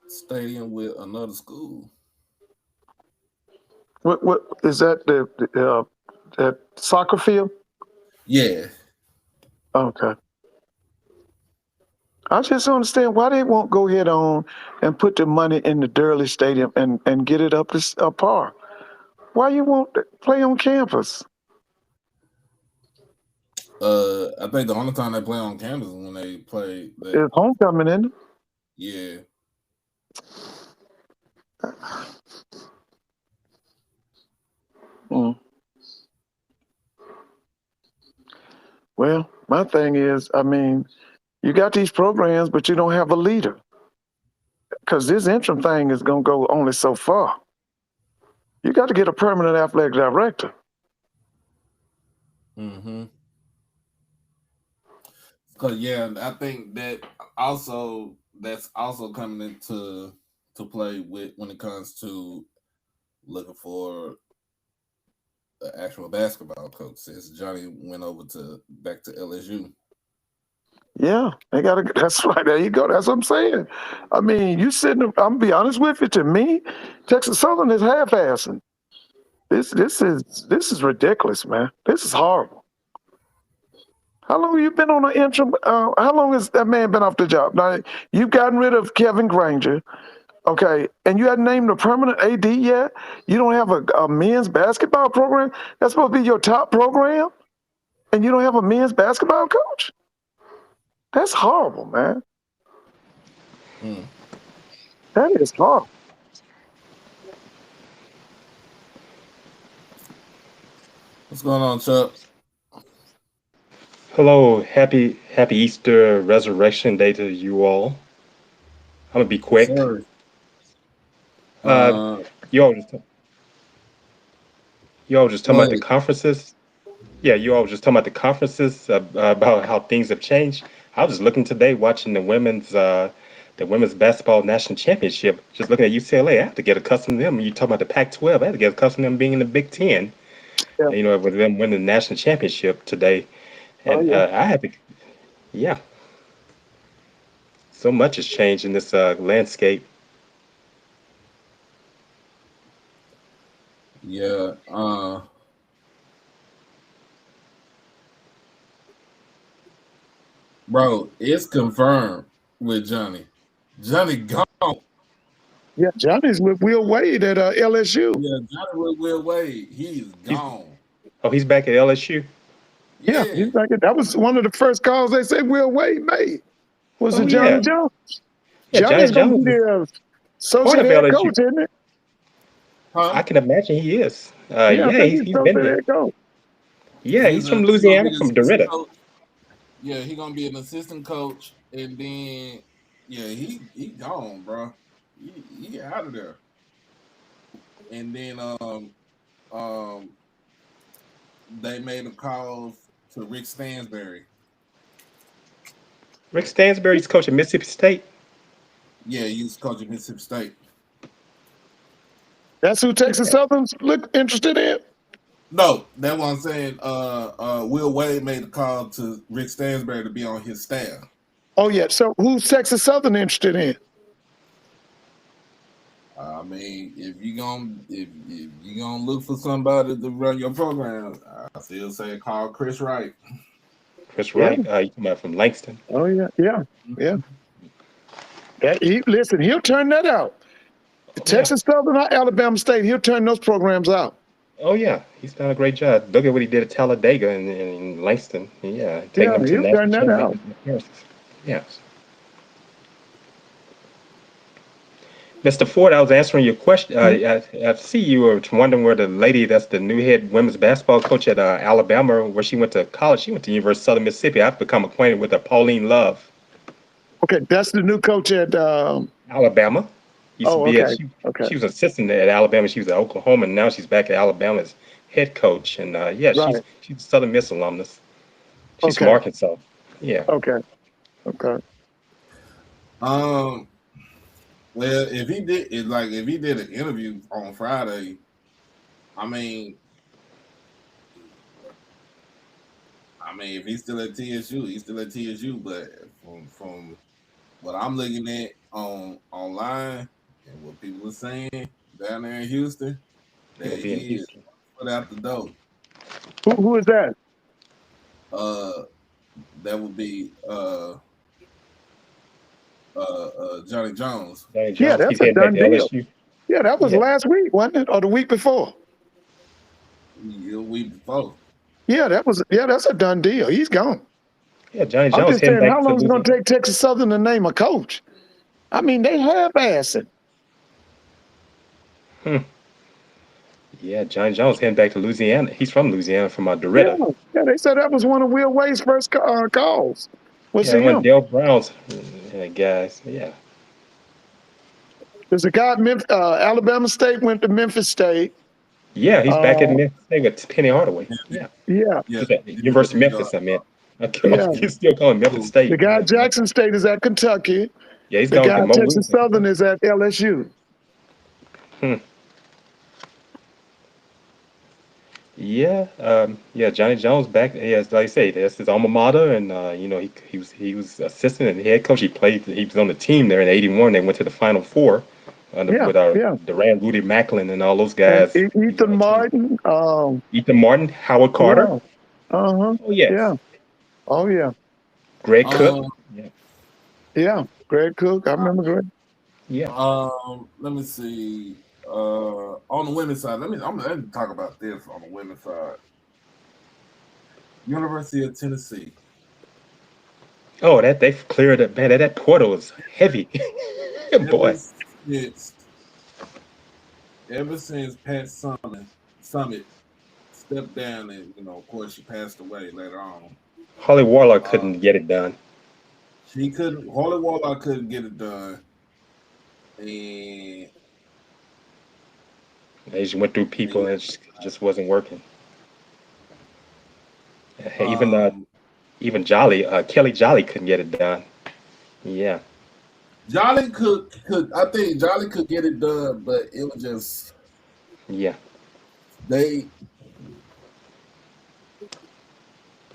Speaker 1: stadium with another school.
Speaker 4: What is that? That soccer field?
Speaker 1: Yeah.
Speaker 4: Okay. I just don't understand why they won't go ahead on and put the money in the Durley Stadium and get it up to par. Why you won't play on campus?
Speaker 1: I think the only time they play on campus is when they play
Speaker 4: It's homecoming, isn't it?
Speaker 1: Yeah.
Speaker 4: Mm. Well, my thing is, I mean, you got these programs, but you don't have a leader. Because this interim thing is going to go only so far. You got to get a permanent athletic director.
Speaker 1: Mm-hmm. Cause yeah, I think that's also coming into to play with when it comes to looking for an actual basketball coach. Since Johnny went over to back to LSU.
Speaker 4: Yeah, they got to. That's right. There you go. That's what I'm saying. I mean, you sitting. I'm gonna be honest with you. To me, Texas Southern is half-assing. This is ridiculous, man. This is horrible. How long have you been on an interim? How long has that man been off the job? Now you've gotten rid of Kevin Granger, okay, and you hadn't named a permanent AD yet. You don't have a men's basketball program. That's supposed to be your top program, and you don't have a men's basketball coach. That's horrible, man.
Speaker 1: Hmm.
Speaker 4: That is horrible.
Speaker 1: What's going on, Chuck?
Speaker 5: Hello, happy Easter Resurrection Day to you all. I'm gonna be
Speaker 1: Yes,
Speaker 5: quick.
Speaker 1: sir.
Speaker 5: Uh,
Speaker 1: Uh,
Speaker 5: you all just you all just talking
Speaker 1: go
Speaker 5: about the
Speaker 1: ahead.
Speaker 5: conferences. Yeah, you all just talking about the conferences about how things have changed. I was just looking today, watching the women's basketball national championship. Just looking at UCLA, I have to get accustomed to them. You talking about the Pac-12? I have to get accustomed to them being in the Big Ten.
Speaker 4: Yeah.
Speaker 5: And, with them winning the national championship today,
Speaker 4: Oh
Speaker 5: and
Speaker 4: yeah.
Speaker 5: I had to, yeah, so much has changed in this landscape.
Speaker 1: Yeah. Bro, it's confirmed with Johnny. Johnny gone.
Speaker 4: Yeah. Johnny's with Will Wade at LSU.
Speaker 1: Yeah, Johnny with Will Wade. He's
Speaker 5: He's
Speaker 1: gone.
Speaker 5: he's back at LSU.
Speaker 4: Yeah,
Speaker 1: Yeah.
Speaker 4: he's like it. That was one of the first calls they said Will Wade made. Was
Speaker 5: Oh
Speaker 4: it Johnny
Speaker 5: yeah,
Speaker 4: Jones?
Speaker 5: yeah. Johnny
Speaker 4: Johnny's going to
Speaker 5: Jones
Speaker 4: be
Speaker 5: is
Speaker 4: their
Speaker 5: part
Speaker 4: associate
Speaker 5: of
Speaker 4: head
Speaker 5: LSU.
Speaker 4: coach, isn't it?
Speaker 1: Huh?
Speaker 5: I can imagine he is.
Speaker 4: Yeah, I
Speaker 5: Yeah,
Speaker 4: think
Speaker 5: he's
Speaker 4: he's
Speaker 5: he's been
Speaker 4: associate
Speaker 5: there.
Speaker 4: head coach.
Speaker 5: Yeah, he's from
Speaker 1: He gonna be
Speaker 5: Louisiana,
Speaker 1: the
Speaker 5: from
Speaker 1: assistant
Speaker 5: Dorita.
Speaker 1: coach. Yeah, he gonna be an assistant coach, and then yeah, he gone, bro. He out of there. And then um they made a call to Rick Stansberry.
Speaker 5: Rick Stansbury's coach at Mississippi State.
Speaker 1: Yeah, he was coaching Mississippi State.
Speaker 4: That's who Texas
Speaker 5: Yeah.
Speaker 4: Southern's look interested in.
Speaker 1: No, that's what I'm saying. Will Wade made a call to Rick Stansberry to be on his staff.
Speaker 4: Oh yeah. So who's Texas Southern interested in?
Speaker 1: I mean, if you gonna look for somebody to run your program, I still say call Chris Wright.
Speaker 5: Chris
Speaker 4: Yeah.
Speaker 5: Wright. You come out from Langston.
Speaker 4: Oh yeah. Yeah. Yeah. Listen, he'll turn that out.
Speaker 5: Oh yeah.
Speaker 4: Texas Southern or Alabama State, he'll turn those programs out.
Speaker 5: Oh yeah. He's done a great job. Look at what he did at Talladega and in Langston. Yeah, taking
Speaker 4: Yeah,
Speaker 5: them to
Speaker 4: he'll
Speaker 5: national
Speaker 4: turn that out.
Speaker 5: championship appearances. Yes. Mr. Ford, I was answering your question. I see you were wondering where the lady that's the new head women's basketball coach at Alabama, where she went to college. She went to University of Southern Mississippi. I've become acquainted with her, Pauline Love,
Speaker 4: Okay, that's the new coach at.
Speaker 5: Alabama. Used to
Speaker 4: Oh,
Speaker 5: be
Speaker 4: okay,
Speaker 5: at
Speaker 4: okay,
Speaker 5: she was assistant at Alabama. She was at Oklahoma, and now she's back at Alabama as head coach. And yeah,
Speaker 4: right,
Speaker 5: she's a Southern Miss alumnus. She's from
Speaker 4: okay,
Speaker 5: Arkansas. Yeah.
Speaker 4: okay, okay.
Speaker 1: Um, well, if he did an interview on Friday, I mean, if he's still at TSU, he's still at TSU. But from what I'm looking at on online and what people are saying down there in Houston,
Speaker 5: He'll
Speaker 1: that
Speaker 5: be in
Speaker 1: he is
Speaker 5: Houston.
Speaker 1: put out the door.
Speaker 4: Who is that?
Speaker 1: Uh, that would be Johnny Jones.
Speaker 5: Danny
Speaker 4: Yeah,
Speaker 5: Jones.
Speaker 4: that's
Speaker 5: He's
Speaker 4: a
Speaker 5: heading back
Speaker 4: done
Speaker 5: to
Speaker 4: deal.
Speaker 5: LSU.
Speaker 4: Yeah, that was
Speaker 5: Yeah.
Speaker 4: last week, wasn't it, or the week before?
Speaker 1: A week before.
Speaker 4: Yeah, that's a done deal. He's gone.
Speaker 5: Yeah, Johnny
Speaker 4: I'm
Speaker 5: Jones
Speaker 4: just
Speaker 5: heading
Speaker 4: saying, how
Speaker 5: back to
Speaker 4: long is it going to
Speaker 5: Louisiana.
Speaker 4: take Texas Southern to name a coach? I mean, they have assed.
Speaker 5: Hmm. Yeah, Johnny Jones heading back to Louisiana. He's from Louisiana, from
Speaker 4: Yeah,
Speaker 5: Dorita.
Speaker 4: yeah. They said that was one of Will Wade's first calls. Was
Speaker 5: Yeah,
Speaker 4: to
Speaker 5: one
Speaker 4: him.
Speaker 5: Dale Brown's guys. Yeah.
Speaker 4: There's a guy at Alabama State went to Memphis State.
Speaker 5: Yeah, he's back at
Speaker 4: Uh,
Speaker 5: Memphis State with Penny Hardaway. Yeah.
Speaker 4: yeah,
Speaker 1: Yeah,
Speaker 5: Just at
Speaker 1: defensive
Speaker 5: University of
Speaker 1: guard.
Speaker 5: Memphis, I meant.
Speaker 4: Yeah.
Speaker 5: You still calling Memphis State?
Speaker 4: The guy
Speaker 5: Yeah,
Speaker 4: at Jackson State is at Kentucky.
Speaker 5: yeah, he's
Speaker 4: The
Speaker 5: gonna
Speaker 4: guy
Speaker 5: get
Speaker 4: at
Speaker 5: more
Speaker 4: Texas
Speaker 5: wins than
Speaker 4: Southern
Speaker 5: Kentucky.
Speaker 4: is at LSU.
Speaker 5: Hmm. Yeah, yeah. Johnny Jones back. Yes, like I say, that's his alma mater, and he was assistant and head coach. He played. He was on the team there in '81. They went to the Final Four under
Speaker 4: Yeah,
Speaker 5: with
Speaker 4: yeah.
Speaker 5: Durant, Rudy Macklin, and all those
Speaker 4: And
Speaker 5: guys. He was on
Speaker 4: Ethan
Speaker 5: the team.
Speaker 4: Martin.
Speaker 5: Ethan Martin, Howard Carter.
Speaker 4: Yeah. Uh-huh.
Speaker 5: Oh yes,
Speaker 4: Yeah. Oh yeah.
Speaker 5: Greg Cook.
Speaker 1: Um,
Speaker 5: Yeah,
Speaker 4: Yeah. Greg Cook. I remember Greg.
Speaker 5: yeah.
Speaker 1: let me see. On the women's side, let me talk about this on the women's side. University of Tennessee.
Speaker 5: Oh, that they've cleared it, man. That portal is heavy,
Speaker 1: Ever
Speaker 5: boy.
Speaker 1: since Pat Summit stepped down, and of course, she passed away later on.
Speaker 5: Holly Warlock
Speaker 1: Uh,
Speaker 5: couldn't get it done.
Speaker 1: she couldn't. Holly Warlock couldn't get it done, and
Speaker 5: They just went through people, and it just wasn't working. Even
Speaker 1: um,
Speaker 5: even Jolly, Kelly Jolly couldn't get it done. Yeah,
Speaker 1: Jolly could. I think Jolly could get it done, but it was just
Speaker 5: yeah,
Speaker 1: they.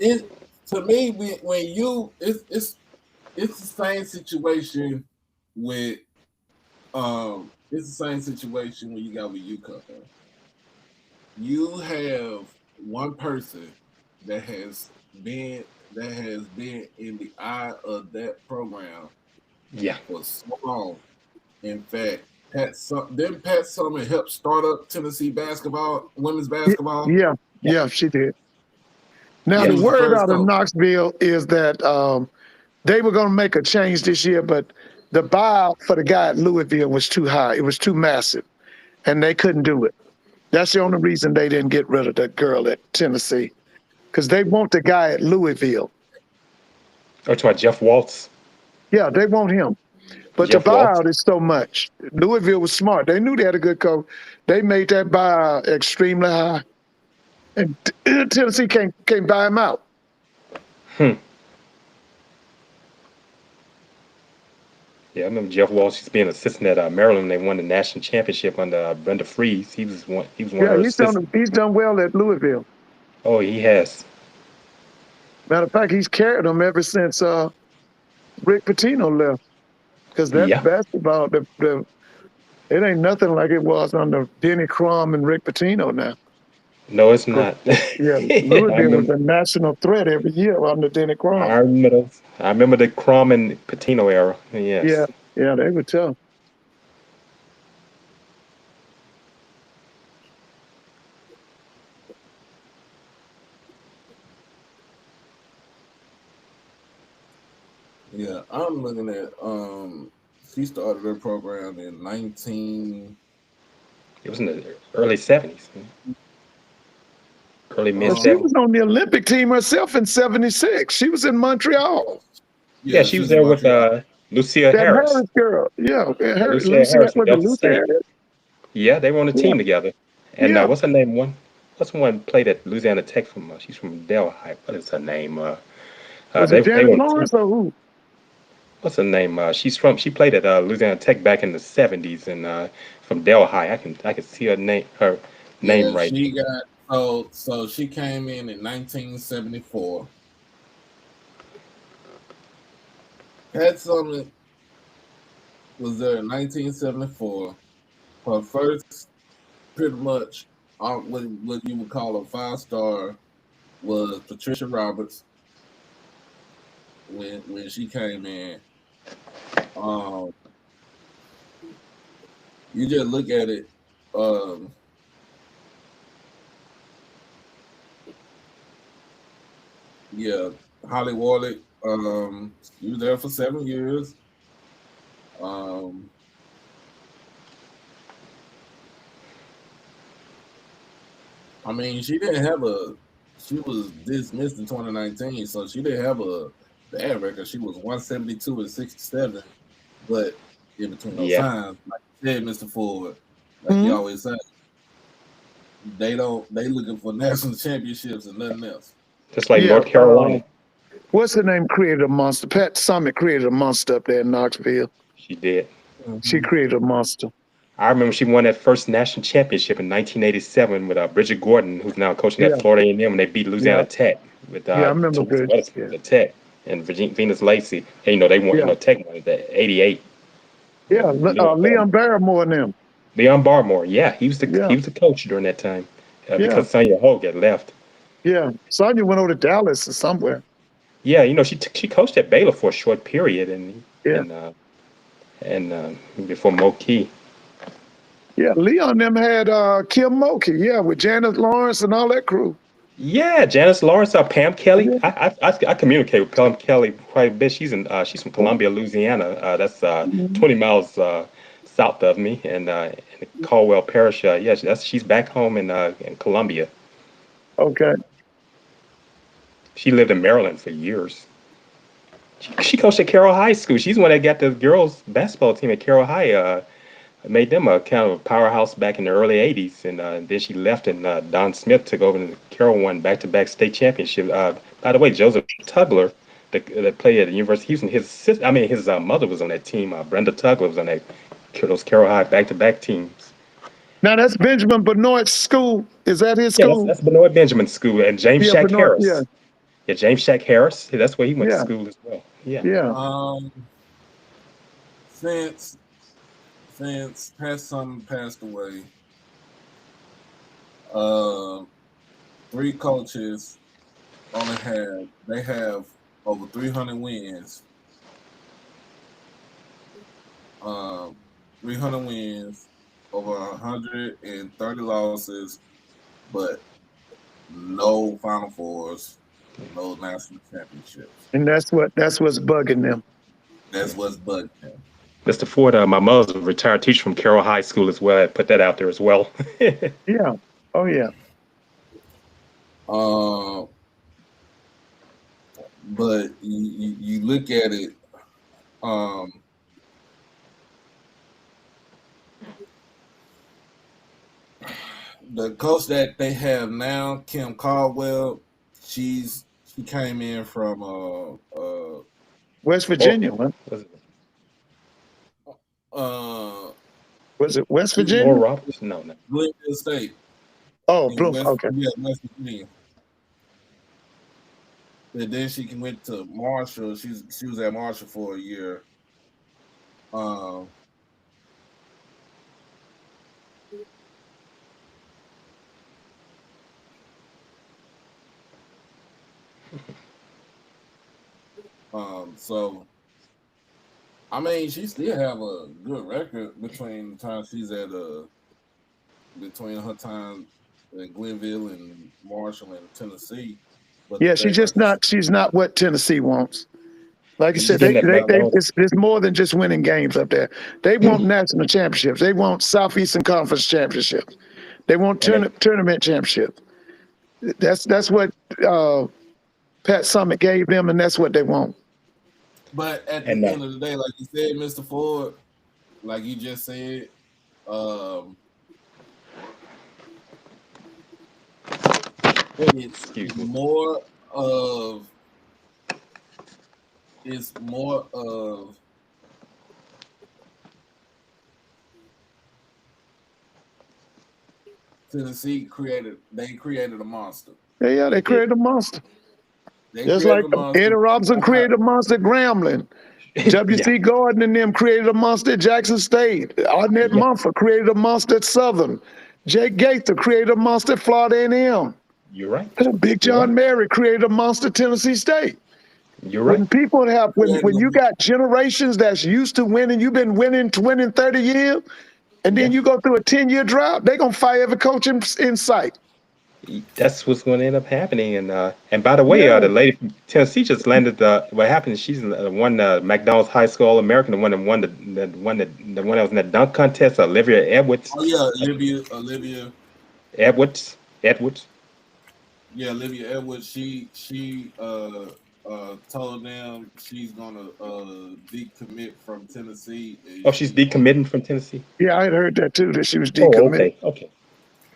Speaker 1: It to me when you it's the same situation with it's the same situation when you got with UConn. You have one person that has been in the eye of that program
Speaker 5: yeah.
Speaker 1: for so long. In fact, Pat Summer help start up Tennessee basketball, women's basketball.
Speaker 4: Yeah. Yeah. She did. Now
Speaker 1: She
Speaker 4: the
Speaker 5: Yes.
Speaker 1: was the
Speaker 4: word
Speaker 1: first
Speaker 4: out of
Speaker 1: coach.
Speaker 4: Knoxville is that they were going to make a change this year, but the buyout for the guy at Louisville was too high. It was too massive, and they couldn't do it. That's the only reason they didn't get rid of that girl at Tennessee, because they want the guy at Louisville.
Speaker 5: Oh, to my Jeff Waltz.
Speaker 4: Yeah, they want him. But the
Speaker 5: Jeff Waltz.
Speaker 4: buyout is so much. Louisville was smart. They knew they had a good coach. They made that buyout extremely high, and Tennessee can't buy him out.
Speaker 5: Hmm. Yeah, I remember Jeff Waltz. He's being assistant at Maryland. They won the national championship under Brenda Freeze. He was one. He was one of
Speaker 4: Yeah,
Speaker 5: her assistants.
Speaker 4: he's done well at Louisville.
Speaker 5: Oh, he has.
Speaker 4: Matter of fact, he's carried them ever since Rick Pitino left. Because that
Speaker 5: Yeah.
Speaker 4: basketball, it ain't nothing like it was under Denny Crum and Rick Pitino now.
Speaker 5: No, it's
Speaker 4: 'Cause,
Speaker 5: not.
Speaker 4: yeah,
Speaker 5: I
Speaker 4: Louisville was
Speaker 5: remember.
Speaker 4: a national threat every year under Denny Crum.
Speaker 5: I remember those. I remember the Crum and Patino era.
Speaker 4: Yeah,
Speaker 5: Yes.
Speaker 4: yeah, they were tough.
Speaker 1: Yeah, I'm looking at she started her program in 19
Speaker 5: It was in the early '70s, early mid
Speaker 4: Well, she
Speaker 1: um
Speaker 4: was
Speaker 5: '70s.
Speaker 4: on the Olympic team herself in '76. She was in Montreal.
Speaker 5: Yeah,
Speaker 1: yeah,
Speaker 5: she was
Speaker 1: she's in
Speaker 5: there with
Speaker 1: Montreal.
Speaker 5: Lucia
Speaker 4: That
Speaker 5: Harris.
Speaker 4: Harris girl. Yeah,
Speaker 5: Lucia
Speaker 4: Lucy,
Speaker 5: Harris from
Speaker 4: was it
Speaker 5: Delta
Speaker 4: Lucy
Speaker 5: State.
Speaker 4: Harris?
Speaker 5: Yeah, they were on the
Speaker 4: Yeah,
Speaker 5: team together. And
Speaker 4: yeah.
Speaker 5: what's her name? What's the one played at Louisiana Tech from? She's from Delhi. What is her name?
Speaker 4: Was it
Speaker 5: they
Speaker 4: Janet
Speaker 5: were on the team.
Speaker 4: Lawrence or who?
Speaker 5: What's her name? She played at Louisiana Tech back in the '70s and from Delhi. I can see her name
Speaker 1: Yeah,
Speaker 5: right.
Speaker 1: she got so she came in 1974. Pat Summitt was there in 1974. Her first, pretty much, what you would call a 5-star was Patricia Roberts when she came in. Um, you just look at it. Um, yeah, Holly Warlick. She was there for 7 years. Um, I mean, she didn't have a. She was dismissed in 2019, so she didn't have a bad record. She was 172 and 67, but in between those
Speaker 5: Yeah,
Speaker 1: times, like you said, Mr. Ford, like you
Speaker 4: Hmm.
Speaker 1: always say, they looking for national championships and nothing else.
Speaker 5: just like
Speaker 4: Yeah.
Speaker 5: North Carolina.
Speaker 4: what's her name created a monster? Pat Summit created a monster up there in Knoxville.
Speaker 5: She did.
Speaker 4: She
Speaker 1: Mhm.
Speaker 4: created a monster.
Speaker 5: I remember she won that first national championship in 1987 with Bridget Gordon, who's now coaching at
Speaker 4: Yeah,
Speaker 5: Florida A&M, and they beat
Speaker 4: yeah,
Speaker 5: Louisiana Tech with
Speaker 4: yeah. I remember
Speaker 5: Teresa
Speaker 4: good.
Speaker 5: Weatherspoon
Speaker 4: Yeah,
Speaker 5: at Tech and Venus Lacey. And they won.
Speaker 4: yeah,
Speaker 5: Tech won at the '88.
Speaker 4: yeah.
Speaker 5: Leon
Speaker 4: Leon
Speaker 5: Barmore.
Speaker 4: Barrymore and them.
Speaker 5: Leon Barmore. Yeah,
Speaker 4: Yeah,
Speaker 5: he was the coach during that time
Speaker 4: yeah,
Speaker 5: because Sonia Hogue had left.
Speaker 4: yeah. Sonya went over to Dallas or somewhere.
Speaker 5: Yeah, she coached at Baylor for a short period
Speaker 4: Yeah,
Speaker 5: and uh, and before Mo Key.
Speaker 4: yeah. Leon them had Kim Mulkey. Yeah, with Janet Lawrence and all that crew.
Speaker 5: Yeah, Janice Lawrence, Pam Kelly.
Speaker 4: Yeah,
Speaker 5: I communicate with Pam Kelly quite a bit. She's from Columbia, Louisiana. That's
Speaker 4: mhm.
Speaker 5: 20 miles south of me, and in Caldwell Parish. Yeah, she's back home in Columbia.
Speaker 4: Okay.
Speaker 5: She lived in Maryland for years. She coached at Carroll High School. She's the one that got the girls basketball team at Carroll High. Made them a kind of a powerhouse back in the early '80s, and then she left, and Don Smith took over, and Carroll won back-to-back state championship. By the way, Joseph Tugler, that played at the University of Houston, his mother was on that team. Brenda Tugler was on those Carroll High back-to-back teams.
Speaker 4: Now that's Benjamin Benoit's school. Is that his
Speaker 5: Yeah, that's
Speaker 4: school?
Speaker 5: that's Benoit Benjamin School, and James
Speaker 4: Yeah,
Speaker 5: Shack
Speaker 4: Benoit. Yeah,
Speaker 5: Harris. Yeah, James Shack Harris. Yeah, that's where he went to
Speaker 4: yeah,
Speaker 5: school as well. Yeah.
Speaker 4: yeah.
Speaker 1: Um, since Pat Summer passed away, uh, three coaches they have over 300 wins. 300 wins, over 130 losses, but no Final Fours, no national championships.
Speaker 4: And that's what's bugging them.
Speaker 1: That's what's bugging him.
Speaker 5: Mr. Ford, my mother's a retired teacher from Carroll High School as well. I put that out there as well.
Speaker 4: Yeah. Oh yeah.
Speaker 1: Uh, but you look at it, um, the coach that they have now, Kim Caldwell, she came in from
Speaker 4: West
Speaker 5: Oh,
Speaker 4: Virginia, huh?
Speaker 5: was it
Speaker 1: uh
Speaker 4: Was it West
Speaker 1: she was
Speaker 5: Laura
Speaker 4: Virginia?
Speaker 5: Roberts? No, no.
Speaker 1: Glenville State
Speaker 4: Oh,
Speaker 1: in
Speaker 4: Bloom.
Speaker 1: West
Speaker 4: Okay.
Speaker 1: yeah, West Virginia. And then she went to Marshall. She was at Marshall for a year. Um, so I mean, she still have a good record between the time she's at between her time in Glenville and Marshall and Tennessee. But
Speaker 4: Yeah,
Speaker 1: they like you said,
Speaker 4: she's not what Tennessee wants. Like I
Speaker 1: you
Speaker 5: She's
Speaker 4: said,
Speaker 1: just
Speaker 5: getting
Speaker 4: they
Speaker 5: that
Speaker 4: they,
Speaker 1: have
Speaker 4: they
Speaker 5: McDonald's.
Speaker 4: it's more than just winning games up there. They want national championships. They want Southeastern Conference championships. They want
Speaker 5: And they
Speaker 4: tournament championships. That's what uh, Pat Summit gave them, and that's what they want.
Speaker 1: but at the
Speaker 5: and
Speaker 1: end of the day, like you said, Mr. Ford, like you just said, um, it's
Speaker 5: excuse me.
Speaker 1: of more of they created a monster.
Speaker 4: Yeah, they
Speaker 5: They did.
Speaker 4: created a monster.
Speaker 1: They
Speaker 4: Just
Speaker 1: created
Speaker 4: like
Speaker 1: a monster.
Speaker 4: Eddie Robinson
Speaker 1: I'm not
Speaker 4: created a monster at Grambling.
Speaker 5: Yeah,
Speaker 4: W.C. Gordon and them created a monster at Jackson State. Arnett
Speaker 5: yeah.
Speaker 4: Mumford created a monster at Southern. Jake Gaither created a monster at Florida A&M.
Speaker 5: You're right.
Speaker 4: Big
Speaker 5: You're right.
Speaker 4: John Mary created a monster at Tennessee State.
Speaker 5: You're right.
Speaker 4: When people have
Speaker 1: creating
Speaker 4: when
Speaker 1: a
Speaker 4: you got generations that's used to winning, you've been winning 30 years, and then
Speaker 5: Yeah.
Speaker 4: you go through a 10-year drought, they're gonna fire every coach in sight.
Speaker 5: That's what's going to end up happening. And by the way,
Speaker 4: Yeah,
Speaker 5: the lady from Tennessee just landed. What happened? She's won McDonald's High School All American, the one that won the one that was in that dunk contest. Olivia Edwards.
Speaker 1: oh yeah,
Speaker 5: Uh,
Speaker 1: Olivia,
Speaker 5: Edwards.
Speaker 1: yeah, Olivia Edwards. She told them she's gonna decommit from Tennessee, and
Speaker 5: Oh, she's decommitting from Tennessee.
Speaker 4: yeah, I had heard that too, that she was
Speaker 5: Oh,
Speaker 4: decommitted.
Speaker 5: okay, okay.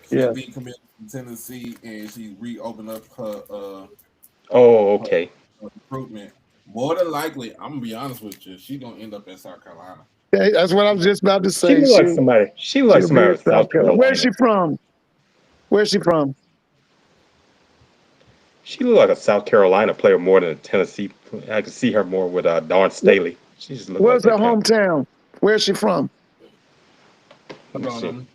Speaker 1: she's
Speaker 4: Yeah,
Speaker 1: decommitted from Tennessee, and she reopened up
Speaker 5: Oh,
Speaker 1: her
Speaker 5: okay.
Speaker 1: recruitment. More than likely, I'm gonna be honest with you, she's gonna end up in South Carolina.
Speaker 4: Okay, that's what I was just about to
Speaker 5: She
Speaker 4: say.
Speaker 5: look like somebody. She look like
Speaker 4: She'll be
Speaker 5: somebody
Speaker 4: in
Speaker 5: with
Speaker 4: South
Speaker 5: South
Speaker 4: Carolina. Where's
Speaker 5: Carolina.
Speaker 4: she from? Where's she from?
Speaker 5: She look like a South Carolina player more than a Tennessee. I could see her more with Dawn Staley. She just look like
Speaker 4: Where's her
Speaker 5: that kind of.
Speaker 4: hometown? Where's she from?
Speaker 5: Let me
Speaker 1: Hold
Speaker 5: see.
Speaker 1: on.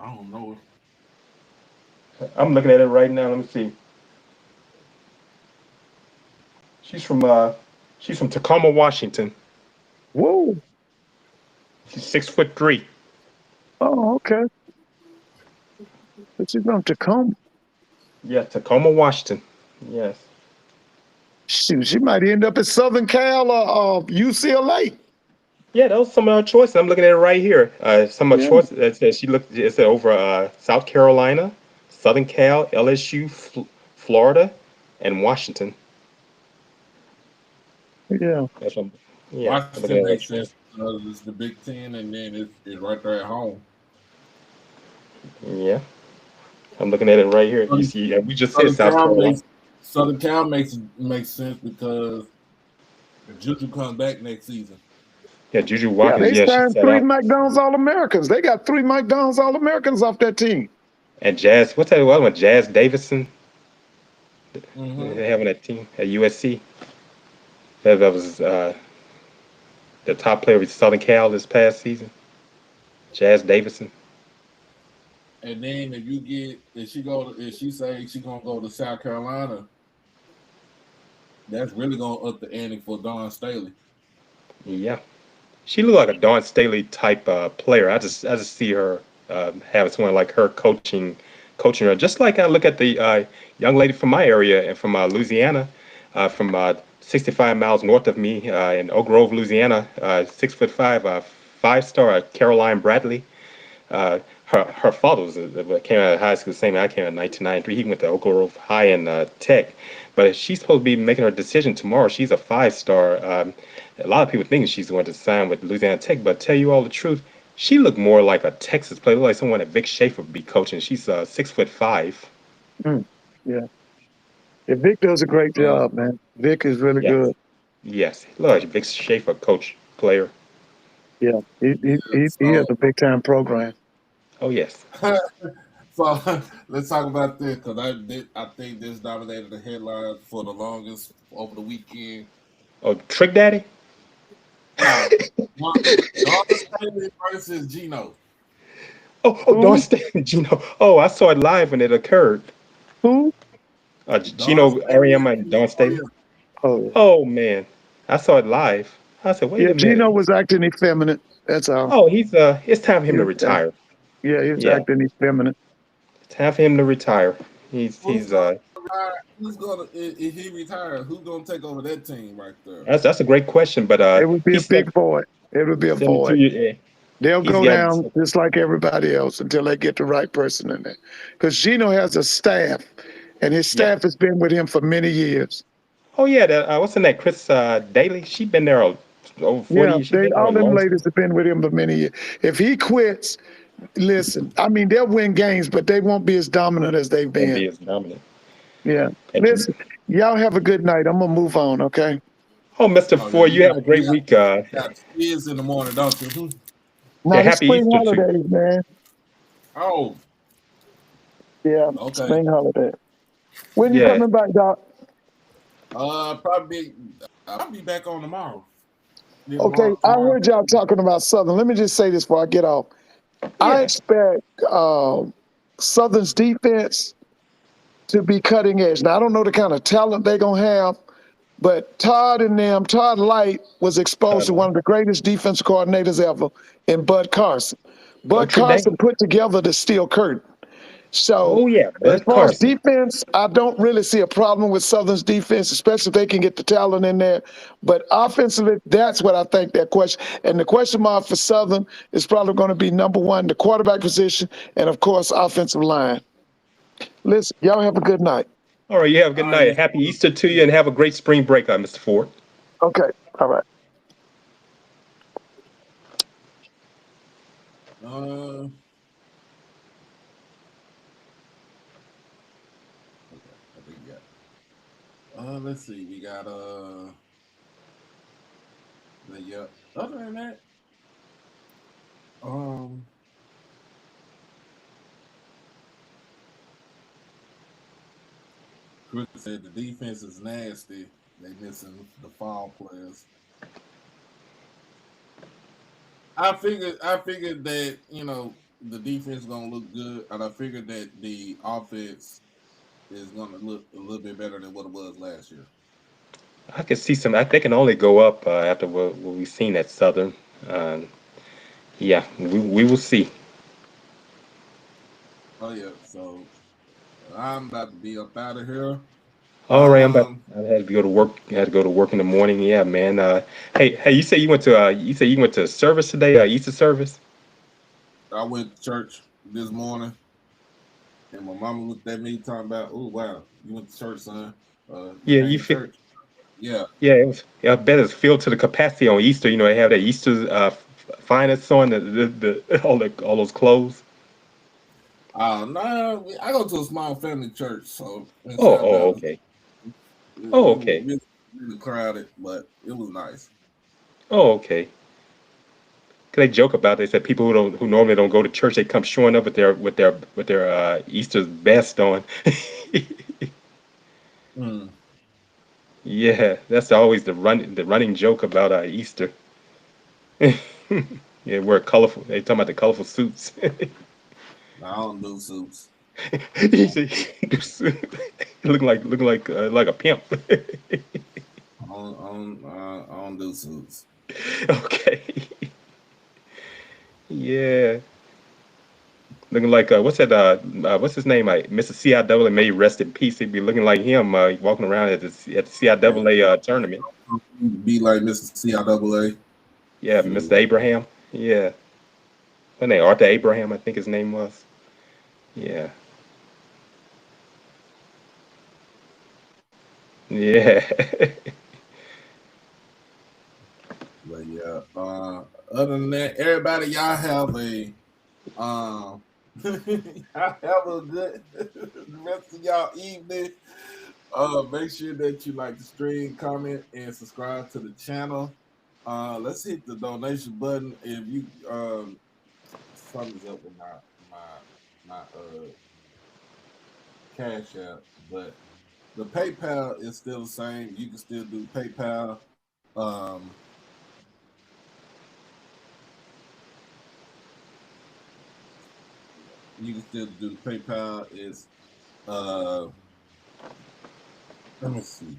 Speaker 1: I don't know.
Speaker 5: I'm looking at it right now. Let me see. She's from uh, she's from Tacoma, Washington.
Speaker 4: Whoa.
Speaker 5: She's 6'3".
Speaker 4: Oh, okay. But she's from Tacoma.
Speaker 5: Yeah, Tacoma, Washington. Yes.
Speaker 4: Shoot, she might end up at Southern Cal or UCLA.
Speaker 5: Yeah, those some of her choices. I'm looking at it right here. Some of her
Speaker 4: Yeah,
Speaker 5: choices. It says she looked. It said over South Carolina, Southern Cal, LSU, Florida, and Washington.
Speaker 4: yeah.
Speaker 5: That's what yeah, I'm looking
Speaker 1: Washington
Speaker 5: at her
Speaker 1: makes
Speaker 5: choice.
Speaker 1: sense because it's the Big Ten, and then it's right there at home.
Speaker 5: Yeah, I'm looking at it right here. You
Speaker 1: Southern,
Speaker 5: see, we just said
Speaker 1: Southern
Speaker 5: South
Speaker 1: Cal
Speaker 5: Carolina.
Speaker 1: makes Southern Cal makes sense because Juju comes back next season.
Speaker 5: Yeah, Juju
Speaker 4: Yeah,
Speaker 5: Watkins.
Speaker 4: they
Speaker 5: Yeah, she
Speaker 4: signed
Speaker 5: set
Speaker 4: three
Speaker 5: out.
Speaker 4: McDonald's All-Americans. They got three McDonald's All-Americans off that team.
Speaker 5: And Jazz. What's that other one? Jazz Davison.
Speaker 1: Mm-hmm.
Speaker 5: They have on that team at USC. That was the top player with Southern Cal this past season. Jazz Davison.
Speaker 1: And then if she say she gonna go to South Carolina, that's really gonna up the ante for Dawn Staley.
Speaker 5: Yeah. She looked like a Dawn Staley type player. I just see her having someone like her coaching her. Just like I look at the young lady from my area and from Louisiana, from 65 miles north of me in Oak Grove, Louisiana, 6'5", 5-star Caroline Bradley. Her father came out of high school the same way I came out in 1993. He went to Oak Grove High in Tech, but she's supposed to be making her decision tomorrow. She's a 5-star. A lot of people think she's going to sign with Louisiana Tech, but tell you all the truth, she looked more like a Texas player, like someone that Vic Schaefer would be coaching. She's 6'5".
Speaker 4: Mm, yeah. Yeah, Vic does a great
Speaker 1: Uh,
Speaker 4: job, man. Vic is really
Speaker 5: Yes,
Speaker 4: good.
Speaker 5: yes, look like Vic Schaefer coach player.
Speaker 4: Yeah, he
Speaker 1: yeah.
Speaker 4: he he, he has
Speaker 1: So
Speaker 4: a big time program.
Speaker 5: Oh yes.
Speaker 1: so let's talk about this because I think this dominated the headlines for the longest over the weekend.
Speaker 5: Oh, Trick Daddy.
Speaker 1: Nah, Dawn Staley versus Gino.
Speaker 5: Oh, Dawn
Speaker 4: Who?
Speaker 5: Staley, Gino. Oh, I saw it live when it occurred.
Speaker 4: Who?
Speaker 1: Dawn
Speaker 5: Gino
Speaker 1: Staley
Speaker 5: Ariema
Speaker 1: and
Speaker 5: and
Speaker 1: Gino
Speaker 5: Dawn Staley.
Speaker 1: Auriemma.
Speaker 4: Oh,
Speaker 5: Oh man, I saw it live. I said, wait
Speaker 4: yeah.
Speaker 5: a
Speaker 4: Gino
Speaker 5: minute.
Speaker 4: was acting effeminate. That's all.
Speaker 5: Oh, it's time for him
Speaker 4: He
Speaker 5: to
Speaker 4: was,
Speaker 5: retire.
Speaker 4: yeah, he was
Speaker 5: Yeah,
Speaker 4: acting effeminate.
Speaker 5: it's time for him to retire. He's
Speaker 1: Who's
Speaker 5: he's
Speaker 1: gonna retire? Who's gonna if he retires? Who's gonna take over that team right there?
Speaker 5: that's a great question, but
Speaker 4: It would be a
Speaker 5: he's
Speaker 4: big void. It would be a
Speaker 5: 72
Speaker 4: void.
Speaker 5: years.
Speaker 4: They'll
Speaker 5: He's
Speaker 4: go
Speaker 5: got.
Speaker 4: down just like everybody else until they get the right person in there. Because Gino has a staff, and his
Speaker 5: Yeah.
Speaker 4: staff has been with him for many years.
Speaker 5: Oh yeah, what's in that? Chris Daly. She been there over 40
Speaker 4: Yeah,
Speaker 5: years. She
Speaker 4: they
Speaker 5: been there a
Speaker 4: all them
Speaker 5: long time.
Speaker 4: ladies have been with him for many years. If he quits, listen, I mean they'll win games, but they won't be as dominant as they've
Speaker 5: Won't
Speaker 4: been.
Speaker 5: be as dominant.
Speaker 4: Yeah.
Speaker 5: And,
Speaker 4: Listen, y'all have a good night. I'm gonna move on, okay?
Speaker 5: oh, Mr.
Speaker 1: Oh yeah,
Speaker 5: Four, you have a great week.
Speaker 1: you got kids in the morning, don't you? Hmm.
Speaker 5: Yeah,
Speaker 4: Now the
Speaker 5: happy
Speaker 4: spring
Speaker 5: Easter to you.
Speaker 4: holidays, man.
Speaker 1: Oh,
Speaker 4: Yeah,
Speaker 1: okay.
Speaker 4: spring holiday. When you
Speaker 5: Yeah.
Speaker 4: coming back, Doc?
Speaker 1: Probably I'll be back on tomorrow. Yeah,
Speaker 4: Okay, I
Speaker 1: tomorrow.
Speaker 4: heard y'all talking about Southern. Let me just say this before I get off. I
Speaker 5: Yeah.
Speaker 4: expect Southern's defense to be cutting edge. Now I don't know the kind of talent they're gonna have, but Todd Light was exposed to one
Speaker 5: Timeline.
Speaker 4: of the greatest defense coordinators ever in Bud Carson.
Speaker 5: No
Speaker 4: Bud
Speaker 5: Trick
Speaker 4: Carson
Speaker 5: Daddy.
Speaker 4: put together the steel curtain. So
Speaker 5: Oh yeah,
Speaker 4: as
Speaker 5: Bud
Speaker 4: far as
Speaker 5: Carson.
Speaker 4: defense, I don't really see a problem with Southern's defense, especially if they can get the talent in there. But offensively, that's what I think that question. And the question mark for Southern is probably going to be number one, the quarterback position, and of course, offensive line. Listen, y'all have a good night.
Speaker 5: All right, you have a good
Speaker 1: All right,
Speaker 5: night.
Speaker 1: Mr.
Speaker 5: Happy
Speaker 1: Ford.
Speaker 5: Easter to you, and have a great spring break, Mr. Ford.
Speaker 4: Okay. All right.
Speaker 1: Uh, okay, I think you got. Let's see. We got yeah. Other than that, um, Chris said the defense is nasty. They missing the fall players. I figured that the defense is gonna look good, and I figured that the offense is gonna look a little bit better than what it was last year.
Speaker 5: I can see some. They can only go up after what we've seen at Southern. Um, yeah, we will see.
Speaker 1: Oh yeah, so I'm about to be up out of here.
Speaker 5: All right,
Speaker 1: Um,
Speaker 5: I had to go to work. I had to go to work in the morning. Yeah, man. Hey, you say you went to service today? Easter service?
Speaker 1: I went to church this morning, and my mama looked at me talking about, "Oh wow, you went to church, son? You
Speaker 5: Yeah,
Speaker 1: came
Speaker 5: you
Speaker 1: to
Speaker 5: feel.
Speaker 1: church?" Yeah.
Speaker 5: Yeah, it was. Yeah, I bet it's filled to the capacity on Easter. You know, they have that Easter finest on the all those clothes.
Speaker 1: No, I go to a small family church, so in South
Speaker 5: Oh,
Speaker 1: Dallas,
Speaker 5: okay. Oh,
Speaker 1: it was
Speaker 5: okay.
Speaker 1: really crowded, but it was nice.
Speaker 5: Oh, okay. 'Cause they joke about it. They said people who normally don't go to church, they come showing up with their Easter best on.
Speaker 1: Mm.
Speaker 5: Yeah, that's always the running joke about Easter. Yeah, wear colorful. They talking about the colorful suits.
Speaker 1: I don't do suits.
Speaker 5: He said, looking like a pimp.
Speaker 1: I don't do suits.
Speaker 5: Okay. Yeah. Looking like what's his name? Mr. CIAA, may he rest in peace. He'd be looking like him, walking around at the CIAA tournament.
Speaker 1: Be like Mr. CIAA.
Speaker 5: Yeah, Mr.
Speaker 1: Shoot.
Speaker 5: Abraham. Yeah. What name? Arthur Abraham, I think his name was. Yeah. Yeah.
Speaker 1: But yeah. Other than that, everybody, y'all have a um, y'all have a good rest of y'all evening. Make sure that you like the stream, comment, and subscribe to the channel. Let's hit the donation button if you something's up with my cash app, but the PayPal is still the same. You can still do PayPal. Um, you can still do the PayPal. Is uh, let me see.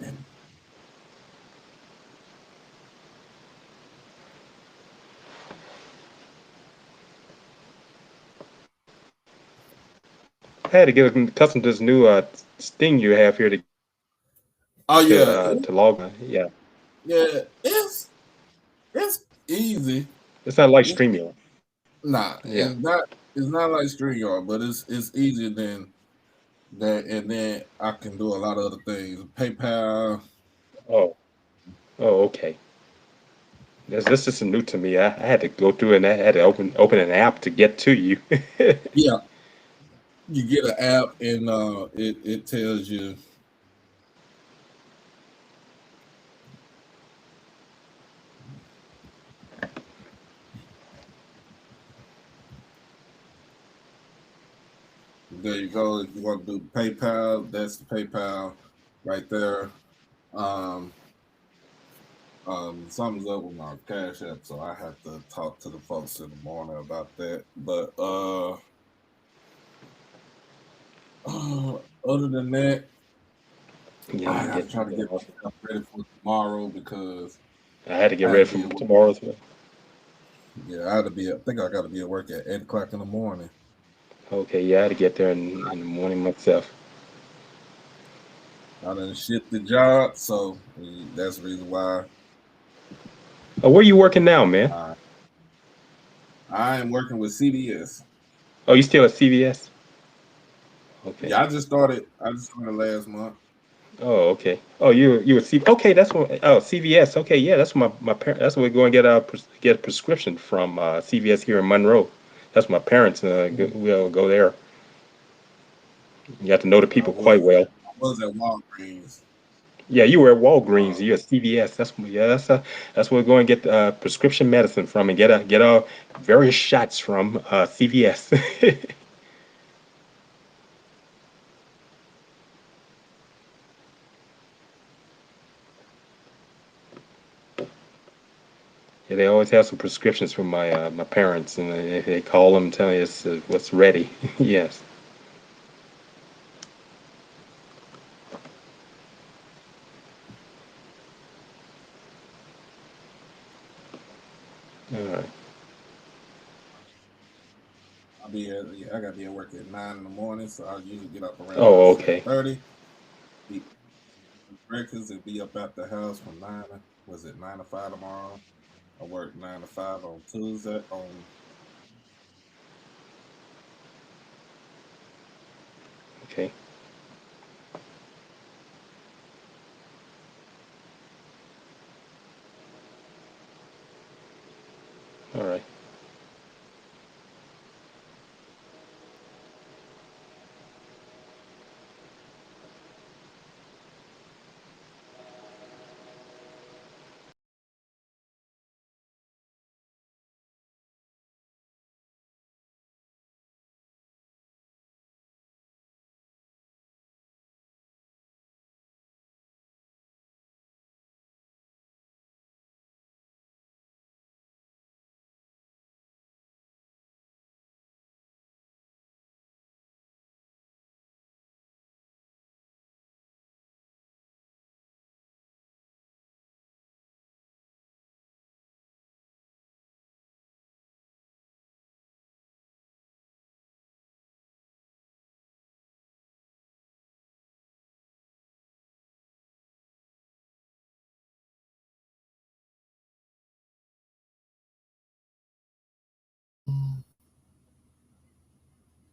Speaker 1: Damn.
Speaker 5: I had to get accustomed to this new thing you have here
Speaker 1: Oh yeah,
Speaker 5: to log on. Yeah.
Speaker 1: yeah. It's easy.
Speaker 5: It's not like
Speaker 1: It's
Speaker 5: StreamYard.
Speaker 1: nah.
Speaker 5: Yeah.
Speaker 1: It's not like StreamYard, but it's easier than that. And then I can do a lot of other things. PayPal.
Speaker 5: Oh. Oh, okay. This is new to me. I had to go through and I had to open an app to get to you.
Speaker 1: Yeah, you get an app and it tells you. There you go. If you want to do PayPal, that's the PayPal right there. Um, something's up with my cash app, so I have to talk to the folks in the morning about that. But other than that,
Speaker 5: Yeah,
Speaker 1: I
Speaker 5: yeah,
Speaker 1: gotta try to
Speaker 5: yeah.
Speaker 1: get myself ready for tomorrow because
Speaker 5: I had to get
Speaker 1: I had
Speaker 5: ready
Speaker 1: to be
Speaker 5: for
Speaker 1: at work.
Speaker 5: tomorrow as well.
Speaker 1: Yeah, I had to be. I think I got to be at work at 8 o'clock in the morning.
Speaker 5: Okay, yeah, I had to get there in the morning myself.
Speaker 1: I done shifted jobs, so that's the reason why
Speaker 5: Oh, where you working now, man?
Speaker 1: I I am working with CBS.
Speaker 5: Oh, you still at CVS? Okay.
Speaker 1: Yeah, I just started. I just started last month.
Speaker 5: Oh, okay. Oh, you were C. Okay, that's what. Oh, CVS. Okay, yeah, that's my parents. That's where we go and get a prescription from CVS here in Monroe. That's my parents. We'll go there. You got to know the
Speaker 1: I
Speaker 5: people quite
Speaker 1: was
Speaker 5: well.
Speaker 1: I was at Walgreens.
Speaker 5: Yeah, you were at Walgreens.
Speaker 1: Um,
Speaker 5: You at CVS. That's where we go and get prescription medicine from and get various shots from CVS. Yeah, they always have some prescriptions from my parents, and they call them, telling us what's ready. Yes. All right.
Speaker 1: yeah, I gotta be at work at 9 in the morning, so I usually get up around about
Speaker 5: Oh,
Speaker 1: seven
Speaker 5: okay.
Speaker 1: thirty. Eat breakfast and be up at the house from nine. Was it 9 to 5 tomorrow? I work 9 to 5 on Tuesday. On
Speaker 5: Okay. All right.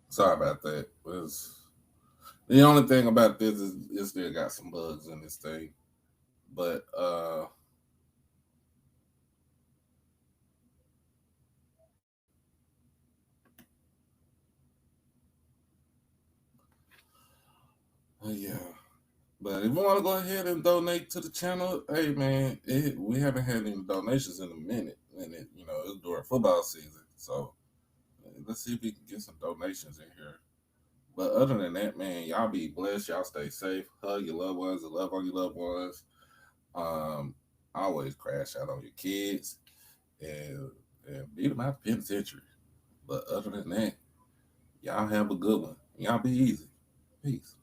Speaker 1: sorry about that. The only thing about this is it still got some bugs in this thing, but yeah. But if you want to go ahead and donate to the channel, hey man, we haven't had any donations in a minute, and it's during football season, so let's see if we can get some donations in here. But other than that, man, y'all be blessed. Y'all stay safe. Hug your loved ones. And love on your loved ones. Um, always crash out on your kids and beat them out the penitentiary. But other than that, y'all have a good one. Y'all be easy. Peace.